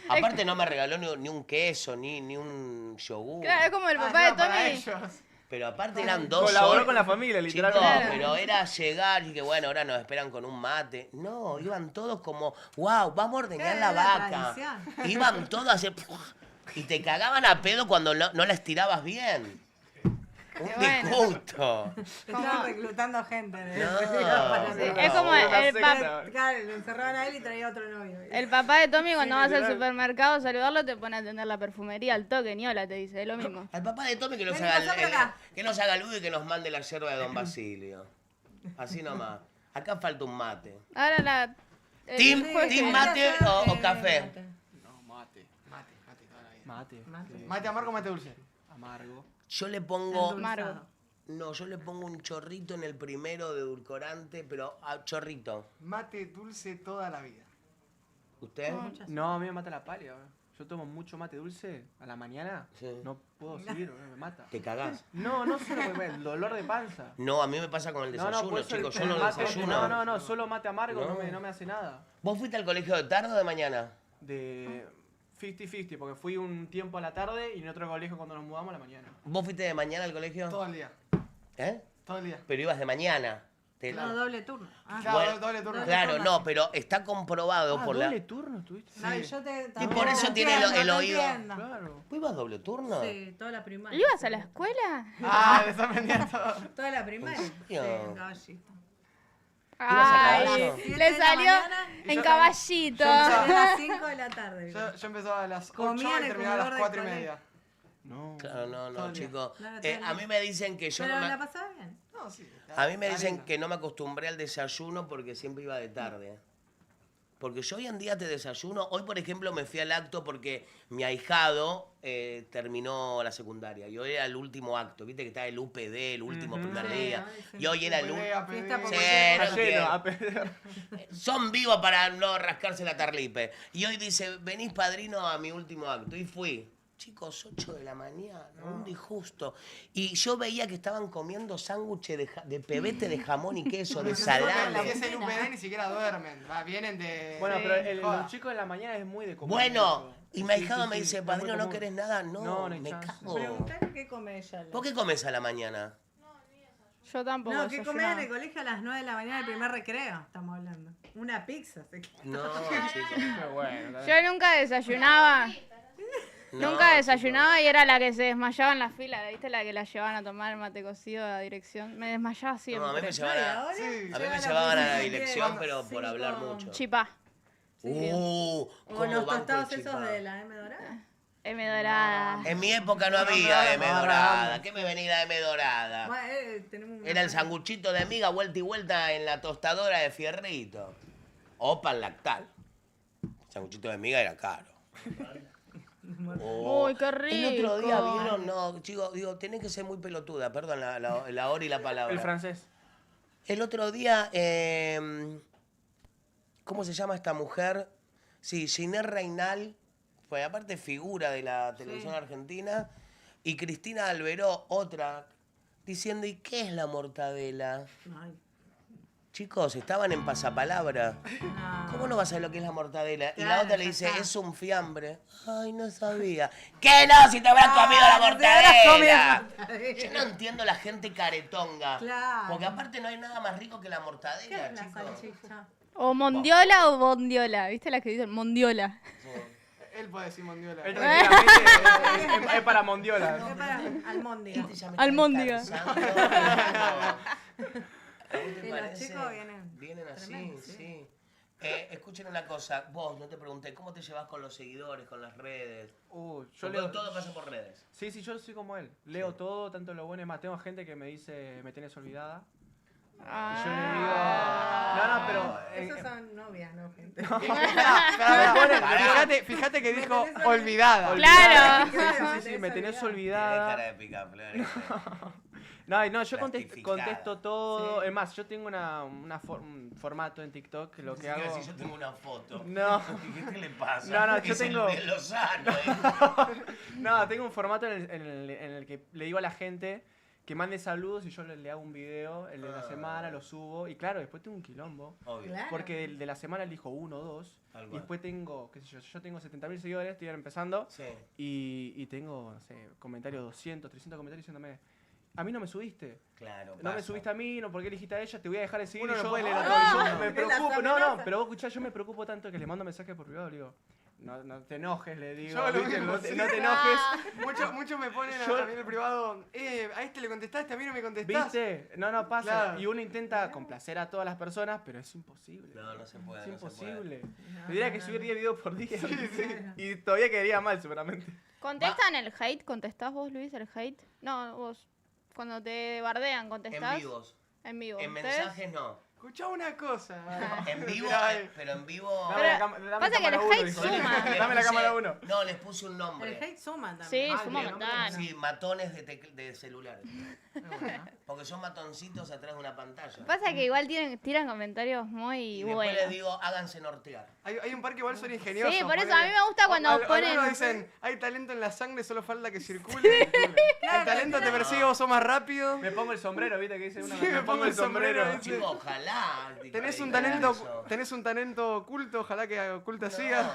[SPEAKER 3] Aparte no me regaló ni un queso, ni un yogur.
[SPEAKER 7] Claro, es como el papá de
[SPEAKER 2] no, para
[SPEAKER 7] Tommy.
[SPEAKER 2] ellos.
[SPEAKER 3] Pero aparte eran 2 horas.
[SPEAKER 6] Colaboró con la familia,
[SPEAKER 3] Chicos,
[SPEAKER 6] literalmente.
[SPEAKER 3] pero era llegar y que bueno, ahora nos esperan con un mate. No, iban todos como, wow, vamos a ordeñar la
[SPEAKER 5] Era
[SPEAKER 3] vaca.
[SPEAKER 5] tradición.
[SPEAKER 3] Iban todos a hacer... Y te cagaban a pedo cuando no la estirabas bien. Un
[SPEAKER 7] bueno.
[SPEAKER 3] disgusto.
[SPEAKER 5] Estaban reclutando gente.
[SPEAKER 3] No.
[SPEAKER 5] Para
[SPEAKER 7] Sí,
[SPEAKER 5] hacer-
[SPEAKER 7] es como el,
[SPEAKER 5] Claro, lo encerraban a él y traía otro novio.
[SPEAKER 7] el papá de Tommy cuando vas al
[SPEAKER 6] literal.
[SPEAKER 7] supermercado a saludarlo te pone a atender la perfumería al toque, ni hola te dice, es lo mismo.
[SPEAKER 3] Al papá de Tommy que nos
[SPEAKER 5] Vení,
[SPEAKER 3] haga
[SPEAKER 5] pasá por acá.
[SPEAKER 3] que nos haga luz y que nos mande la yerba de Don Basilio. Así nomás. Acá falta un mate.
[SPEAKER 7] Ahora la... el
[SPEAKER 3] ¿Team,
[SPEAKER 7] juez
[SPEAKER 3] team
[SPEAKER 7] que-
[SPEAKER 3] mate o café?
[SPEAKER 6] No, mate.
[SPEAKER 2] Mate toda la vida.
[SPEAKER 6] Mate.
[SPEAKER 2] Mate amargo, mate dulce.
[SPEAKER 6] Amargo.
[SPEAKER 3] Yo le pongo...
[SPEAKER 7] Amargo.
[SPEAKER 3] No, yo le pongo un chorrito en el primero de edulcorante, pero a chorrito.
[SPEAKER 2] Mate dulce toda la vida.
[SPEAKER 3] ¿Usted?
[SPEAKER 6] No, a mí me mata la pálida. Yo tomo mucho mate dulce a la mañana.
[SPEAKER 3] Sí.
[SPEAKER 6] No puedo seguir, me mata.
[SPEAKER 3] ¿Te cagás?
[SPEAKER 6] No solo el dolor de panza.
[SPEAKER 3] No, a mí me pasa con el desayuno,
[SPEAKER 6] por eso
[SPEAKER 3] chicos.
[SPEAKER 6] el
[SPEAKER 3] Yo no
[SPEAKER 6] mate-
[SPEAKER 3] desayuno.
[SPEAKER 6] No, solo mate amargo
[SPEAKER 3] No.
[SPEAKER 6] no me hace nada.
[SPEAKER 3] ¿Vos fuiste al colegio de tarde o de mañana?
[SPEAKER 6] De 50-50, porque fui un tiempo a la tarde y en otro colegio cuando nos mudamos a la mañana.
[SPEAKER 3] ¿Vos fuiste de mañana al colegio?
[SPEAKER 2] Todo el día.
[SPEAKER 3] ¿Eh?
[SPEAKER 2] Todo el día.
[SPEAKER 3] Pero ibas de mañana.
[SPEAKER 5] No, doble turno. Ah,
[SPEAKER 2] Claro,
[SPEAKER 3] Bueno,
[SPEAKER 2] doble turno.
[SPEAKER 3] Claro, no, pero está comprobado por la...
[SPEAKER 6] ¿Doble turno estuviste?
[SPEAKER 5] no, y yo te,
[SPEAKER 3] Y
[SPEAKER 5] también
[SPEAKER 3] por eso
[SPEAKER 5] te
[SPEAKER 3] tiene
[SPEAKER 5] entiendo,
[SPEAKER 3] el
[SPEAKER 5] te
[SPEAKER 3] oído.
[SPEAKER 5] entiendo.
[SPEAKER 6] Claro.
[SPEAKER 3] ¿Vos ibas doble turno?
[SPEAKER 5] Sí, toda la primaria.
[SPEAKER 7] ¿Ibas a la escuela?
[SPEAKER 2] Ah, le está aprendiendo todo.
[SPEAKER 5] Toda la primaria. Sí,
[SPEAKER 3] serio?
[SPEAKER 5] en caballito.
[SPEAKER 7] Ay,
[SPEAKER 3] caballo?
[SPEAKER 7] le salió en caballito.
[SPEAKER 5] A las 5 de la tarde.
[SPEAKER 2] Yo empezaba a las 8
[SPEAKER 5] Comía en
[SPEAKER 2] y
[SPEAKER 5] el
[SPEAKER 2] terminaba a las
[SPEAKER 5] comedor
[SPEAKER 2] 4 y
[SPEAKER 5] del
[SPEAKER 2] media.
[SPEAKER 6] No.
[SPEAKER 3] Claro,
[SPEAKER 2] Todo
[SPEAKER 3] no,
[SPEAKER 2] el día.
[SPEAKER 3] chicos.
[SPEAKER 5] Claro, todo el
[SPEAKER 3] A
[SPEAKER 5] día.
[SPEAKER 3] mí me dicen que yo
[SPEAKER 5] Pero
[SPEAKER 3] no
[SPEAKER 5] la
[SPEAKER 3] me...
[SPEAKER 5] pasaba bien.
[SPEAKER 2] No, sí.
[SPEAKER 3] A mí me dicen
[SPEAKER 2] Arena.
[SPEAKER 3] que no me acostumbré al desayuno porque siempre iba de tarde. Porque yo hoy en día te desayuno. Hoy, por ejemplo, me fui al acto porque mi ahijado terminó la secundaria. Y hoy era el último acto. Viste que está el UPD, el último primer
[SPEAKER 5] Sí,
[SPEAKER 3] día.
[SPEAKER 5] ay, sí.
[SPEAKER 3] Y hoy era el
[SPEAKER 2] UPD,
[SPEAKER 3] último.
[SPEAKER 2] APD.
[SPEAKER 5] Fiesta por
[SPEAKER 3] Sí,
[SPEAKER 5] cualquier
[SPEAKER 3] no
[SPEAKER 5] cosa.
[SPEAKER 6] Lleno,
[SPEAKER 3] quiero.
[SPEAKER 6] a perder.
[SPEAKER 3] Son vivos para no rascarse la tarlipe. Y hoy dice, venís padrino a mi último acto. Y fui. Chicos, 8 de la mañana, un disgusto. Y yo veía que estaban comiendo sándwiches de pebete de jamón y queso, de
[SPEAKER 2] Lo que
[SPEAKER 3] salame.
[SPEAKER 2] es el UPD ni siquiera duermen. Vienen de.
[SPEAKER 6] Bueno, pero
[SPEAKER 2] joda.
[SPEAKER 6] los chicos de la mañana es muy de comer.
[SPEAKER 3] Bueno,
[SPEAKER 6] eso.
[SPEAKER 3] y mi
[SPEAKER 6] Sí,
[SPEAKER 3] ahijado
[SPEAKER 6] sí,
[SPEAKER 3] me
[SPEAKER 6] sí,
[SPEAKER 3] dice,
[SPEAKER 6] es muy
[SPEAKER 3] padrino, ¿no
[SPEAKER 6] común.
[SPEAKER 3] querés nada? No,
[SPEAKER 6] No, no hay
[SPEAKER 3] me
[SPEAKER 6] chance.
[SPEAKER 3] cago.
[SPEAKER 5] Preguntale qué come ella.
[SPEAKER 3] ¿Vos qué comes a la mañana?
[SPEAKER 7] Yo tampoco.
[SPEAKER 5] No, ¿qué comés en
[SPEAKER 7] desayunaba.
[SPEAKER 5] el colegio a las 9 de la mañana el primer recreo? Estamos hablando. Una pizza.
[SPEAKER 3] No, chicos.
[SPEAKER 6] Qué bueno.
[SPEAKER 7] Yo nunca desayunaba.
[SPEAKER 3] No,
[SPEAKER 7] Nunca desayunaba y era la que se desmayaba en la fila, ¿viste? La que la llevaban a tomar el mate cocido a dirección. Me desmayaba siempre.
[SPEAKER 3] No, a mí me
[SPEAKER 5] No, y
[SPEAKER 3] llevaban a,
[SPEAKER 5] ahora
[SPEAKER 2] Sí.
[SPEAKER 3] a mí
[SPEAKER 5] llega
[SPEAKER 3] me
[SPEAKER 5] la
[SPEAKER 3] llevaban a la
[SPEAKER 5] pizza
[SPEAKER 3] dirección,
[SPEAKER 5] que-
[SPEAKER 3] pero por
[SPEAKER 5] sí,
[SPEAKER 3] hablar
[SPEAKER 5] con-
[SPEAKER 3] mucho.
[SPEAKER 7] Chipá.
[SPEAKER 5] O
[SPEAKER 3] ¿Cómo
[SPEAKER 5] los
[SPEAKER 3] banco
[SPEAKER 5] tostados
[SPEAKER 3] el
[SPEAKER 5] esos
[SPEAKER 3] chipá?
[SPEAKER 5] de la M dorada.
[SPEAKER 7] M dorada.
[SPEAKER 3] En mi época no había M dorada. ¿Qué me venía de M dorada?
[SPEAKER 5] Bueno, tenemos una-
[SPEAKER 3] Era el sanguchito de miga vuelta y vuelta en la tostadora de fierrito. O pan lactal. El sanguchito de miga era caro. Oh.
[SPEAKER 7] Uy, qué
[SPEAKER 3] El otro día
[SPEAKER 7] rico.
[SPEAKER 3] vieron, no, chicos, digo, tenés que ser muy pelotuda, perdón la hora y la palabra.
[SPEAKER 6] El francés.
[SPEAKER 3] El otro día, ¿cómo se llama esta mujer? Sí, Ginés Reinal, fue aparte figura de la televisión argentina, y Cristina Alberó, otra, diciendo, ¿y qué es la mortadela?
[SPEAKER 5] Ay,
[SPEAKER 3] chicos, estaban en pasapalabra. ¿Cómo no vas a saber lo que es la mortadela? Y la otra le dice, es un fiambre. Ay, no sabía. ¿Qué no? Si te habrás comido la mortadela. Yo no entiendo la gente caretonga.
[SPEAKER 5] Claro.
[SPEAKER 3] Porque aparte no hay nada más rico que la mortadela,
[SPEAKER 5] ¿Qué es la
[SPEAKER 3] chicos.
[SPEAKER 5] salchicha?
[SPEAKER 7] O mondiola o bondiola. ¿Viste las que dicen mondiola?
[SPEAKER 2] Él puede decir mondiola.
[SPEAKER 6] Él tranquilamente es para mondiola.
[SPEAKER 5] Es para almóndiga.
[SPEAKER 7] Almóndiga.
[SPEAKER 5] Y los chicos
[SPEAKER 3] Vienen así,
[SPEAKER 5] tremendos,
[SPEAKER 3] sí. Escuchen una cosa, vos, no te pregunté, ¿cómo te llevas con los seguidores, con las redes?
[SPEAKER 6] Yo
[SPEAKER 3] Porque
[SPEAKER 6] leo
[SPEAKER 3] todo pasa por redes.
[SPEAKER 6] Sí, yo soy como él. Leo todo, tanto lo bueno y más. Tengo gente que me dice, me tienes olvidada. Y yo le digo, no, pero...
[SPEAKER 5] Esos son novias, no gente.
[SPEAKER 2] Fíjate que dijo olvidada.
[SPEAKER 7] Claro.
[SPEAKER 6] Sí, me tenés
[SPEAKER 3] Tenés
[SPEAKER 6] olvidada.
[SPEAKER 3] cara de picaflores.
[SPEAKER 6] No, yo
[SPEAKER 3] Plastificada.
[SPEAKER 6] contesto todo.
[SPEAKER 5] Sí.
[SPEAKER 6] Es más, yo tengo un formato en TikTok que lo que hago...
[SPEAKER 3] Si yo tengo una foto.
[SPEAKER 6] No.
[SPEAKER 3] ¿Qué le pasa?
[SPEAKER 6] No, yo
[SPEAKER 3] Es
[SPEAKER 6] tengo...
[SPEAKER 3] el de Lozano,
[SPEAKER 6] No, tengo un formato en el que le digo a la gente que mande saludos y yo le hago un video, el de la semana, lo subo. Y claro, después tengo un quilombo.
[SPEAKER 3] Obvio.
[SPEAKER 5] Claro.
[SPEAKER 6] Porque el de la semana elijo 1 o 2.
[SPEAKER 3] Tal
[SPEAKER 6] Y
[SPEAKER 3] cual.
[SPEAKER 6] después tengo, qué sé yo tengo 70.000 seguidores, estoy empezando.
[SPEAKER 3] Sí.
[SPEAKER 6] Y tengo, no sé, comentarios 200, 300 comentarios diciéndome, a mí no me subiste.
[SPEAKER 3] Claro,
[SPEAKER 6] No me
[SPEAKER 3] pasa.
[SPEAKER 6] subiste a mí, no, ¿por qué elegiste a ella? Te voy a dejar de seguir.
[SPEAKER 2] Uno
[SPEAKER 6] y
[SPEAKER 2] no
[SPEAKER 6] yo,
[SPEAKER 2] puede leer a
[SPEAKER 6] "Ay,
[SPEAKER 2] todo el
[SPEAKER 6] yo
[SPEAKER 2] mundo".
[SPEAKER 6] me
[SPEAKER 5] Las
[SPEAKER 6] preocupo. No,
[SPEAKER 5] amenazas.
[SPEAKER 6] pero vos escuchá, yo me preocupo tanto que le mando mensajes por privado, le digo, no te enojes, le digo,
[SPEAKER 2] Yo lo
[SPEAKER 6] ¿viste?
[SPEAKER 2] mismo,
[SPEAKER 6] no te
[SPEAKER 2] sí.
[SPEAKER 6] enojes.
[SPEAKER 2] Muchos me ponen
[SPEAKER 6] Yo-
[SPEAKER 2] a mí en el privado, a este le contestaste, a mí no me contestás.
[SPEAKER 6] ¿Viste? No pasa.
[SPEAKER 2] Claro.
[SPEAKER 6] Y uno intenta complacer a todas las personas, pero es imposible.
[SPEAKER 3] No se puede.
[SPEAKER 6] Es
[SPEAKER 3] no se puede.
[SPEAKER 6] imposible. Tendría que subir 10 videos por día. Y todavía quedaría mal, seguramente.
[SPEAKER 7] ¿Contestan el hate? ¿Contestás vos, Luis, el hate? No, vos. Cuando te bardean, ¿contestás?
[SPEAKER 3] En vivos.
[SPEAKER 7] En vivo.
[SPEAKER 3] En
[SPEAKER 7] ¿Ustedes?
[SPEAKER 3] mensajes no.
[SPEAKER 2] Escuchá una cosa.
[SPEAKER 3] En vivo, pero en vivo.
[SPEAKER 7] Pero pasa que el hate suma.
[SPEAKER 6] Dame la
[SPEAKER 3] puse-
[SPEAKER 6] cámara 1.
[SPEAKER 3] No, les puse un nombre.
[SPEAKER 5] El hate suma también.
[SPEAKER 7] Sí,
[SPEAKER 6] Ah,
[SPEAKER 7] suma
[SPEAKER 6] bien,
[SPEAKER 7] montón.
[SPEAKER 3] Sí, matones de celulares. Porque son matoncitos atrás de una pantalla.
[SPEAKER 7] Pasa que igual tiran comentarios muy
[SPEAKER 3] Y después
[SPEAKER 7] buenos.
[SPEAKER 3] les digo, háganse nortear.
[SPEAKER 2] Hay un par que igual son ingeniosos.
[SPEAKER 7] Sí, por eso
[SPEAKER 2] ponele.
[SPEAKER 7] a mí me gusta cuando ponen...
[SPEAKER 2] Algunos dicen, hay talento en la sangre, solo falta que circule. El talento te persigue, vos sos más rápido.
[SPEAKER 6] Me pongo el sombrero, ¿viste? Que dice uno.
[SPEAKER 2] Sí, me pongo el sombrero, ¿viste?
[SPEAKER 3] Chicos, ojalá.
[SPEAKER 2] Tenés un talento oculto, ojalá que oculta siga.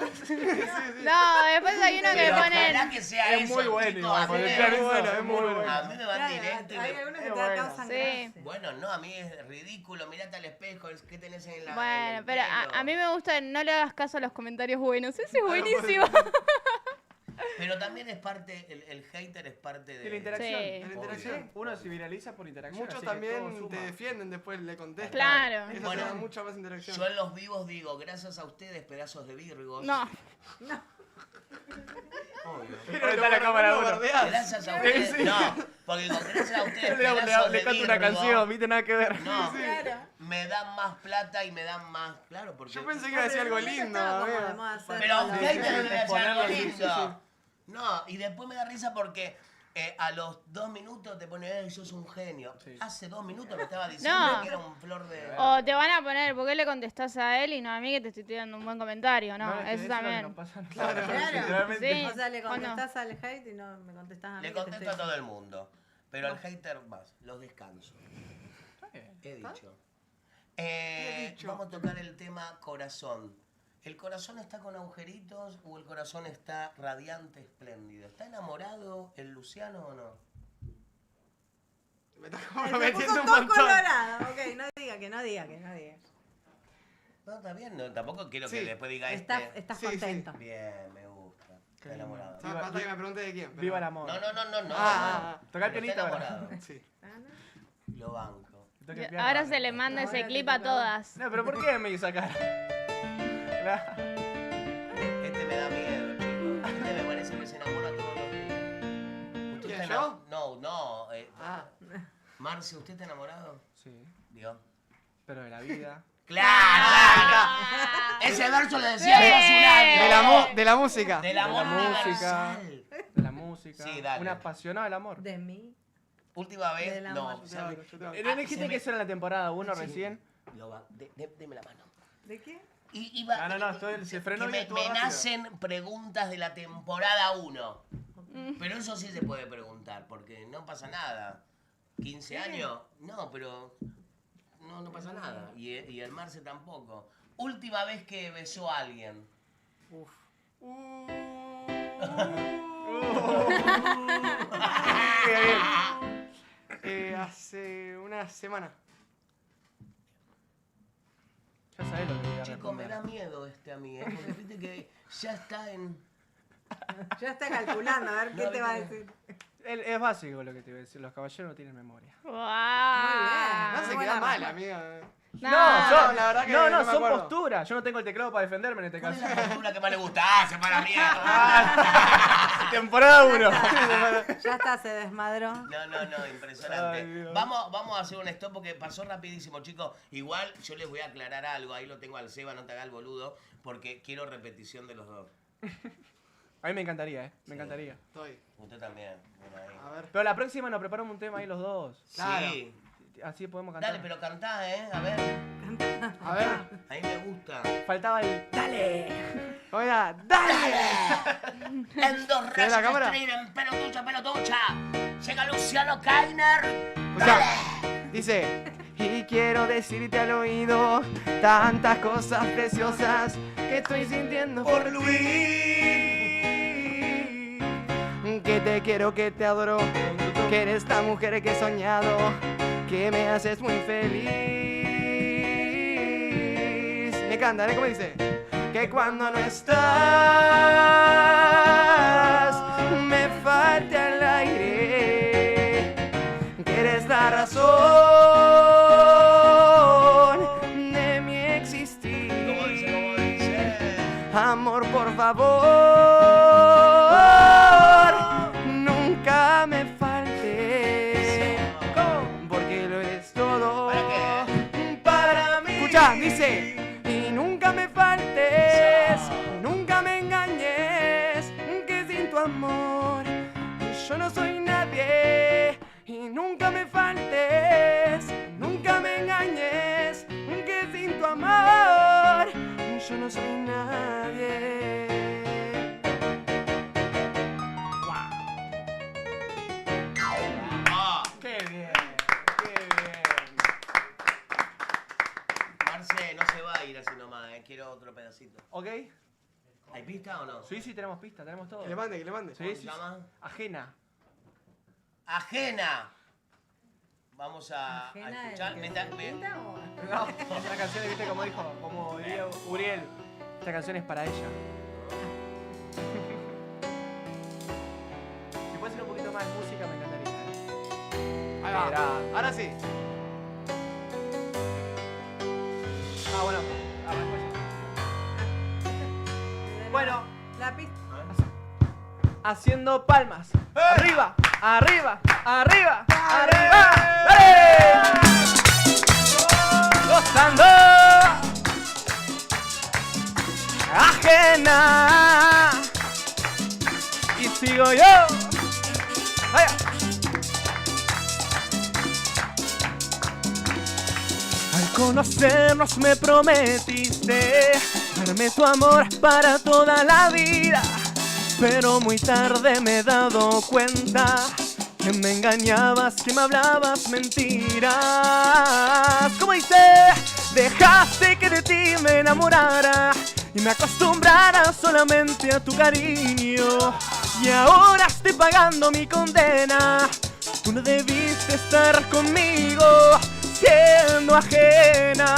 [SPEAKER 7] No, después hay uno que
[SPEAKER 3] Pero
[SPEAKER 7] ponen...
[SPEAKER 3] ojalá que sea
[SPEAKER 6] Es
[SPEAKER 3] eso,
[SPEAKER 6] muy bueno,
[SPEAKER 3] chicos.
[SPEAKER 6] igual,
[SPEAKER 3] A mí me-
[SPEAKER 6] potenciar eso,
[SPEAKER 2] es muy bueno.
[SPEAKER 3] A mí me van
[SPEAKER 5] Claro,
[SPEAKER 3] directo y
[SPEAKER 5] hay
[SPEAKER 3] me...
[SPEAKER 5] algunos que
[SPEAKER 6] Es
[SPEAKER 5] te
[SPEAKER 6] bueno.
[SPEAKER 5] causan
[SPEAKER 7] Sí.
[SPEAKER 5] gracia.
[SPEAKER 3] Bueno, no, a mí es ridículo. Mirate al espejo, ¿qué tenés en la en
[SPEAKER 7] Bueno,
[SPEAKER 3] el
[SPEAKER 7] pero
[SPEAKER 3] pelo?
[SPEAKER 7] a mí me gusta no le hagas caso a los comentarios buenos. Ese es buenísimo.
[SPEAKER 3] Pero también es parte, el hater es parte de...
[SPEAKER 6] De la interacción.
[SPEAKER 7] Sí.
[SPEAKER 6] De la interacción. Uno se viraliza por interacción.
[SPEAKER 2] Muchos
[SPEAKER 6] así que todo
[SPEAKER 2] también
[SPEAKER 6] suma.
[SPEAKER 2] te defienden, después le contestan.
[SPEAKER 7] Claro.
[SPEAKER 2] Eso
[SPEAKER 3] Bueno,
[SPEAKER 2] te da mucha más interacción.
[SPEAKER 3] Yo en los vivos digo, gracias a ustedes, pedazos de virgos.
[SPEAKER 7] No.
[SPEAKER 3] Obvio.
[SPEAKER 6] Pero está la cámara
[SPEAKER 2] Lo
[SPEAKER 6] 1.
[SPEAKER 2] bardeás.
[SPEAKER 3] Gracias a ustedes.
[SPEAKER 6] Sí.
[SPEAKER 3] No, porque digo, gracias a ustedes, pedazos
[SPEAKER 6] Le
[SPEAKER 3] de
[SPEAKER 6] canto una
[SPEAKER 3] virgo,
[SPEAKER 6] canción, ¿viste? Nada que ver.
[SPEAKER 3] No,
[SPEAKER 5] Claro.
[SPEAKER 3] me dan más plata y me dan más... Claro, porque...
[SPEAKER 2] Yo pensé que iba a decir algo lindo. amigo.
[SPEAKER 3] Pero a un
[SPEAKER 6] Sí,
[SPEAKER 3] hater
[SPEAKER 6] sí,
[SPEAKER 3] le voy a hacer algo
[SPEAKER 6] sí, sí,
[SPEAKER 3] lindo.
[SPEAKER 6] sí.
[SPEAKER 3] No, y después me da risa porque a los 2 minutos te pone, sos un genio.
[SPEAKER 6] Sí.
[SPEAKER 3] Hace 2 minutos me estaba diciendo
[SPEAKER 7] No.
[SPEAKER 3] que era un flor de...
[SPEAKER 7] O te van a poner, ¿por qué le contestás a él y no a mí que te estoy tirando un buen comentario? No,
[SPEAKER 6] es que
[SPEAKER 7] eso
[SPEAKER 6] es lo que
[SPEAKER 7] también.
[SPEAKER 6] no pasa nada.
[SPEAKER 5] Claro.
[SPEAKER 6] Literalmente.
[SPEAKER 7] Sí.
[SPEAKER 5] O sea, le
[SPEAKER 7] ¿O no?
[SPEAKER 5] contestás al hate y no me contestás a mí.
[SPEAKER 3] Le
[SPEAKER 5] que te
[SPEAKER 3] contesto a
[SPEAKER 5] estoy-
[SPEAKER 3] todo el mundo. Pero al hater más, los descanso. He dicho. Vamos a tocar el tema corazón. ¿El corazón está con agujeritos o el corazón está radiante, espléndido? ¿Está enamorado el Luciano o no?
[SPEAKER 2] Me está
[SPEAKER 5] Se
[SPEAKER 2] comprometiendo
[SPEAKER 5] puso
[SPEAKER 2] un
[SPEAKER 5] todo
[SPEAKER 2] montón.
[SPEAKER 5] colorado. Ok, no diga que no diga.
[SPEAKER 3] No, está bien, no, tampoco quiero que
[SPEAKER 2] Sí.
[SPEAKER 3] después diga
[SPEAKER 5] Estás
[SPEAKER 3] este...
[SPEAKER 2] Sí,
[SPEAKER 5] contento.
[SPEAKER 3] Bien, me gusta. Está enamorado.
[SPEAKER 2] Ah, falta que me pregunte de quién. pero-
[SPEAKER 6] Viva el amor.
[SPEAKER 3] No.
[SPEAKER 2] Ah,
[SPEAKER 6] Toca el
[SPEAKER 3] Pero
[SPEAKER 6] pianito
[SPEAKER 3] está
[SPEAKER 6] ahora.
[SPEAKER 3] enamorado.
[SPEAKER 2] Sí.
[SPEAKER 3] Lo banco.
[SPEAKER 6] Toca el piano
[SPEAKER 7] Ahora se le manda ese
[SPEAKER 5] Ahora
[SPEAKER 7] clip
[SPEAKER 5] te
[SPEAKER 7] a
[SPEAKER 5] toca.
[SPEAKER 7] todas.
[SPEAKER 6] No, pero ¿por qué me hizo cara?
[SPEAKER 3] Este me da miedo, chicos. Este me parece que se enamora todos los días. ¿Usted
[SPEAKER 2] ¿Quién,
[SPEAKER 3] está
[SPEAKER 2] yo?
[SPEAKER 3] No.
[SPEAKER 2] Ah,
[SPEAKER 3] Marce, ¿usted está enamorado?
[SPEAKER 6] Sí,
[SPEAKER 3] ¿Vio?
[SPEAKER 6] pero de la vida.
[SPEAKER 3] ¡Claro! Ese verso le decía yo hace un año.
[SPEAKER 2] de la música.
[SPEAKER 3] Del amor
[SPEAKER 6] De la música.
[SPEAKER 3] universal.
[SPEAKER 6] De la música.
[SPEAKER 3] Sí, dale.
[SPEAKER 6] Un apasionado del amor.
[SPEAKER 5] De mí.
[SPEAKER 3] Última vez,
[SPEAKER 5] Del
[SPEAKER 3] no.
[SPEAKER 5] amor.
[SPEAKER 3] ¿sabe?
[SPEAKER 2] Yo te-
[SPEAKER 6] No dijiste que eso era en la temporada 1 recién.
[SPEAKER 3] Deme la mano.
[SPEAKER 5] ¿De qué?
[SPEAKER 3] Y iba,
[SPEAKER 6] No, se frenó
[SPEAKER 3] que
[SPEAKER 6] y
[SPEAKER 3] me
[SPEAKER 6] estuvo rápido.
[SPEAKER 3] nacen preguntas de la temporada 1. Pero eso sí se puede preguntar, porque no pasa nada. ¿15 años? No, pero no pasa nada. Y el Marce tampoco. Última vez que besó a alguien.
[SPEAKER 2] Uf. Hace una semana.
[SPEAKER 6] Ya sabés lo que voy a
[SPEAKER 3] Chico, me
[SPEAKER 6] responder.
[SPEAKER 3] da miedo a mí, porque viste que ya está en...
[SPEAKER 5] Ya está calculando, a ver qué
[SPEAKER 3] No,
[SPEAKER 5] te va a
[SPEAKER 3] viste.
[SPEAKER 5] decir.
[SPEAKER 6] Es básico lo que te voy a decir. Los caballeros no tienen memoria.
[SPEAKER 7] ¡Wow!
[SPEAKER 2] No se
[SPEAKER 5] buena
[SPEAKER 2] queda mal,
[SPEAKER 5] respuesta.
[SPEAKER 2] amiga.
[SPEAKER 7] No,
[SPEAKER 2] la verdad que no me
[SPEAKER 6] son
[SPEAKER 2] acuerdo.
[SPEAKER 6] posturas. Yo no tengo el teclado para defenderme en este
[SPEAKER 3] ¿Cuál es
[SPEAKER 6] caso.
[SPEAKER 3] la postura que más le gusta? ¡Ah, se para mierda!
[SPEAKER 6] Temporada 1.
[SPEAKER 5] Ya está, se desmadró.
[SPEAKER 3] No, impresionante.
[SPEAKER 6] Ay, Dios.
[SPEAKER 3] Vamos a hacer un stop porque pasó rapidísimo, chicos. Igual yo les voy a aclarar algo. Ahí lo tengo al Seba, no te hagas el boludo, porque quiero repetición de los dos.
[SPEAKER 6] A mí me encantaría, Me
[SPEAKER 3] Sí.
[SPEAKER 6] encantaría.
[SPEAKER 2] Estoy.
[SPEAKER 3] Usted también. Bueno, ahí.
[SPEAKER 2] A ver.
[SPEAKER 6] Pero la próxima nos preparamos un tema ahí los dos.
[SPEAKER 2] Claro.
[SPEAKER 3] Sí.
[SPEAKER 6] Así podemos cantar.
[SPEAKER 3] Dale, pero cantá, A ver.
[SPEAKER 2] A ver.
[SPEAKER 3] A mí me gusta.
[SPEAKER 6] Faltaba el dale.
[SPEAKER 2] Oiga, dale.
[SPEAKER 3] En dos
[SPEAKER 2] ¿Tiene la cámara?
[SPEAKER 3] rayos en pelotucha. Llega Luciano Kainer.
[SPEAKER 2] Escuchá, dice, y quiero decirte al oído tantas cosas preciosas que estoy sintiendo por Luis. Que te quiero, que te adoro, que eres la mujer que he soñado, que me haces muy feliz. Me canta, ¿cómo dice? Que cuando no estás, me falta el aire, que eres la razón de mi existir.
[SPEAKER 3] ¿Cómo dice?
[SPEAKER 2] Amor, por favor, nunca me faltes, porque lo eres todo para mí. Escucha, dice, y nunca me faltes, nunca me engañes, que sin tu amor yo no soy nadie. Y nunca me faltes, nunca me engañes, que sin tu amor yo no soy nadie.
[SPEAKER 3] Ah,
[SPEAKER 6] Qué bien.
[SPEAKER 3] Marce, no se va a ir así nomás, Quiero otro pedacito.
[SPEAKER 6] ¿Ok?
[SPEAKER 3] ¿Hay pista o no?
[SPEAKER 6] Sí, tenemos pista, tenemos todo.
[SPEAKER 2] Que le mande, que le mande.
[SPEAKER 3] ¿Cómo
[SPEAKER 6] Sí,
[SPEAKER 3] se
[SPEAKER 6] sí.
[SPEAKER 3] llama?
[SPEAKER 6] Ajena.
[SPEAKER 3] Ajena. Vamos a
[SPEAKER 5] Ajena
[SPEAKER 3] escuchar.
[SPEAKER 5] de-
[SPEAKER 3] Mientras-
[SPEAKER 5] ¿Pinta o-
[SPEAKER 6] No, esta canción, viste, como diría Uriel. Esta canción es para ella. Si puede ser un poquito más de música, me encantaría.
[SPEAKER 2] Ahí va.
[SPEAKER 6] Era-
[SPEAKER 2] Ahora sí.
[SPEAKER 6] Ah, bueno. Arrancó ya. Bueno,
[SPEAKER 5] La pista.
[SPEAKER 6] haciendo palmas. Arriba, arriba, arriba, arriba. ¡Dale! Gozando. Ajena. Y sigo yo. Vaya. Al conocernos me prometiste darme tu amor para toda la vida, pero muy tarde me he dado cuenta que me engañabas, que me hablabas mentiras. Como dice, dejaste que de ti me enamorara y me acostumbrara solamente a tu cariño, y ahora estoy pagando mi condena. Tú no debiste estar conmigo siendo ajena.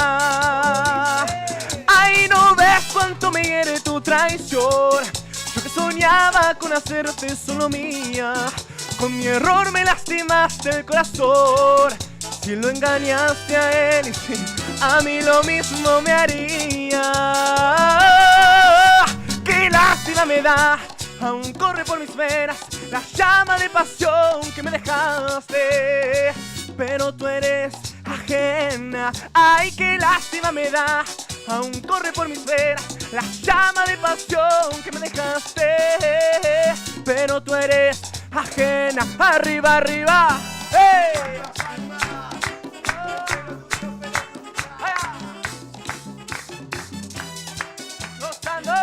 [SPEAKER 6] Ay, no ves cuánto me hiere tu traición. Yo que soñaba con hacerte solo mía, con mi error me lastimaste el corazón. Si lo engañaste a él, y si a mí lo mismo me haría. Qué lástima me da, aún corre por mis venas la llama de pasión que me dejaste, pero tú eres ajena. Ay, qué lástima me da, aún corre por mis venas la llama de pasión que me dejaste, pero tú eres ajena. Arriba, arriba. ¡Hey! ¡Gozando!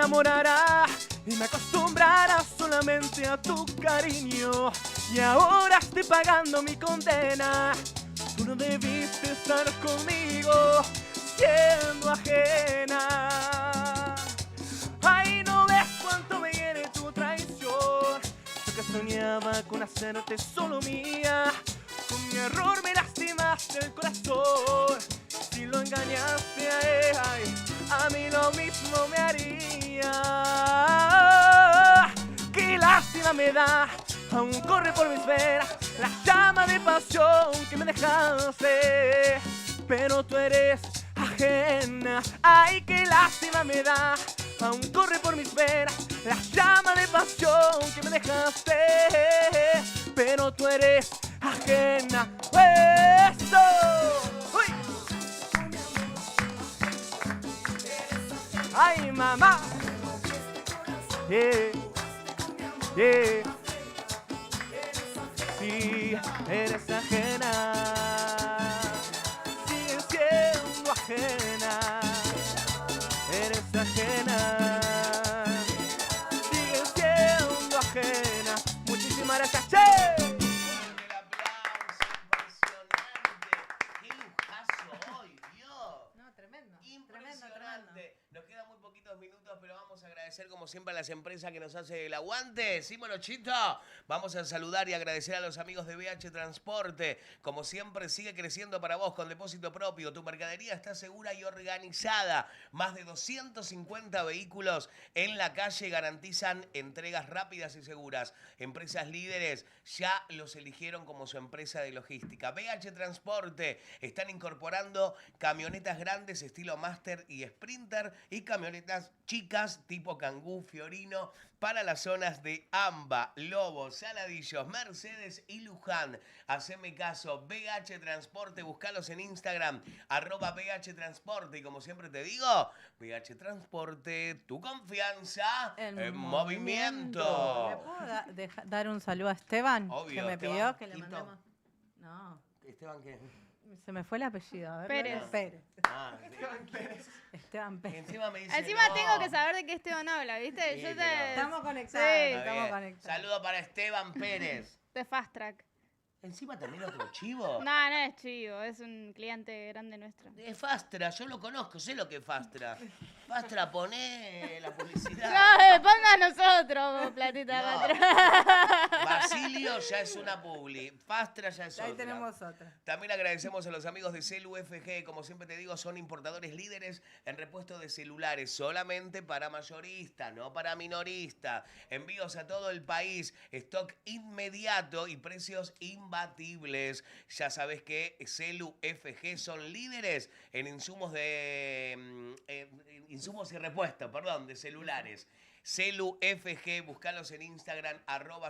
[SPEAKER 9] enamorará y me acostumbrará solamente a tu cariño. Y ahora estoy pagando mi condena. Tú no debiste estar conmigo siendo ajena. Ay, no ves cuánto me hiere tu traición. Yo que soñaba con hacerte solo mía. Con mi error me lastimaste el corazón. Si lo engañaste a él, ay, a mí lo mismo me haría. Qué lástima me da, aún corre por mis venas la llama de pasión que me dejaste. Pero tú eres ajena, ay, qué lástima me da, aún corre por mis venas la llama de pasión que me dejaste. Pero tú eres ajena. ¡Eso! ¡Uy! ¡Ay, mamá! Yeah, yeah. Sí, eres ajena. Sigues siendo ajena. Eres ajena. Sigues siendo ajena. Muchísimas gracias, che.
[SPEAKER 3] Nos quedan muy poquitos minutos, pero vamos a agradecer como siempre a las empresas que nos hacen el aguante. Sí, Morochito. Vamos a saludar y agradecer a los amigos de BH Transporte. Como siempre, sigue creciendo para vos con depósito propio. Tu mercadería está segura y organizada. Más de 250 vehículos en la calle garantizan entregas rápidas y seguras. Empresas líderes ya los eligieron como su empresa de logística. BH Transporte están incorporando camionetas grandes estilo Master y Sprinter y camionetas chicas tipo Kangoo, Fiorino para las zonas de Amba, Lobos, Saladillos, Mercedes y Luján. Haceme caso, BH Transporte, buscalos en Instagram, @BH Transporte. Y como siempre te digo, BH Transporte, tu confianza en movimiento.
[SPEAKER 5] ¿Le puedo dar un saludo a Esteban?
[SPEAKER 3] Obvio,
[SPEAKER 5] que me
[SPEAKER 3] Esteban,
[SPEAKER 5] pidió que le
[SPEAKER 3] Quito.
[SPEAKER 5] mandemos. No,
[SPEAKER 3] ¿Esteban qué?
[SPEAKER 5] se me fue el apellido. A ver,
[SPEAKER 7] Pérez.
[SPEAKER 5] Pérez.
[SPEAKER 3] Ah,
[SPEAKER 5] Esteban Pérez.
[SPEAKER 3] encima me dice
[SPEAKER 7] Encima
[SPEAKER 3] no.
[SPEAKER 7] tengo que saber de qué Esteban habla, ¿viste?
[SPEAKER 3] Sí,
[SPEAKER 7] Yo
[SPEAKER 3] pero-
[SPEAKER 7] te...
[SPEAKER 5] Estamos conectados.
[SPEAKER 7] Sí.
[SPEAKER 3] Está
[SPEAKER 5] Estamos
[SPEAKER 3] bien.
[SPEAKER 5] conectados.
[SPEAKER 3] Saludo para Esteban Pérez.
[SPEAKER 7] De Fast Track.
[SPEAKER 3] Encima también otro chivo.
[SPEAKER 7] No, no es chivo, es un cliente grande nuestro.
[SPEAKER 3] Es Fastra, yo lo conozco, sé lo que es Fastra. Fastra, poné la publicidad.
[SPEAKER 7] No, ponga a nosotros, vos, platita
[SPEAKER 3] No.
[SPEAKER 7] atrás.
[SPEAKER 3] Basilio ya es una publi, Fastra ya es
[SPEAKER 5] Ahí
[SPEAKER 3] otra.
[SPEAKER 5] tenemos otra.
[SPEAKER 3] También agradecemos a los amigos de Celu FG, como siempre te digo, son importadores líderes en repuesto de celulares, solamente para mayoristas, no para minoristas. Envíos a todo el país, stock inmediato y precios imbatibles. Ya sabes que Celu FG son líderes en insumos insumos y repuestos, de celulares. Celu FG, buscalos en Instagram,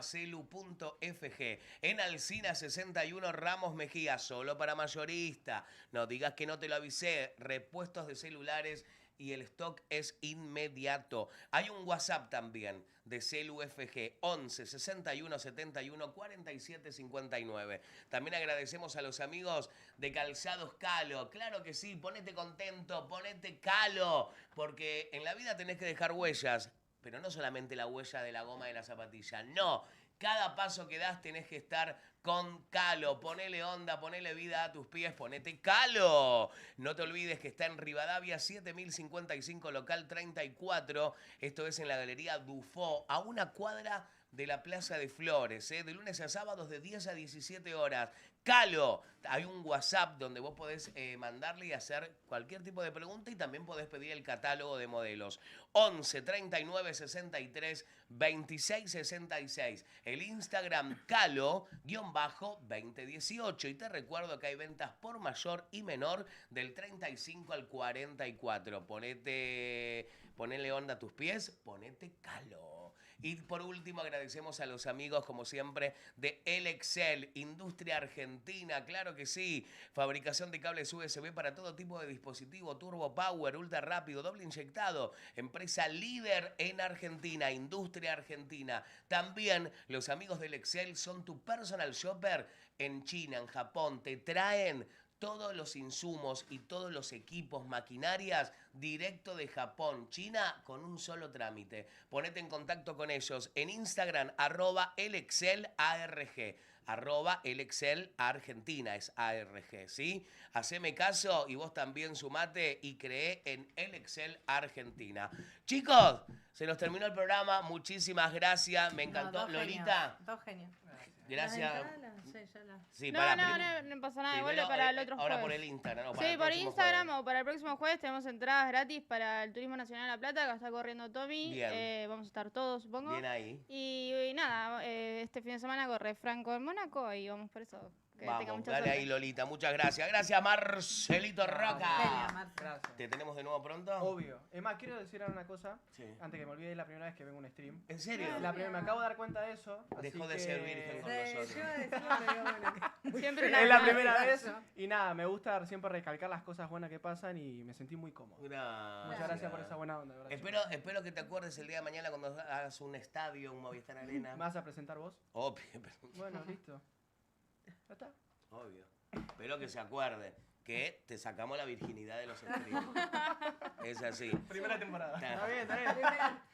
[SPEAKER 3] @celu.fg. En Alsina 61 Ramos Mejía, solo para mayorista. No digas que no te lo avisé, repuestos de celulares y el stock es inmediato. Hay un WhatsApp también de Celu FG, 11 61 71 47 59. También agradecemos a los amigos de Calzados Calo. Claro que sí, ponete contento, ponete Calo, porque en la vida tenés que dejar huellas, pero no solamente la huella de la goma de la zapatilla, no. Cada paso que das tenés que estar con Calo. Ponele onda, ponele vida a tus pies, ponete Calo. No te olvides que está en Rivadavia 7055, local 34. Esto es en la Galería Dufo, a una cuadra de la Plaza de Flores, de lunes a sábados de 10 a 17 horas. Calo, hay un WhatsApp donde vos podés mandarle y hacer cualquier tipo de pregunta y también podés pedir el catálogo de modelos. 11 39 63 26 66. El Instagram Calo_2018. Y te recuerdo que hay ventas por mayor y menor del 35 al 44. Ponele onda a tus pies, ponete Calo. Y por último agradecemos a los amigos, como siempre, de El Excel, Industria Argentina, claro que sí. Fabricación de cables USB para todo tipo de dispositivo, turbo power, ultra rápido, doble inyectado. Empresa líder en Argentina, Industria Argentina. También los amigos del Excel son tu personal shopper en China, en Japón. Te traen todos los insumos y todos los equipos, maquinarias, directo de Japón, China, con un solo trámite. Ponete en contacto con ellos en Instagram, @elexcelarg, @elexcelargentina, es ARG, ¿sí? Haceme caso y vos también sumate y creé en El Excel Argentina. Chicos, se nos terminó el programa, muchísimas gracias, me encantó.
[SPEAKER 5] No,
[SPEAKER 3] Lolita.
[SPEAKER 5] Dos genios.
[SPEAKER 3] Gracias.
[SPEAKER 7] Sí, no pasa nada, igual para el otro jueves.
[SPEAKER 3] Ahora por el Instagram, ¿no?
[SPEAKER 7] Sí, por Instagram o para el próximo jueves tenemos entradas gratis para el Turismo Nacional de La Plata, que está corriendo Tommy.
[SPEAKER 3] Bien.
[SPEAKER 7] Vamos a estar todos, supongo.
[SPEAKER 3] Bien ahí.
[SPEAKER 7] Y nada, este fin de semana corre Franco en Mónaco y vamos por eso. Que tenga
[SPEAKER 3] Vamos,
[SPEAKER 7] mucha
[SPEAKER 3] dale
[SPEAKER 7] suerte.
[SPEAKER 3] ahí, Lolita. Muchas gracias. Gracias, Marcelito Roca.
[SPEAKER 6] Gracias.
[SPEAKER 3] ¿Te tenemos de nuevo pronto?
[SPEAKER 6] Obvio. Es más, quiero decir ahora una cosa.
[SPEAKER 3] Sí.
[SPEAKER 6] Antes que me olvide, es la primera vez que vengo a un stream.
[SPEAKER 3] ¿En serio?
[SPEAKER 6] Me acabo de dar cuenta de eso.
[SPEAKER 3] Dejó
[SPEAKER 6] así
[SPEAKER 3] de
[SPEAKER 6] que-
[SPEAKER 3] ser virgen con nosotros.
[SPEAKER 5] Yo iba a decirlo, pero bueno.
[SPEAKER 7] Siempre
[SPEAKER 6] Es la primera vez. Y nada, me gusta siempre recalcar las cosas buenas que pasan y me sentí muy cómodo.
[SPEAKER 3] Gracias.
[SPEAKER 6] Muchas gracias por esa buena onda. de verdad,
[SPEAKER 3] Espero que te acuerdes el día de mañana cuando hagas un estadio, un Movistar Arena.
[SPEAKER 6] ¿Me vas a presentar vos?
[SPEAKER 3] Obvio, pero-
[SPEAKER 6] Bueno, listo. ¿Ya está?
[SPEAKER 3] obvio. Espero que se acuerde que te sacamos la virginidad de los streams. Es así.
[SPEAKER 6] Primera temporada.
[SPEAKER 3] Está
[SPEAKER 6] bien, está bien.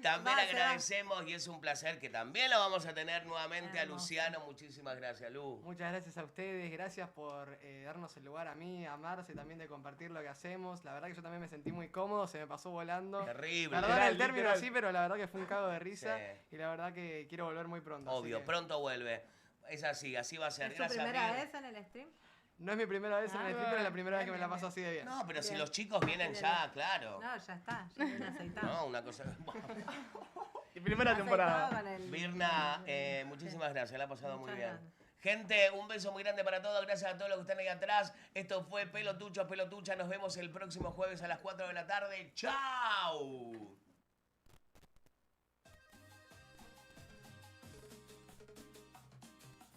[SPEAKER 3] También
[SPEAKER 5] Va, se va.
[SPEAKER 3] agradecemos y es un placer que también lo vamos a tener nuevamente a Luciano. Muchísimas gracias, Lu.
[SPEAKER 2] Muchas gracias a ustedes, gracias por darnos el lugar a mí, a Marce, también de compartir lo que hacemos. La verdad que yo también me sentí muy cómodo, se me pasó volando.
[SPEAKER 3] Terrible.
[SPEAKER 2] Perdón
[SPEAKER 6] Literal,
[SPEAKER 2] el término
[SPEAKER 6] literal.
[SPEAKER 2] así, pero la verdad que fue un cago de risa.
[SPEAKER 3] Sí.
[SPEAKER 2] Y la verdad que quiero volver muy pronto. así
[SPEAKER 3] Obvio,
[SPEAKER 2] que-
[SPEAKER 3] pronto vuelve. Es así va a ser.
[SPEAKER 5] ¿Es tu
[SPEAKER 3] Gracias,
[SPEAKER 5] primera
[SPEAKER 3] Vir.
[SPEAKER 5] vez en el stream?
[SPEAKER 2] No es mi primera vez en el stream, pero es la primera vez que me la paso así de bien.
[SPEAKER 3] No, pero si
[SPEAKER 5] Bien.
[SPEAKER 3] los chicos vienen ya, claro.
[SPEAKER 5] No, ya está, ya viene aceitado.
[SPEAKER 3] No, una cosa.
[SPEAKER 6] Y primera
[SPEAKER 5] Aceitado
[SPEAKER 6] temporada.
[SPEAKER 5] con el-
[SPEAKER 3] Mirna, muchísimas gracias, la ha pasado muy
[SPEAKER 5] Muchas
[SPEAKER 3] bien.
[SPEAKER 5] gracias.
[SPEAKER 3] Gente, un beso muy grande para todos, gracias a todos los que están ahí atrás. Esto fue Pelotuchos, Pelotucha, nos vemos el próximo jueves a las 4 de la tarde. ¡Chao!